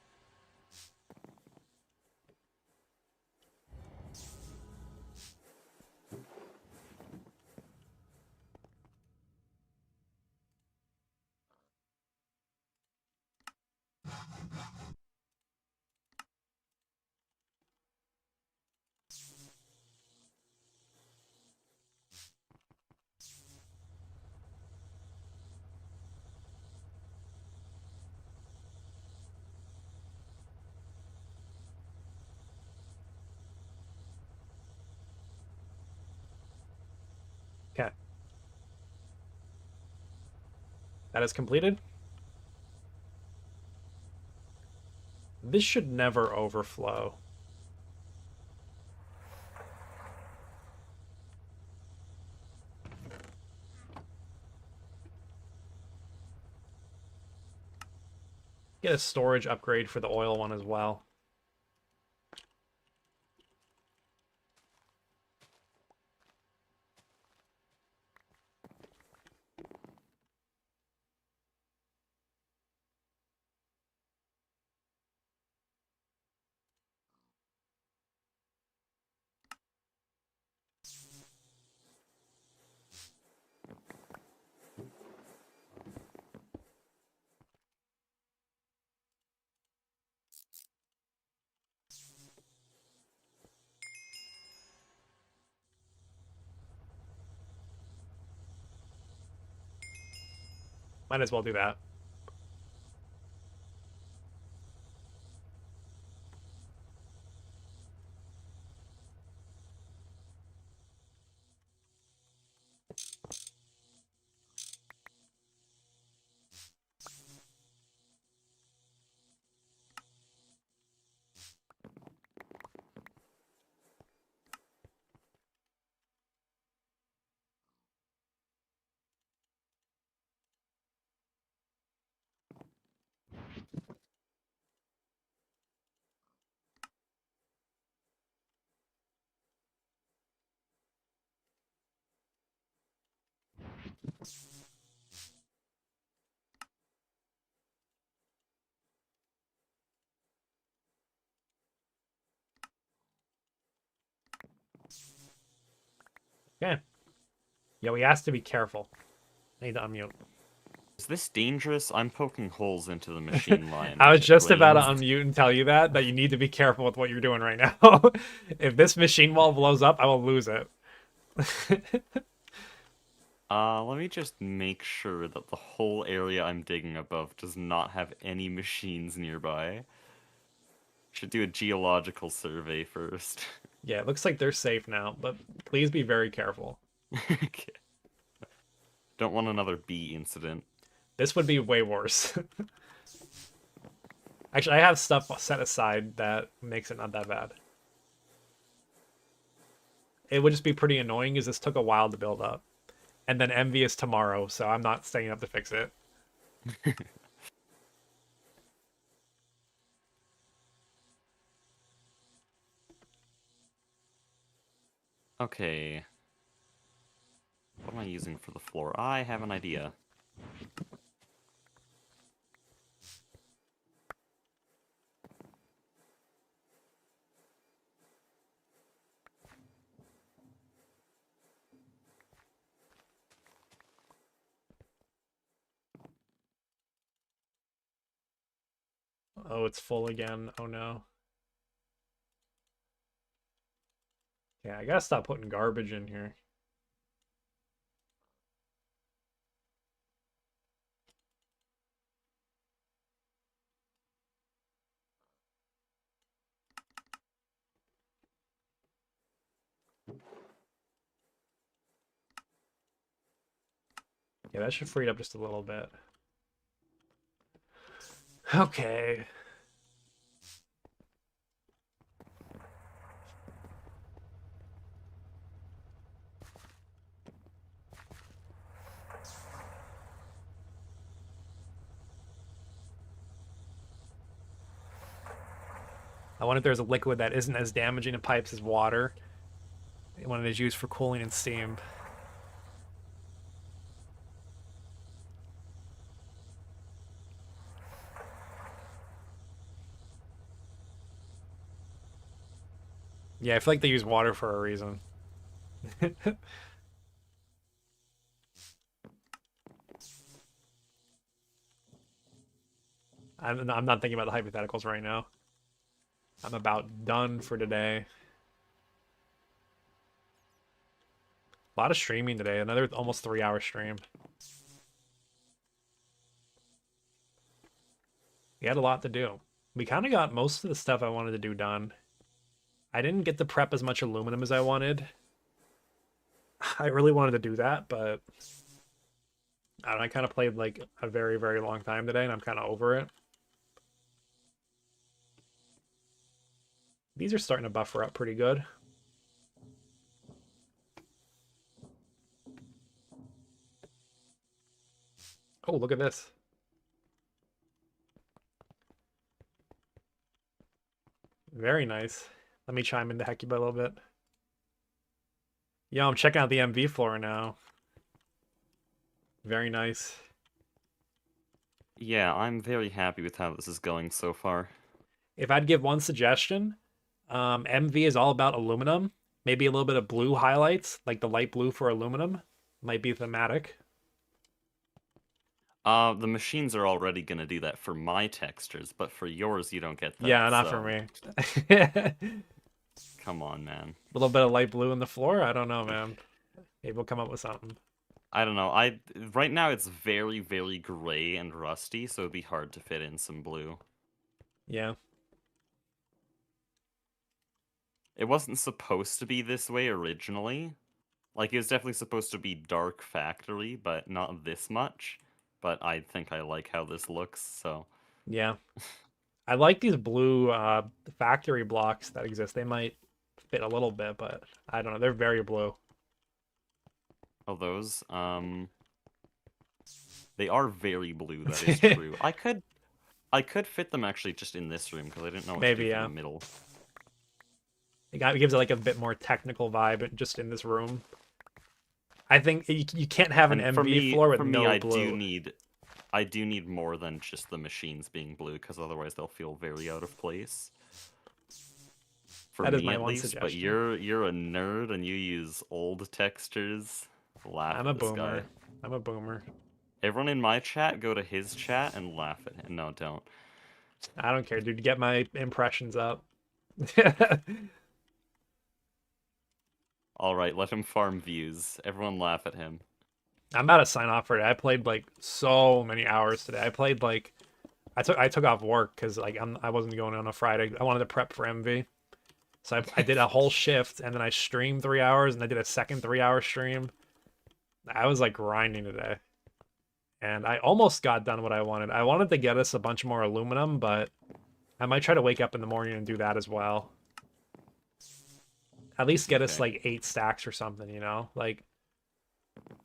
Okay. That is completed. This should never overflow. Get a storage upgrade for the oil one as well. Might as well do that. Okay. Yeah, we asked to be careful. I need to unmute. Is this dangerous? I'm poking holes into the machine line. I was just about to Raised. unmute and tell you that you need to be careful with what you're doing right now. If this machine wall blows up, I will lose it. Let me just make sure that the whole area I'm digging above does not have any machines nearby. Should do a geological survey first. Yeah, it looks like they're safe now, but please be very careful. Okay. Don't want another bee incident. This would be way worse. Actually, I have stuff set aside that makes it not that bad. It would just be pretty annoying because this took a while to build up. And then Envy is tomorrow, so I'm not staying up to fix it. Okay. What am I using for the floor? I have an idea. Oh, it's full again. Oh no. Yeah, I gotta stop putting garbage in here. Yeah, that should free it up just a little bit. Okay. I wonder if there's a liquid that isn't as damaging to pipes as water when it is used for cooling and steam. Yeah, I feel like they use water for a reason. I'm not thinking about the hypotheticals right now. I'm about done for today. A lot of streaming today. Another almost 3-hour stream. We had a lot to do. We kind of got most of the stuff I wanted to do done. I didn't get to prep as much aluminum as I wanted. I really wanted to do that, but I don't know, I kind of played like a very, very long time today, and I'm kind of over it. These are starting to buffer up pretty good. Oh, look at this. Very nice. Let me chime into Hecuba a little bit. Yeah, I'm checking out the MV floor now. Very nice. Yeah, I'm very happy with how this is going so far. If I'd give one suggestion, MV is all about aluminum. Maybe a little bit of blue highlights, like the light blue for aluminum, might be thematic. The machines are already gonna do that for my textures, but for yours, you don't get that, Yeah, not for so me. A come on, man. little bit of light blue in the floor. I don't know, man. Maybe we'll come up with something. I don't know. Right now it's very, very gray and rusty, so it'd be hard to fit in some blue. Yeah. It wasn't supposed to be this way originally. Like, it was definitely supposed to be dark factory, but not this much. But I think I like how this looks, so... Yeah. I like these blue factory blocks that exist. They might fit a little bit, but I don't know. They're very blue. Oh, those? They are very blue, that is true. I could fit them actually just in this room, because I didn't know what Maybe, to do for yeah. the middle. It gives it like a bit more technical vibe just in this room. I think you can't have an And for MV me, floor with for me, no blue. I do need more than just the machines being blue, because otherwise they'll feel very out of place. For That is me my at one least, but suggestion. you're a nerd and you use old textures. Laugh I'm a at this guy. boomer. I'm a boomer. Everyone in my chat, go to his chat and laugh at him. No, don't. I don't care, dude. Get my impressions up. Alright, let him farm views. Everyone laugh at him. I'm about to sign off for it. I played like so many hours today. I played like I took off work because like I wasn't going on a Friday. I wanted to prep for MV, so I did a whole shift and then I streamed 3 hours and I did a second 3-hour stream. I was like grinding today, and I almost got done what I wanted. I wanted to get us a bunch more aluminum, but I might try to wake up in the morning and do that as well. At least get us Okay. like 8 stacks or something, you know? Like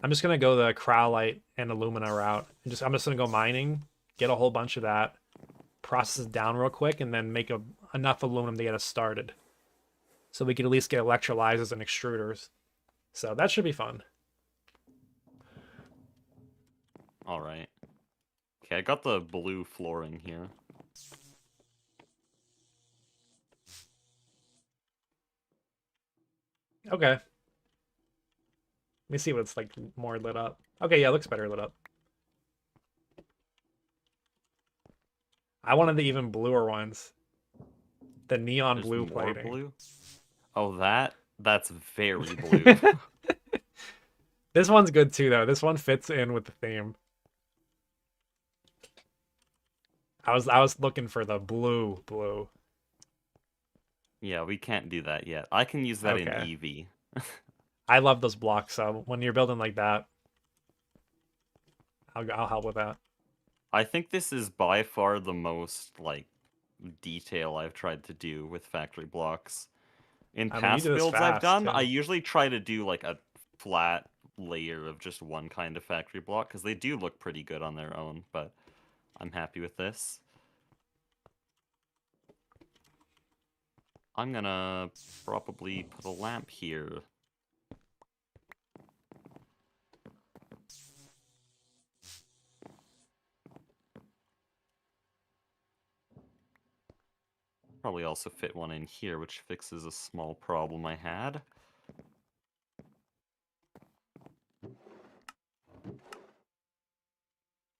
I'm just gonna go the cryolite and alumina route. I'm just gonna go mining, get a whole bunch of that, process it down real quick, and then make enough aluminum to get us started. So we can at least get electrolyzers and extruders. So that should be fun. Alright. Okay, I got the blue flooring here. Okay. Let me see what it's like more lit up. Okay, yeah, it looks better lit up. I wanted the even bluer ones. The neon There's blue more plating. blue? Oh, that's very blue. This one's good too, though. This one fits in with the theme. I was looking for the blue. Yeah, we can't do that yet. I can use that in Okay. EV. I love those blocks, so when you're building like that, I'll help with that. I think this is by far the most, like, detail I've tried to do with factory blocks. In I mean, you past do this builds I've fast done, I too. usually try to do, like, a flat layer of just one kind of factory block, because they do look pretty good on their own, but I'm happy with this. I'm gonna probably put a lamp here. Probably also fit one in here, which fixes a small problem I had.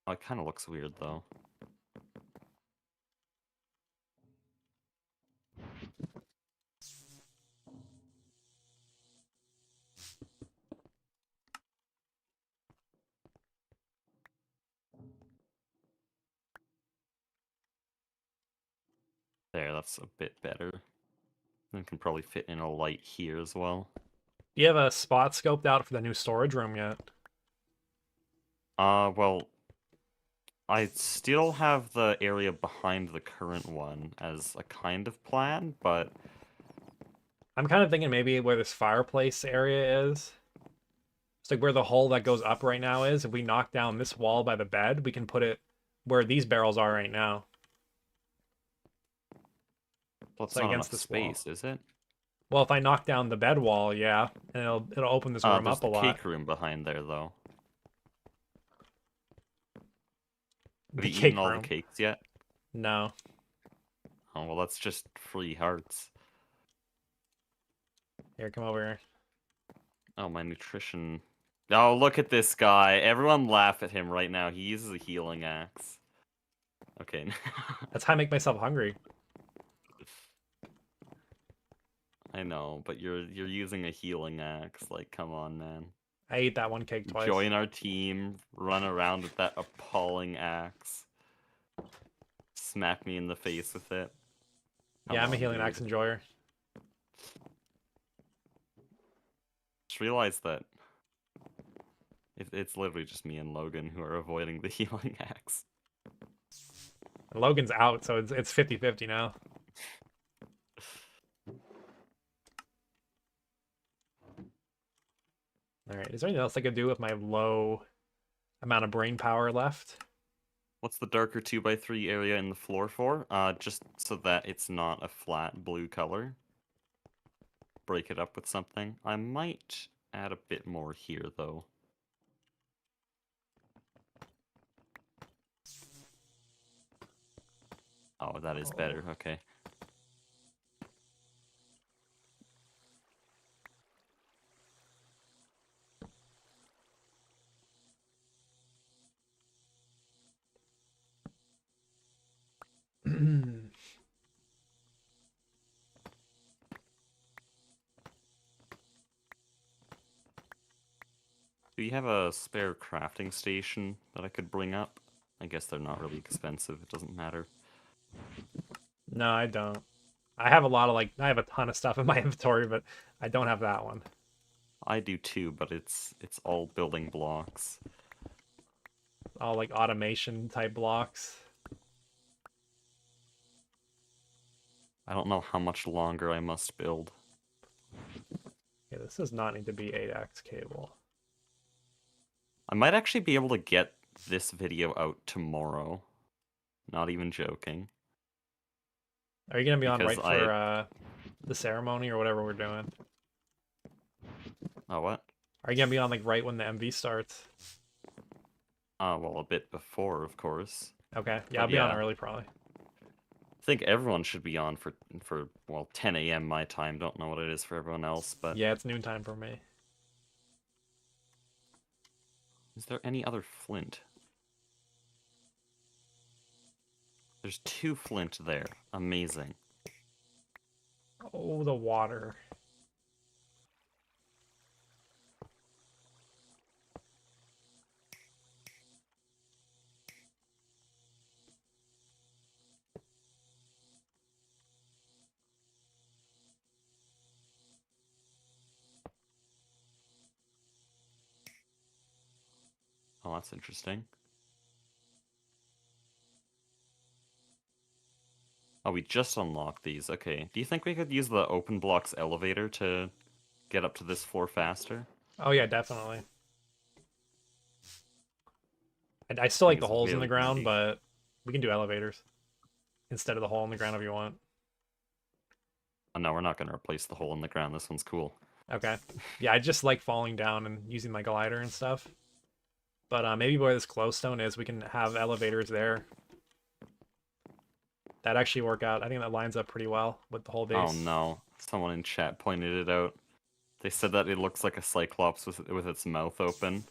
Oh, it kind of looks weird, though. There, that's a bit better. And can probably fit in a light here as well. Do you have a spot scoped out for the new storage room yet? Well, I still have the area behind the current one as a kind of plan, but I'm kind of thinking maybe where this fireplace area is. It's like where the hole that goes up right now is. If we knock down this wall by the bed, we can put it where these barrels are right now. well, It's it's like not against enough this wall. space, is it? Well, if I knock down the bed wall, yeah, and it'll open this room There's up a the lot. cake room behind there, though. Have The you eaten cake all the room. cakes yet? No. Oh, well, that's just free hearts. Here, come over here. Oh, my nutrition. Oh, look at this guy. Everyone laugh at him right now. He uses a healing axe. Okay. That's how I make myself hungry. I know, but you're using a healing axe. Like, come on, man. I ate that one cake twice. Join our team. Run around with that appalling axe. Smack me in the face with it. Come Yeah, I'm a on, healing axe dude. enjoyer. Just realize that it's literally just me and Logan who are avoiding the healing axe. And Logan's out, so it's 50-50 now. Alright, is there anything else I could do with my low amount of brain power left? What's the darker 2x3 area in the floor for? Just so that it's not a flat blue color. Break it up with something. I might add a bit more here, though. Oh, that is better. Okay. Do you have a spare crafting station that I could bring up? I guess they're not really expensive. It doesn't matter. No, I don't. I have a lot of I have a ton of stuff in my inventory, but I don't have that one. I do too, but it's all building blocks. All like automation type blocks. I don't know how much longer I must build. Yeah, this does not need to be 8x cable. I might actually be able to get this video out tomorrow. Not even joking. Are you gonna be on Because right for the ceremony or whatever we're doing? Oh, what? Are you gonna be on like right when the MV starts? Well, a bit before, of course. Okay, yeah, But I'll be on yeah. early probably. I think everyone should be on for well 10 a.m. my time. Don't know what it is for everyone else, but Yeah, it's noontime for me. is there any other flint? There's 2 flint there. Amazing. Oh, the water. Oh, that's interesting. Oh, we just unlocked these. Okay. Do you think we could use the open blocks elevator to get up to this floor faster? Oh yeah, definitely. I still I like think the it's holes in the very ground, handy. but we can do elevators instead of the hole in the ground if you want. Oh, no, we're not going to replace the hole in the ground. This one's cool. Okay. Yeah, I just like falling down and using my glider and stuff. But maybe where this glowstone is, we can have elevators there. That actually work out. I think that lines up pretty well with the whole Oh base. no, someone in chat pointed it out. They said that it looks like a cyclops with its mouth open.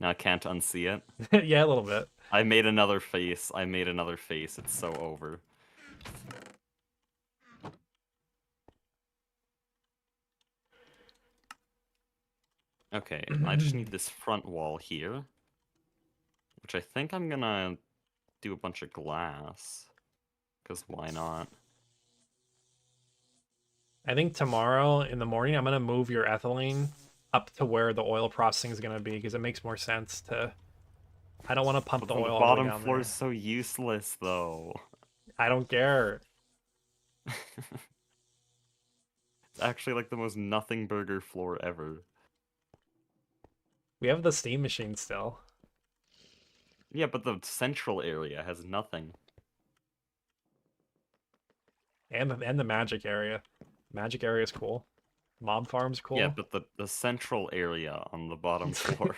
Now I can't unsee it. Yeah, a little bit. I made another face. I made another face. It's so over. Okay, I just need this front wall here, which I think I'm gonna do a bunch of glass, because why not? I think tomorrow in the morning, I'm going to move your ethylene up to where the oil processing is going to be because it makes more sense to... I don't want to pump But the then the oil all the way bottom down floor there. is so useless, though. I don't care. It's actually like the most nothing burger floor ever. We have the steam machine still. Yeah, but the central area has nothing. And the magic area. Magic area is cool. Mob farm's Yeah, cool. but the central area on the bottom floor.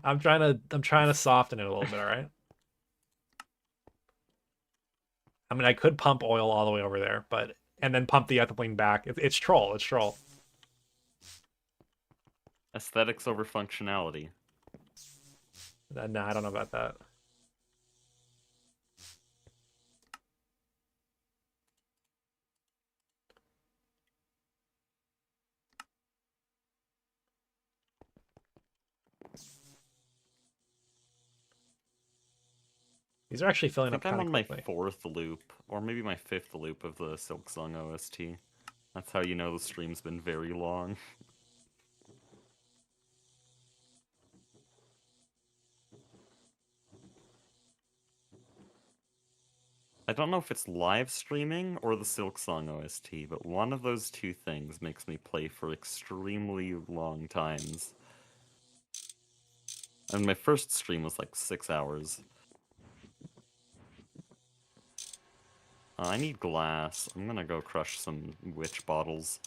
I'm trying to soften it a little bit, all right? I mean, I could pump oil all the way over there, but and then pump the ethylene back. It's troll. It's troll. Aesthetics over functionality. Nah, I don't know about that. These are actually I filling up think I'm kind of on my quickly. 4th loop, or maybe my 5th loop of the Silksong OST. That's how you know the stream's been very long. I don't know if it's live streaming or the Silksong OST, but one of those two things makes me play for extremely long times. And my first stream was like 6 hours. I need glass. I'm gonna go crush some witch bottles.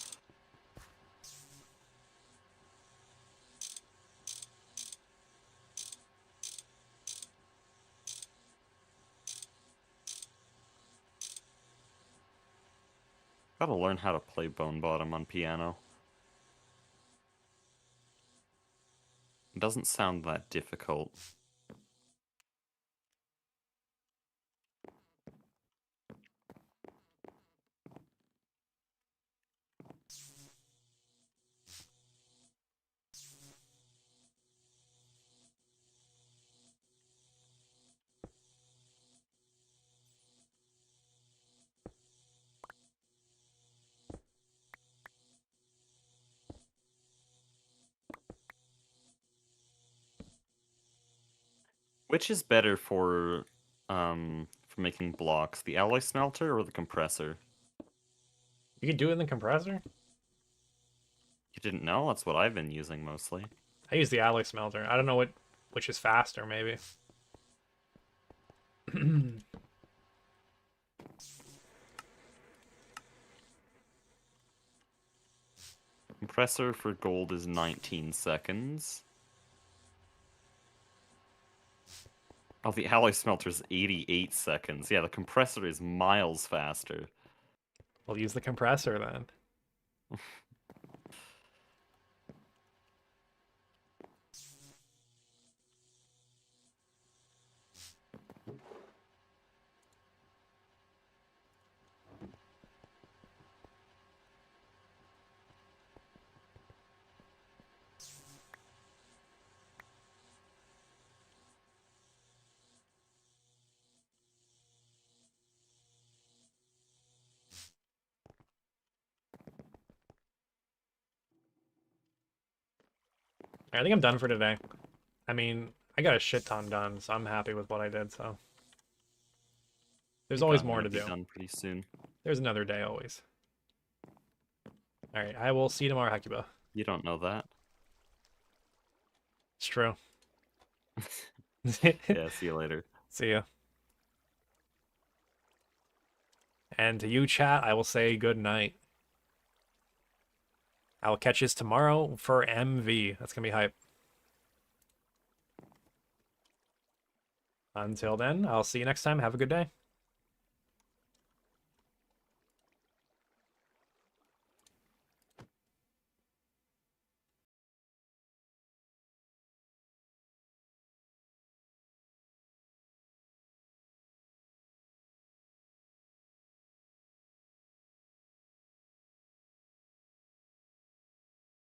Gotta learn how to play Bone Bottom on piano. It doesn't sound that difficult. Which is better for making blocks, the alloy smelter or the compressor? You can do it in the compressor? You didn't know? That's what I've been using mostly. I use the alloy smelter. I don't know which is faster, maybe. Compressor for gold is 19 seconds. Oh, the alloy smelter is 88 seconds. Yeah, the compressor is miles faster. We'll use the compressor then. I think I'm done for today. I mean, I got a shit ton done, so I'm happy with what I did, so. I There's think always I'm more gonna to be do. done pretty soon. There's another day always. Alright, I will see you tomorrow, Hakuba. You don't know that. It's true. Yeah, see you later. See ya. And to you, chat, I will say good night. I'll catch you tomorrow for MV. That's gonna be hype. Until then, I'll see you next time. Have a good day.